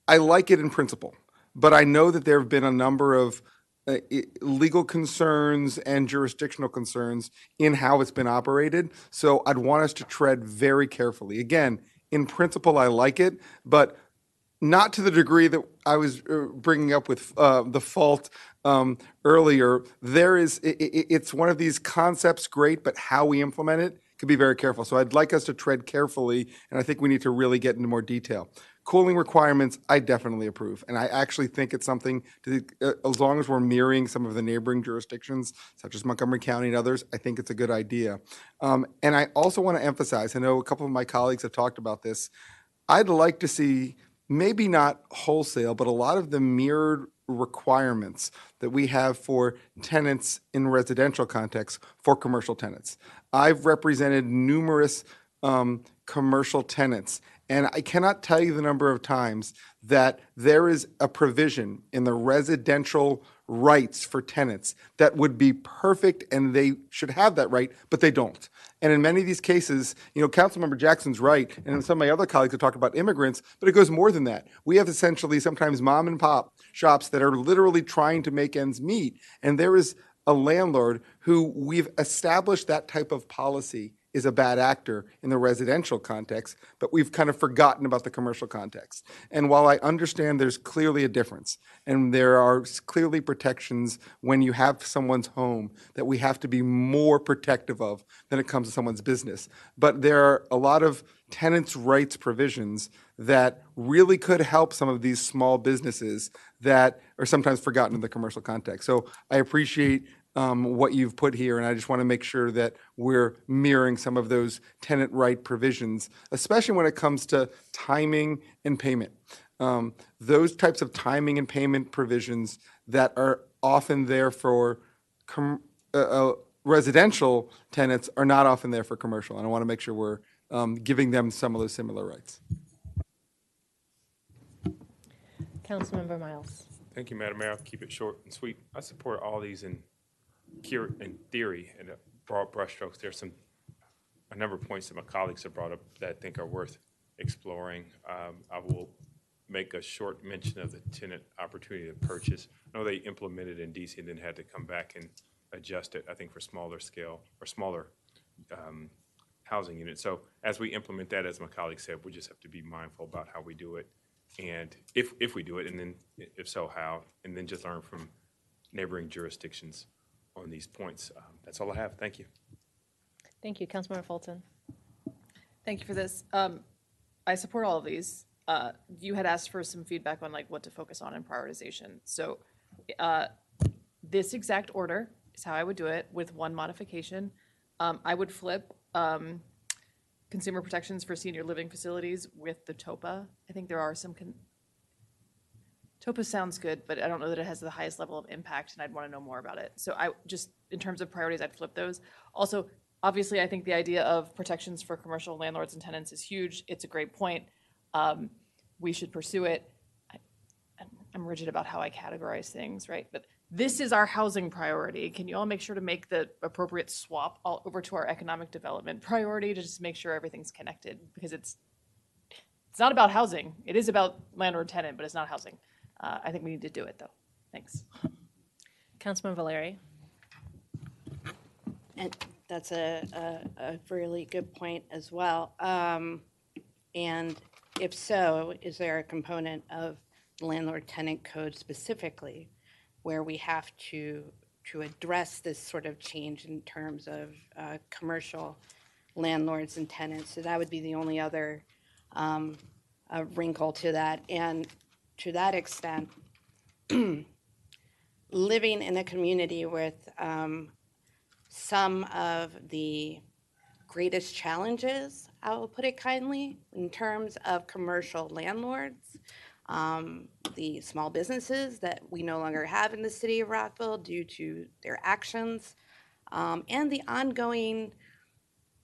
I like it in principle, but I know that there have been a number of legal concerns and jurisdictional concerns in how it's been operated. So I'd want us to tread very carefully. Again, in principle, I like it, but not to the degree that I was bringing up with the fault earlier. It's one of these concepts, great, but how we implement it could be very careful. So I'd like us to tread carefully, and I think we need to really get into more detail. Cooling requirements, I definitely approve. And I actually think it's something, as long as we're mirroring some of the neighboring jurisdictions, such as Montgomery County and others, I think it's a good idea. And I also want to emphasize, I know a couple of my colleagues have talked about this, I'd like to see, maybe not wholesale, but a lot of the mirrored requirements that we have for tenants in residential contexts for commercial tenants. I've represented numerous commercial tenants, and I cannot tell you the number of times that there is a provision in the residential rights for tenants that would be perfect, and they should have that right, but they don't. And in many of these cases, Councilmember Jackson's right, and some of my other colleagues have talked about immigrants, but it goes more than that. We have essentially sometimes mom and pop shops that are literally trying to make ends meet, and there is a landlord who we've established that type of policy is a bad actor in the residential context, but we've kind of forgotten about the commercial context. And while I understand there's clearly a difference, and there are clearly protections when you have someone's home that we have to be more protective of than it comes to someone's business, but there are a lot of tenants' rights provisions that really could help some of these small businesses that are sometimes forgotten in the commercial context. So I appreciate what you've put here, and I just want to make sure that we're mirroring some of those tenant right provisions, especially when it comes to timing and payment. Those types of timing and payment provisions that are often there for residential tenants are not often there for commercial, and I want to make sure we're giving them some of those similar rights. Councilmember Miles. Thank you, Madam Mayor. I'll keep it short and sweet. I support all these in theory and broad brushstrokes. There's a number of points that my colleagues have brought up that I think are worth exploring. I will make a short mention of the tenant opportunity to purchase. I know they implemented in DC and then had to come back and adjust it, I think, for smaller scale or smaller housing units. So as we implement that, as my colleague said, we just have to be mindful about how we do it, and if we do it, and then if so, how, and then just learn from neighboring jurisdictions on these points. That's all I have. Thank you. Thank you. Councilmember Fulton. Thank you for this. I support all of these. You had asked for some feedback on like what to focus on in prioritization. So this exact order is how I would do it with one modification. I would flip consumer protections for senior living facilities with the TOPA. I think there are some TOPA sounds good, but I don't know that it has the highest level of impact, and I'd want to know more about it. So I just, in terms of priorities, I'd flip those. Also, obviously, I think the idea of protections for commercial landlords and tenants is huge. It's a great point. We should pursue it. I'm rigid about how I categorize things, right? But this is our housing priority. Can you all make sure to make the appropriate swap all over to our economic development priority to just make sure everything's connected? Because it's not about housing. It is about landlord-tenant, but it's not housing. I think we need to do it, though. Thanks. Councilman Valeri. And that's a really good point as well. And if so, is there a component of the landlord-tenant code specifically where we have to address this sort of change in terms of commercial landlords and tenants? So that would be the only other wrinkle to that. And to that extent, living in a community with some of the greatest challenges, I will put it kindly, in terms of commercial landlords, the small businesses that we no longer have in the city of Rockville due to their actions, and the ongoing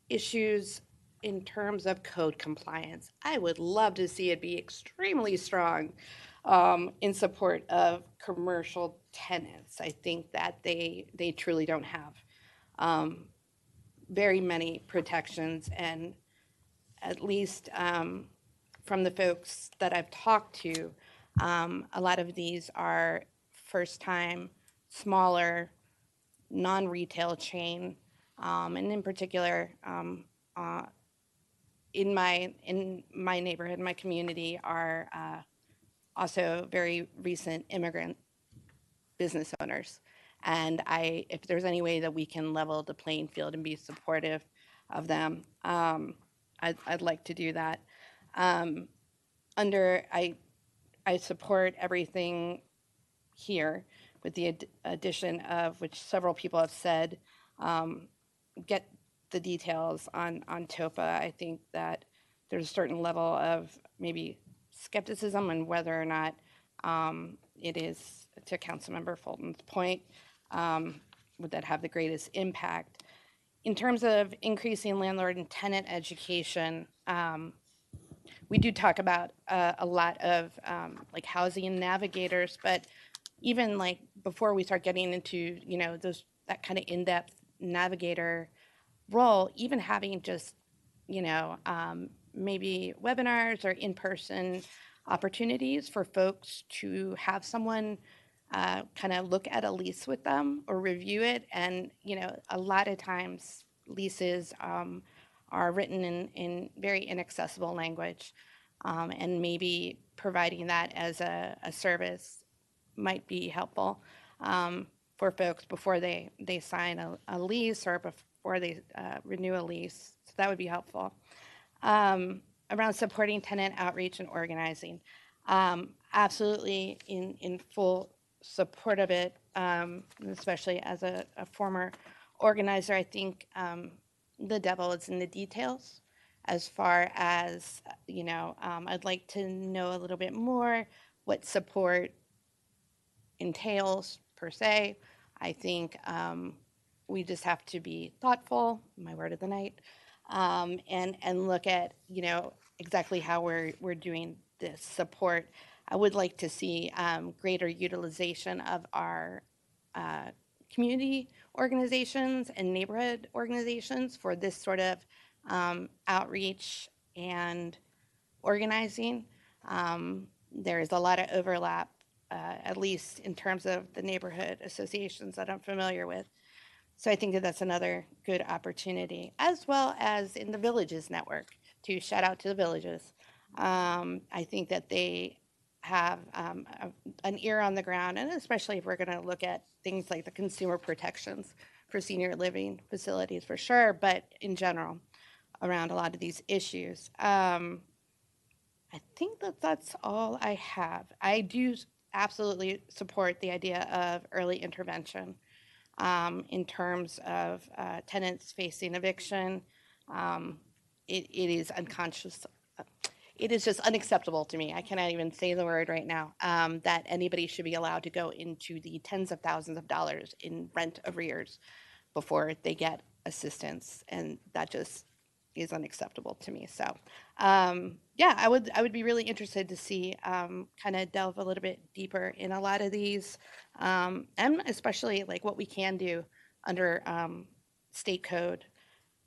issues in terms of code compliance. I would love to see it be extremely strong in support of commercial tenants. I think that they truly don't have very many protections, and at least from the folks that I've talked to, a lot of these are first-time, smaller, non-retail chain, and in particular, in my neighborhood, my community, are also very recent immigrant business owners. And if there's any way that we can level the playing field and be supportive of them, I'd like to do that. I support everything here with the addition of, which several people have said, get the details on TOPA. I think that there's a certain level of maybe skepticism on whether or not it is, to Councilmember Fulton's point, would that have the greatest impact. In terms of increasing landlord and tenant education, we do talk about a lot of like housing navigators, but even like before we start getting into, you know, those, that kind of in-depth navigator role, even having just, you know, maybe webinars or in-person opportunities for folks to have someone kind of look at a lease with them or review it. And, you know, a lot of times leases are written in very inaccessible language, and maybe providing that as a service might be helpful for folks before they sign a lease or before they renew a lease. So that would be helpful. Around supporting tenant outreach and organizing. Absolutely in full support of it, especially as a former organizer. I think the devil is in the details as far as, you know, I'd like to know a little bit more what support entails per se. I think we just have to be thoughtful, my word of the night, and look at, you know, exactly how we're doing this support. I would like to see greater utilization of our community organizations and neighborhood organizations for this sort of outreach and organizing. There is a lot of overlap, at least in terms of the neighborhood associations that I'm familiar with. So I think that that's another good opportunity, as well as in the Villages Network, to shout out to the Villages. I think that they have an ear on the ground, and especially if we're going to look at things like the consumer protections for senior living facilities for sure, but in general, around a lot of these issues. I think that that's all I have. I do absolutely support the idea of early intervention in terms of tenants facing eviction. It is unconscious. It is just unacceptable to me. I cannot even say the word right now, that anybody should be allowed to go into the tens of thousands of dollars in rent arrears before they get assistance. And that just is unacceptable to me. So, yeah, I would be really interested to see kind of delve a little bit deeper in a lot of these, and especially like what we can do under state code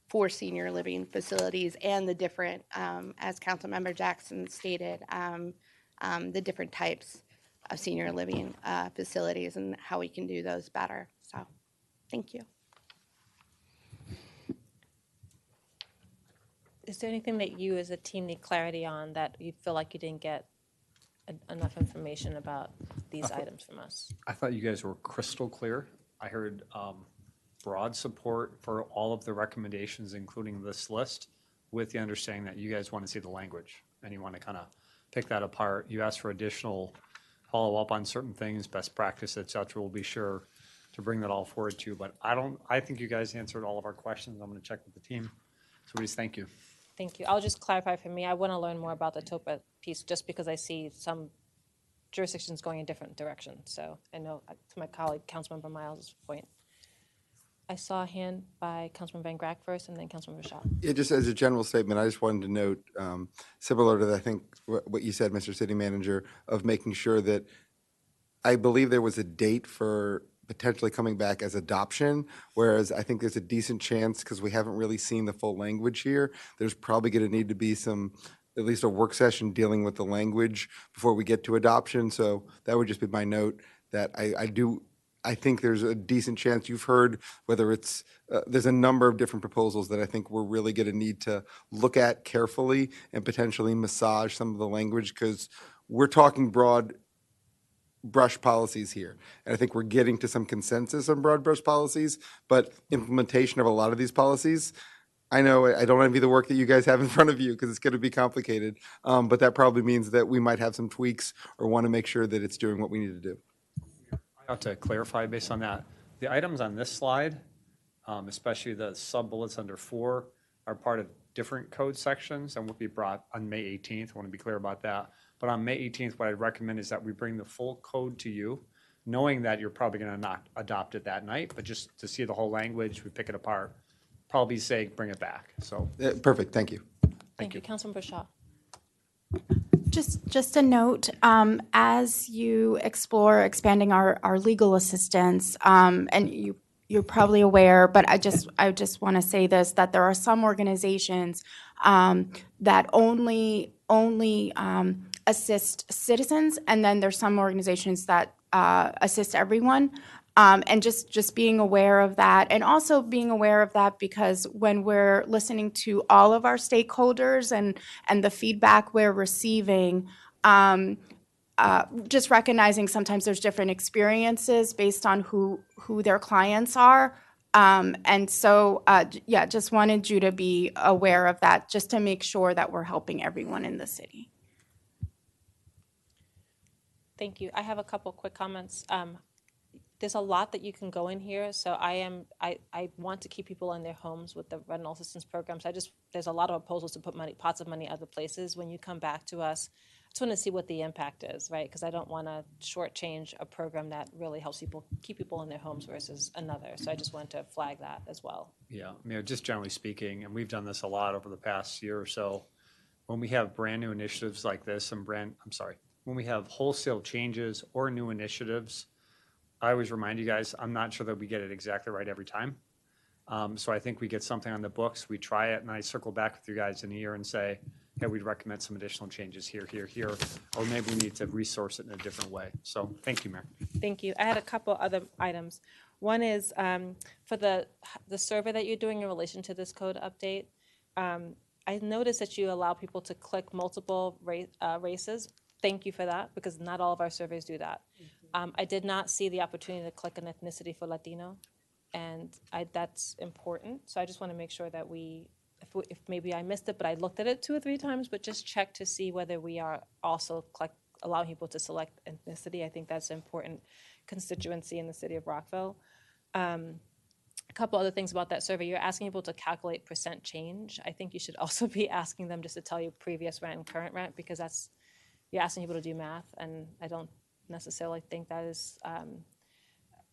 for senior living facilities and the different, as Councilmember Jackson stated, the different types of senior living facilities and how we can do those better. So, thank you. Is there anything that you as a team need clarity on that you feel like you didn't get enough information about these items from us? I thought you guys were crystal clear. I heard broad support for all of the recommendations, including this list, with the understanding that you guys want to see the language and you want to kind of pick that apart. You asked for additional follow-up on certain things, best practice, et cetera. We'll be sure to bring that all forward to you. But I think you guys answered all of our questions. I'm going to check with the team. So please, thank you. Thank you. I'll just clarify for me. I want to learn more about the TOPA piece just because I see some jurisdictions going in different directions. So I know, to my colleague, Councilmember Miles' point. I saw a hand by Councilman Van Grack first and then Councilman Rashad. Yeah, just as a general statement, I just wanted to note, similar to, I think, what you said, Mr. City Manager, of making sure that I believe there was a date for potentially coming back as adoption, whereas I think there's a decent chance, because we haven't really seen the full language here, there's probably going to need to be some, at least a work session dealing with the language before we get to adoption. So that would just be my note, that I think there's a decent chance. You've heard whether it's, there's a number of different proposals that I think we're really going to need to look at carefully and potentially massage some of the language, because we're talking broad brush policies here. And I think we're getting to some consensus on broad brush policies, but implementation of a lot of these policies, I know I don't envy the work that you guys have in front of you because it's going to be complicated, but that probably means that we might have some tweaks or want to make sure that it's doing what we need to do. I have to clarify based on that. The items on this slide, especially the sub-bullets under 4, are part of different code sections and will be brought on May 18th. I want to be clear about that. But on May 18th, what I'd recommend is that we bring the full code to you, knowing that you're probably going to not adopt it that night, but just to see the whole language, we pick it apart, probably say, bring it back. So, Perfect, thank you. Thank you. Councilmember Shaw. Just a note, as you explore expanding our legal assistance, and you're probably aware, but I just want to say this, that there are some organizations that only assist citizens, and then there's some organizations that assist everyone. And just being aware of that, and also being aware of that because when we're listening to all of our stakeholders and the feedback we're receiving, just recognizing sometimes there's different experiences based on who their clients are. And so, yeah, just wanted you to be aware of that, just to make sure that we're helping everyone in the city. Thank you. I have a couple quick comments. There's a lot that you can go in here, so I want to keep people in their homes with the rental assistance programs. There's a lot of proposals to put pots of money other places. When you come back to us, I just want to see what the impact is, right? Because I don't want to shortchange a program that really helps people keep people in their homes versus another. So I just want to flag that as well. yeah, just generally speaking, and we've done this a lot over the past year or so, when we have brand new initiatives like this when we have wholesale changes or new initiatives, I always remind you guys, I'm not sure that we get it exactly right every time. So I think we get something on the books, we try it, and I circle back with you guys in a year and say, hey, we'd recommend some additional changes here, or maybe we need to resource it in a different way. So thank you, Mayor. Thank you. I had a couple other items. One is for the survey that you're doing in relation to this code update. I noticed that you allow people to click multiple races. Thank you for that, because not all of our surveys do that. I did not see the opportunity to click an ethnicity for Latino, and that's important. So I just want to make sure that if maybe I missed it, but I looked at it 2 or 3 times, but just check to see whether we are also allowing people to select ethnicity. I think that's an important constituency in the city of Rockville. A couple other things about that survey. You're asking people to calculate percent change. I think you should also be asking them just to tell you previous rent and current rent, because you're asking people to do math, and I don't necessarily think that is,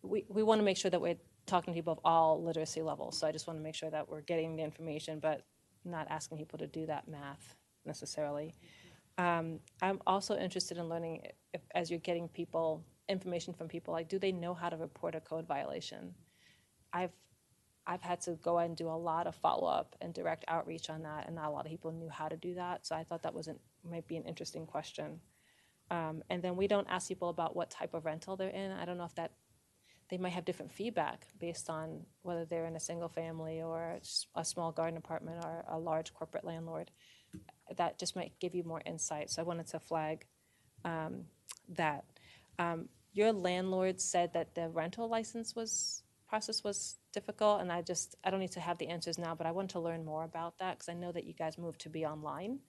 we want to make sure that we're talking to people of all literacy levels. So I just want to make sure that we're getting the information, but not asking people to do that math necessarily. I'm also interested in learning if, as you're getting information from people, like, do they know how to report a code violation? I've had to go and do a lot of follow-up and direct outreach on that, and not a lot of people knew how to do that. So I thought that might be an interesting question. And then we don't ask people about what type of rental they're in. I don't know if they might have different feedback based on whether they're in a single family or a small garden apartment or a large corporate landlord. That just might give you more insight. So I wanted to flag that. Your landlord said that the rental license process was difficult, and I don't need to have the answers now, but I want to learn more about that, because I know that you guys moved to be online.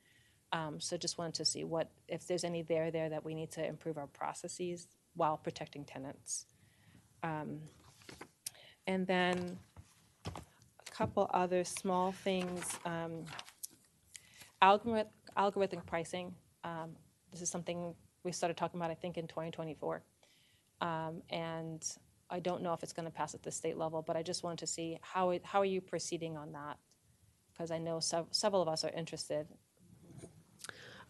So just wanted to see if there's any there that we need to improve our processes while protecting tenants. And then a couple other small things. Algorithmic pricing. This is something we started talking about, I think, in 2024. And I don't know if it's going to pass at the state level, but I just wanted to see how are you proceeding on that? Because I know several of us are interested.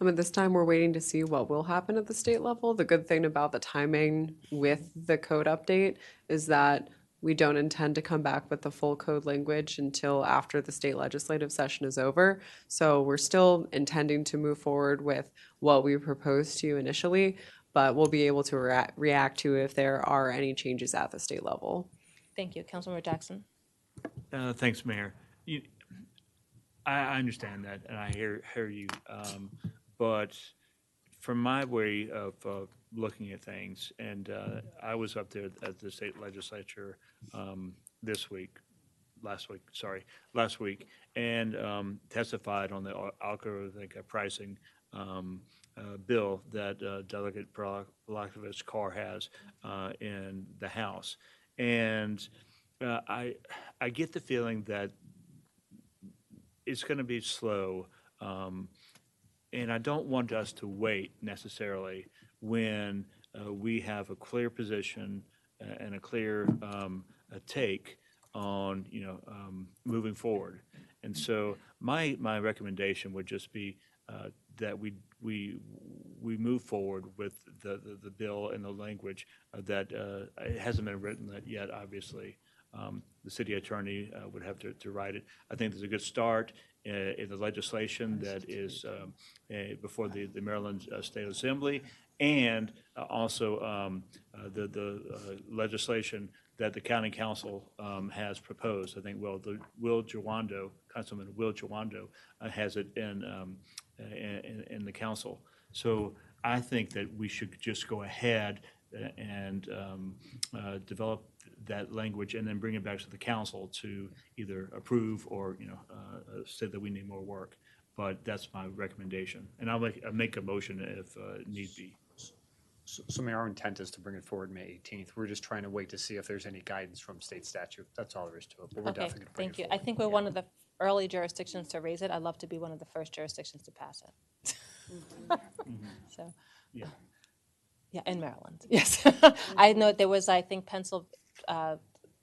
At this time, we're waiting to see what will happen at the state level. The good thing about the timing with the code update is that we don't intend to come back with the full code language until after the state legislative session is over. So we're still intending to move forward with what we proposed to you initially, but we'll be able to react to if there are any changes at the state level. Thank you. Councilmember Jackson. Thanks, Mayor. I understand that, and I hear you. But from my way of looking at things, and I was up there at the state legislature this week last week, and testified on the algorithmic pricing bill that Delegate Palakovich Carr has in the House. And I get the feeling that it's going to be slow, and I don't want us to wait necessarily when we have a clear position and a clear take on moving forward. And so my recommendation would just be that we move forward with the bill and the language that it hasn't been written yet, obviously. The city attorney would have to write it. I think there's a good start in the legislation that is before the Maryland State Assembly, and also the legislation that the county council has proposed. I think Councilman Will Jawando has it in the council. So I think that we should just go ahead and develop that language and then bring it back to the council to either approve or say that we need more work. But that's my recommendation, and I'll make a motion if need be. So Mayor, our intent is to bring it forward May 18th. We're just trying to wait to see if there's any guidance from state statute. That's all there is to it, but we're Okay, definitely going to bring thank it you. forward. I think we're one of the early jurisdictions to raise it. I'd love to be one of the first jurisdictions to pass it. So, Yeah. yeah, in Maryland, yes. I know there was, I think,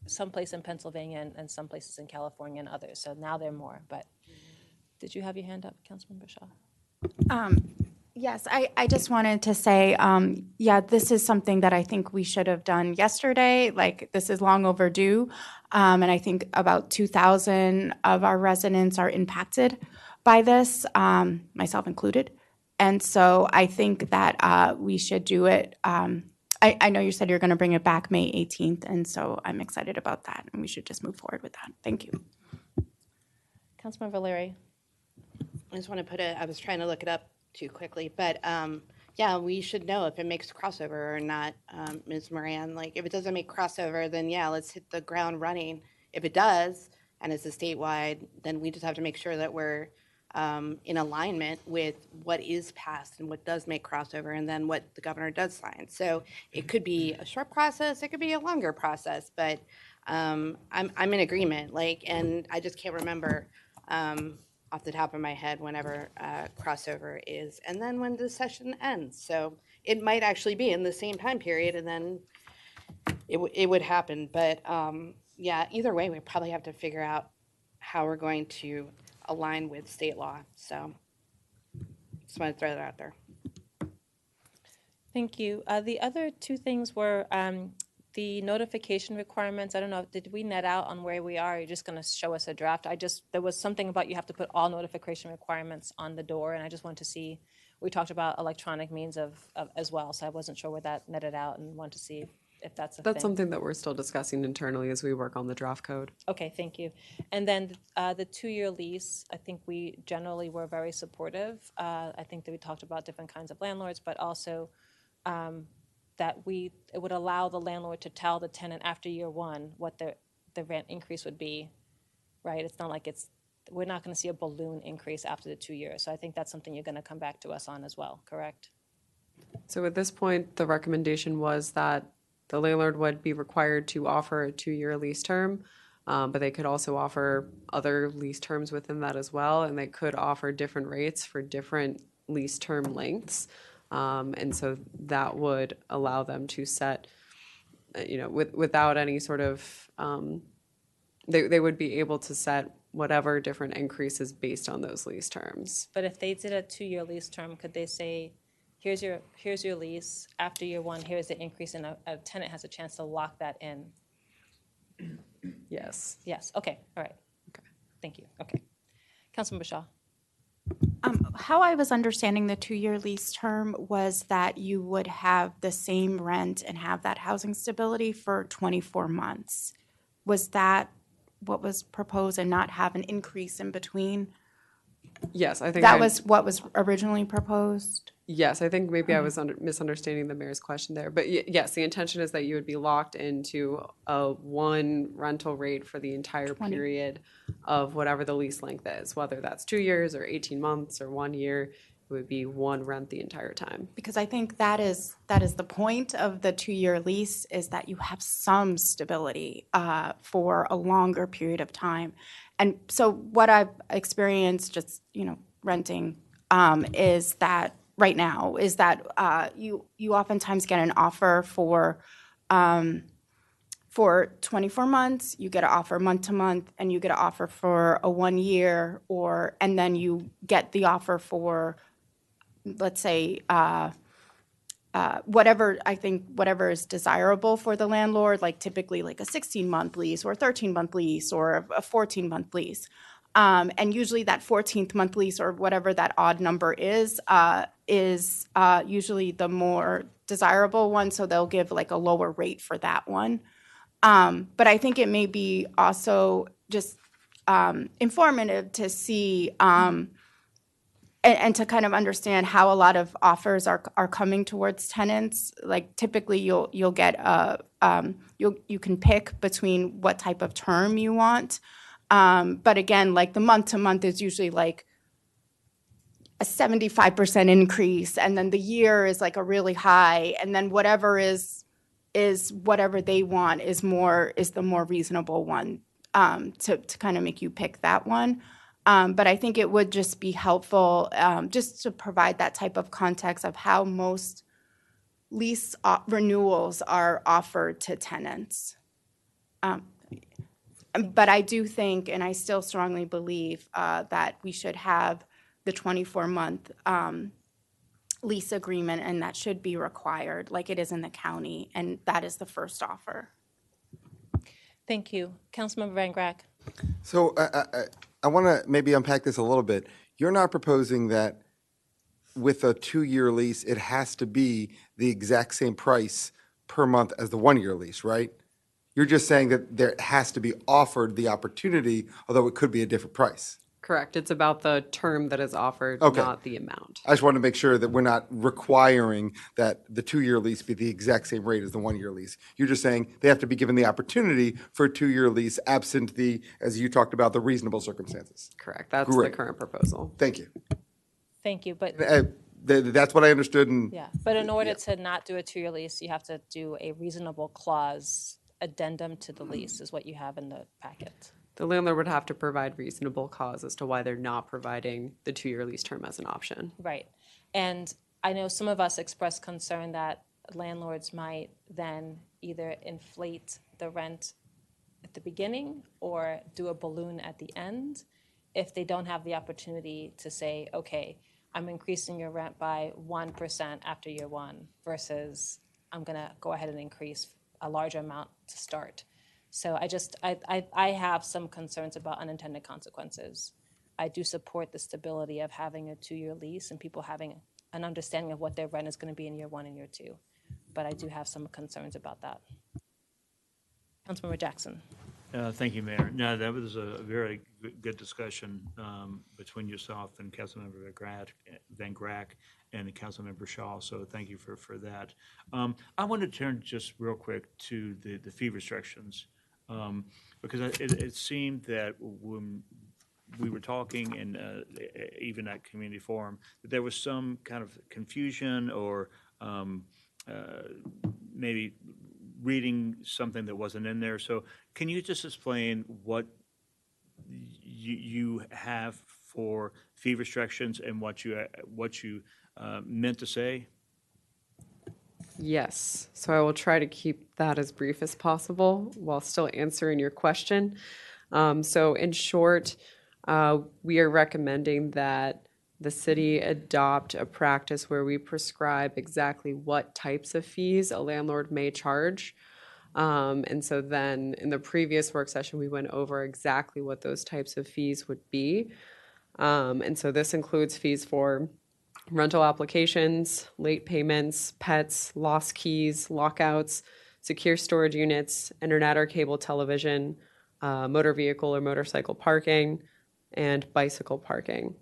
someplace in Pennsylvania and some places in California and others. So now there are more. But did you have your hand up, Councilman Bashaw? Yes, I just wanted to say, yeah, this is something that I think we should have done yesterday. Like, this is long overdue. And I think about 2,000 of our residents are impacted by this, myself included. And so I think that we should do it. I know you said you're going to bring it back May 18th, and so I'm excited about that, and we should just move forward with that. Thank you. Councilman Valeri. I just want to put I was trying to look it up too quickly, but yeah, we should know if it makes crossover or not, Ms. Moran. Like, if it doesn't make crossover, then yeah, let's hit the ground running. If it does, and it's a statewide, then we just have to make sure that we're in alignment with what is passed and what does make crossover, and then what the governor does sign. So it could be a short process, it could be a longer process, but I'm in agreement. Like, and I just can't remember off the top of my head whenever crossover is, and then when the session ends. So it might actually be in the same time period, and then it would happen. But yeah, either way, we probably have to figure out how we're going to align with state law. So just want to throw that out there. Thank you. The other two things were the notification requirements. I don't know, did we net out on where we are? You're just going to show us a draft? There was something about you have to put all notification requirements on the door, and I just want to see, we talked about electronic means of as well, so I wasn't sure where that netted out and want to see if that's a thing. That's something that we're still discussing internally as we work on the draft code. Okay, thank you. And then the 2-year lease, I think we generally were very supportive. I think that we talked about different kinds of landlords, but also that it would allow the landlord to tell the tenant after year one what the rent increase would be, right? It's not like we're not going to see a balloon increase after the 2 years. So I think that's something you're going to come back to us on as well, correct? So at this point, the recommendation was that the landlord would be required to offer a 2-year lease term, but they could also offer other lease terms within that as well, and they could offer different rates for different lease term lengths. And so that would allow them to set, without any sort of, they would be able to set whatever different increases based on those lease terms. But if they did a 2-year lease term, could they say, here's your lease, after year one, here's the increase, and a tenant has a chance to lock that in? Yes. Yes, okay, all right. Okay. Thank you, okay. Councilman Bashaw. How I was understanding the 2-year lease term was that you would have the same rent and have that housing stability for 24 months. Was that what was proposed, and not have an increase in between? Yes, I think That was what was originally proposed? Yes, I think maybe I was misunderstanding the mayor's question there. But yes, the intention is that you would be locked into a one rental rate for the entire 20. period of whatever the lease length is, whether that's 2 years or 18 months or 1 year. It would be one rent the entire time. Because I think that is the point of the 2-year lease, is that you have some stability for a longer period of time. And so what I've experienced just, renting is that right now is that you oftentimes get an offer for 24 months, you get an offer month to month, and you get an offer for a 1 year, and then you get the offer for, let's say, whatever is desirable for the landlord, like typically like a 16-month lease or a 13-month lease or a 14-month lease. And usually that 14th month lease or whatever that odd number is usually the more desirable one, so they'll give like a lower rate for that one. But I think it may be also just informative to see and to kind of understand how a lot of offers are coming towards tenants. Like typically you'll get you can pick between what type of term you want. But again, like the month to month is usually like a 75% increase, and then the year is like a really high, and then whatever is whatever they want is the more reasonable one, to kind of make you pick that one. But I think it would just be helpful just to provide that type of context of how most lease renewals are offered to tenants. But I do think, and I still strongly believe, that we should have the 24-month lease agreement, and that should be required like it is in the county, and that is the first offer. Thank you. Councilmember Van Grack. So I want to maybe unpack this a little bit. You're not proposing that with a 2-year lease, it has to be the exact same price per month as the 1-year lease, right? You're just saying that there has to be offered the opportunity, although it could be a different price. Correct. It's about the term that is offered, Okay. not the amount. I just want to make sure that we're not requiring that the 2-year lease be the exact same rate as the 1-year lease. You're just saying they have to be given the opportunity for a 2-year lease absent the, as you talked about, the reasonable circumstances. Correct. That's Great. the current proposal. Thank you. Thank you. But That's what I understood. And yeah, but in order to not do a 2-year lease, you have to do a reasonable clause addendum to the lease, is what you have in the packet. The landlord would have to provide reasonable cause as to why they're not providing the 2-year lease term as an option. Right. And I know some of us expressed concern that landlords might then either inflate the rent at the beginning or do a balloon at the end if they don't have the opportunity to say, okay, I'm increasing your rent by 1% after year one versus I'm going to go ahead and increase a larger amount to start. So I have some concerns about unintended consequences. I do support the stability of having a 2-year lease and people having an understanding of what their rent is going to be in year one and year two. But I do have some concerns about that. Councilmember Jackson. Thank you, Mayor. No, that was a very good discussion between yourself and Councilmember Van Grack and Councilmember Shaw, so thank you for that. I want to turn just real quick to the fee restrictions, because it seemed that when we were talking and even at community forum, that there was some kind of confusion or maybe reading something that wasn't in there. So can you just explain what you have for fee restrictions and what you meant to say? Yes. So I will try to keep that as brief as possible while still answering your question. So in short, we are recommending that the city adopt a practice where we prescribe exactly what types of fees a landlord may charge. And so then in the previous work session, we went over exactly what those types of fees would be. And so this includes fees for rental applications, late payments, pets, lost keys, lockouts, secure storage units, internet or cable television, motor vehicle or motorcycle parking, and bicycle parking.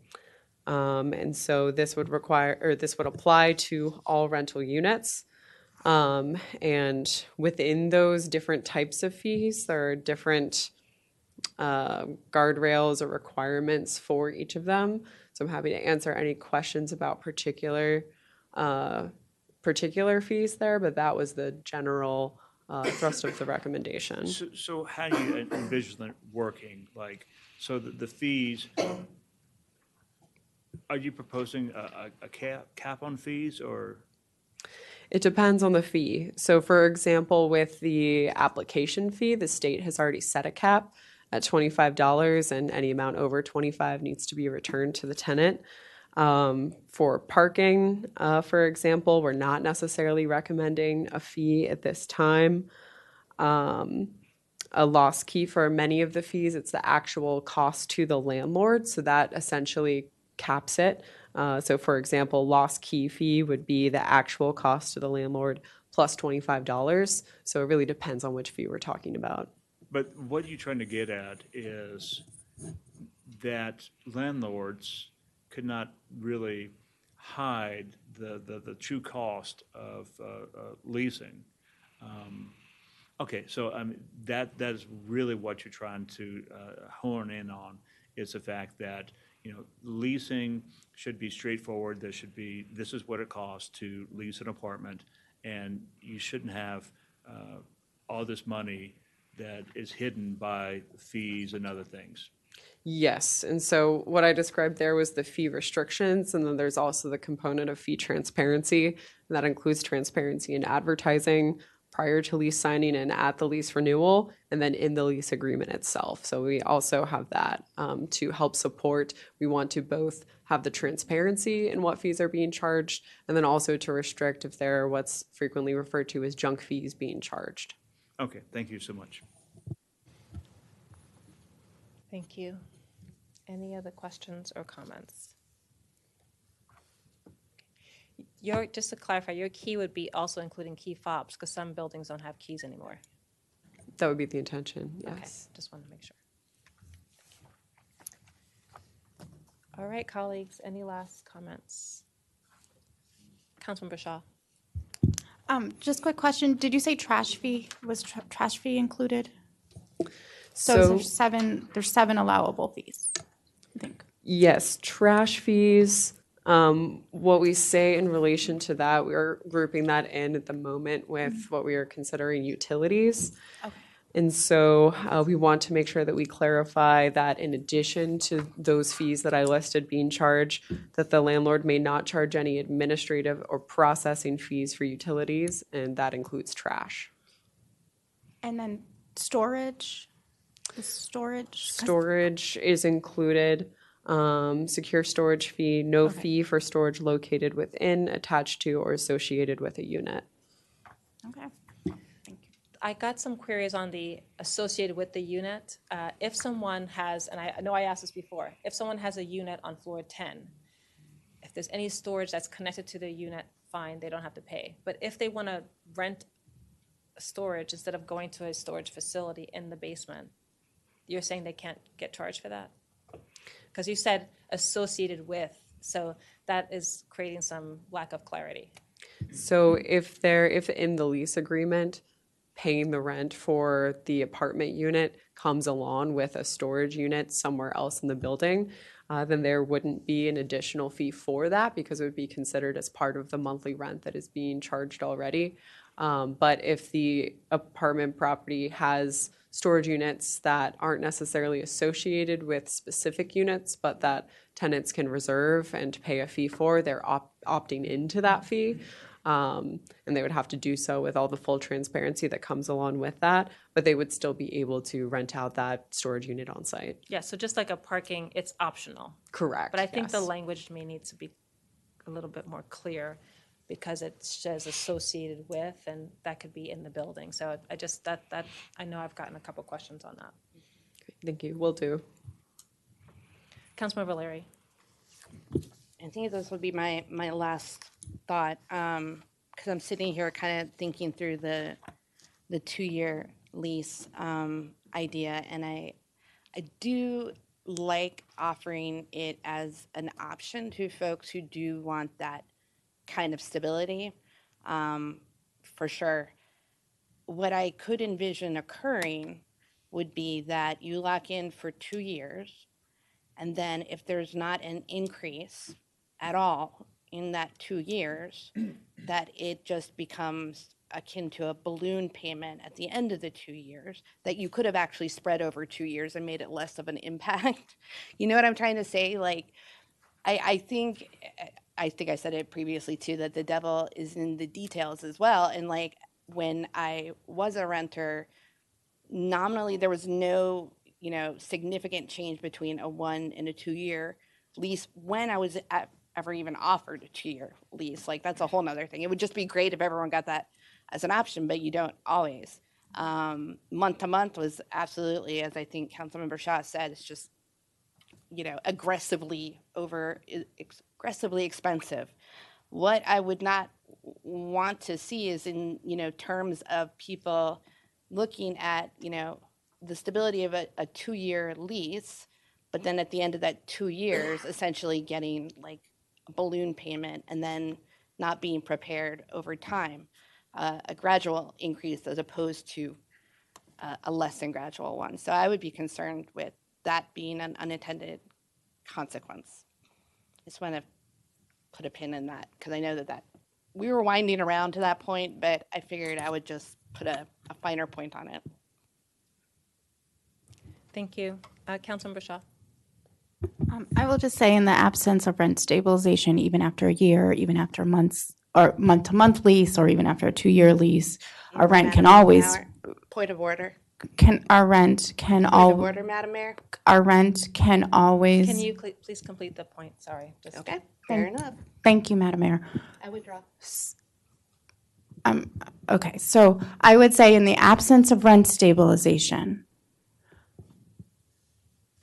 And so this would require, or this would apply to all rental units. And within those different types of fees, there are different guardrails or requirements for each of them. So I'm happy to answer any questions about particular fees there, but that was the general thrust of the recommendation. So how do you envision it working? Like, so the fees, are you proposing a cap on fees, or? It depends on the fee. So for example, with the application fee, the state has already set a cap at $25, and any amount over 25 needs to be returned to the tenant. For parking, for example, we're not necessarily recommending a fee at this time. A lost key for many of the fees, it's the actual cost to the landlord, so that essentially caps it. So for example, lost key fee would be the actual cost to the landlord plus $25. So it really depends on which fee we're talking about. But what you're trying to get at is that landlords could not really hide the true cost of leasing. Okay, so that is really what you're trying to hone in on, is the fact that, you know, leasing should be straightforward. There should be, this is what it costs to lease an apartment, and you shouldn't have all this money that is hidden by fees and other things. Yes, and so what I described there was the fee restrictions, and then there's also the component of fee transparency, and that includes transparency in advertising prior to lease signing and at the lease renewal, and then in the lease agreement itself. So we also have that to help support. We want to both have the transparency in what fees are being charged, and then also to restrict if there are what's frequently referred to as junk fees being charged. Okay, thank you so much. Thank you. Any other questions or comments? Just to clarify, your key would be also including key fobs, because some buildings don't have keys anymore. That would be the intention, yes. Okay, just wanted to make sure. All right, colleagues, any last comments? Councilmember Shaw. Just quick question. Did you say trash fee? Was trash fee included? So there's seven allowable fees, I think. Yes, trash fees. What we say in relation to that, we are grouping that in at the moment with what we are considering utilities. Okay. And so we want to make sure that we clarify that in addition to those fees that I listed being charged, that the landlord may not charge any administrative or processing fees for utilities, and that includes trash. And then storage? The storage? Storage is included. Secure storage fee, no Okay. fee for storage located within, attached to, or associated with a unit. Okay. I got some queries on the associated with the unit. If someone has, and I know I asked this before, if someone has a unit on floor 10, if there's any storage that's connected to the unit, fine, they don't have to pay. But if they want to rent storage instead of going to a storage facility in the basement, you're saying they can't get charged for that? Because you said associated with, so that is creating some lack of clarity. So if in the lease agreement, paying the rent for the apartment unit comes along with a storage unit somewhere else in the building, then there wouldn't be an additional fee for that because it would be considered as part of the monthly rent that is being charged already. But if the apartment property has storage units that aren't necessarily associated with specific units, but that tenants can reserve and pay a fee for, they're opting into that fee. And they would have to do so with all the full transparency that comes along with that, but they would still be able to rent out that storage unit on site. Yeah, so just like a parking, it's optional. Correct. But I think the yes. language may need to be a little bit more clear because it says associated with, and that could be in the building. So I just, that I know I've gotten a couple questions on that. Thank you. Will do. Councilmember Larry. I think this would be my last thought, because I'm sitting here kind of thinking through the 2-year lease idea, and I do like offering it as an option to folks who do want that kind of stability, for sure. What I could envision occurring would be that you lock in for 2 years, and then if there's not an increase at all in that 2 years, that it just becomes akin to a balloon payment at the end of the 2 years that you could have actually spread over 2 years and made it less of an impact. You know what I'm trying to say? Like, I think I said it previously too, that the devil is in the details as well. And like when I was a renter, nominally there was no, significant change between a 1 and a 2 year lease when I was ever even offered a 2 year lease. Like that's a whole nother thing. It would just be great if everyone got that as an option, but you don't always. Month to month was absolutely, as I think Councilmember Shaw said, it's just aggressively expensive. What I would not want to see is in terms of people looking at the stability of a 2 year lease, but then at the end of that 2 years essentially getting like a balloon payment and then not being prepared over time, a gradual increase as opposed to a less than gradual one. So I would be concerned with that being an unintended consequence. I just want to put a pin in that because I know that we were winding around to that point, but I figured I would just put a finer point on it. Thank you. Councilmember Shaw. I will just say, in the absence of rent stabilization, even after a year, even after months or month-to-month lease, or even after a 2 year lease, our rent can always Point of order. Our rent can Point of order, Madam Mayor. Our rent can always. Can you please complete the point? Sorry. Okay. Fair enough. Thank you, Madam Mayor. I withdraw. Okay, so I would say in the absence of rent stabilization,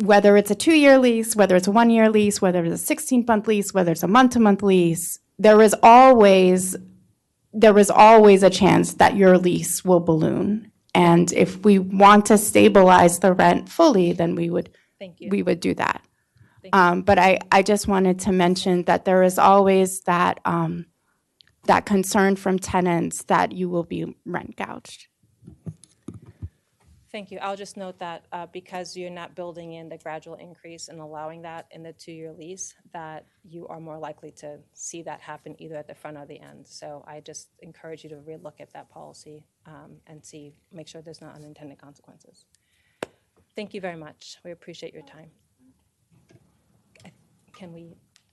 whether it's a 2 year lease, whether it's a 1 year lease, whether it's a 16-month lease, whether it's a month-to-month lease, there is always a chance that your lease will balloon. And if we want to stabilize the rent fully, then we would do that. But I just wanted to mention that there is always that that concern from tenants that you will be rent gouged. Thank you. I'll just note that because you're not building in the gradual increase and allowing that in the 2 year lease, that you are more likely to see that happen either at the front or the end. So I just encourage you to relook at that policy and make sure there's not unintended consequences. Thank you very much. We appreciate your time.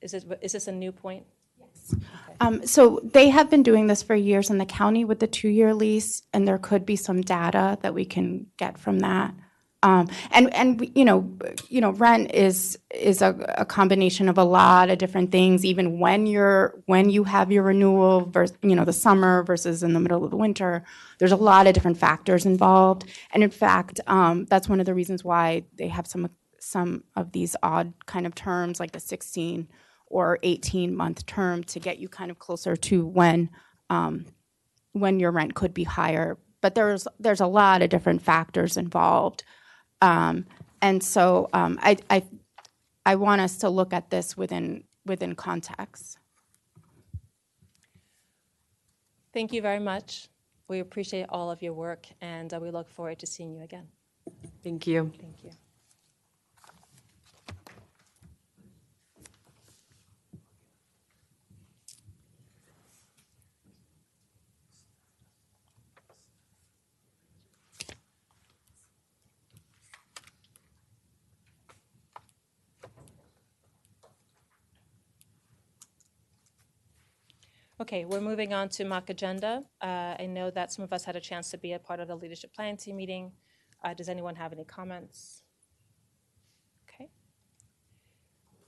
Is this a new point? Yes. Okay. So they have been doing this for years in the county with the 2 year lease, and there could be some data that we can get from that. Rent is a combination of a lot of different things. Even when you have your renewal versus the summer versus in the middle of the winter, there's a lot of different factors involved. And in fact, that's one of the reasons why they have some of these odd kind of terms, like the 16 or 18-month term, to get you kind of closer to when your rent could be higher. But there's a lot of different factors involved. And so I want us to look at this within context. Thank you very much. We appreciate all of your work, and we look forward to seeing you again. Thank you. Thank you. Okay, we're moving on to mock agenda. I know that some of us had a chance to be a part of the leadership planning team meeting. Does anyone have any comments? Okay.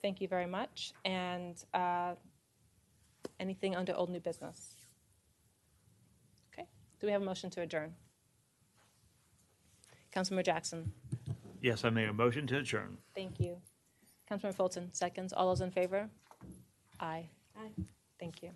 Thank you very much. And anything under old new business? Okay. Do we have a motion to adjourn? Councilmember Jackson. Yes, I make a motion to adjourn. Thank you. Councilmember Fulton, seconds. All those in favor? Aye. Aye. Thank you.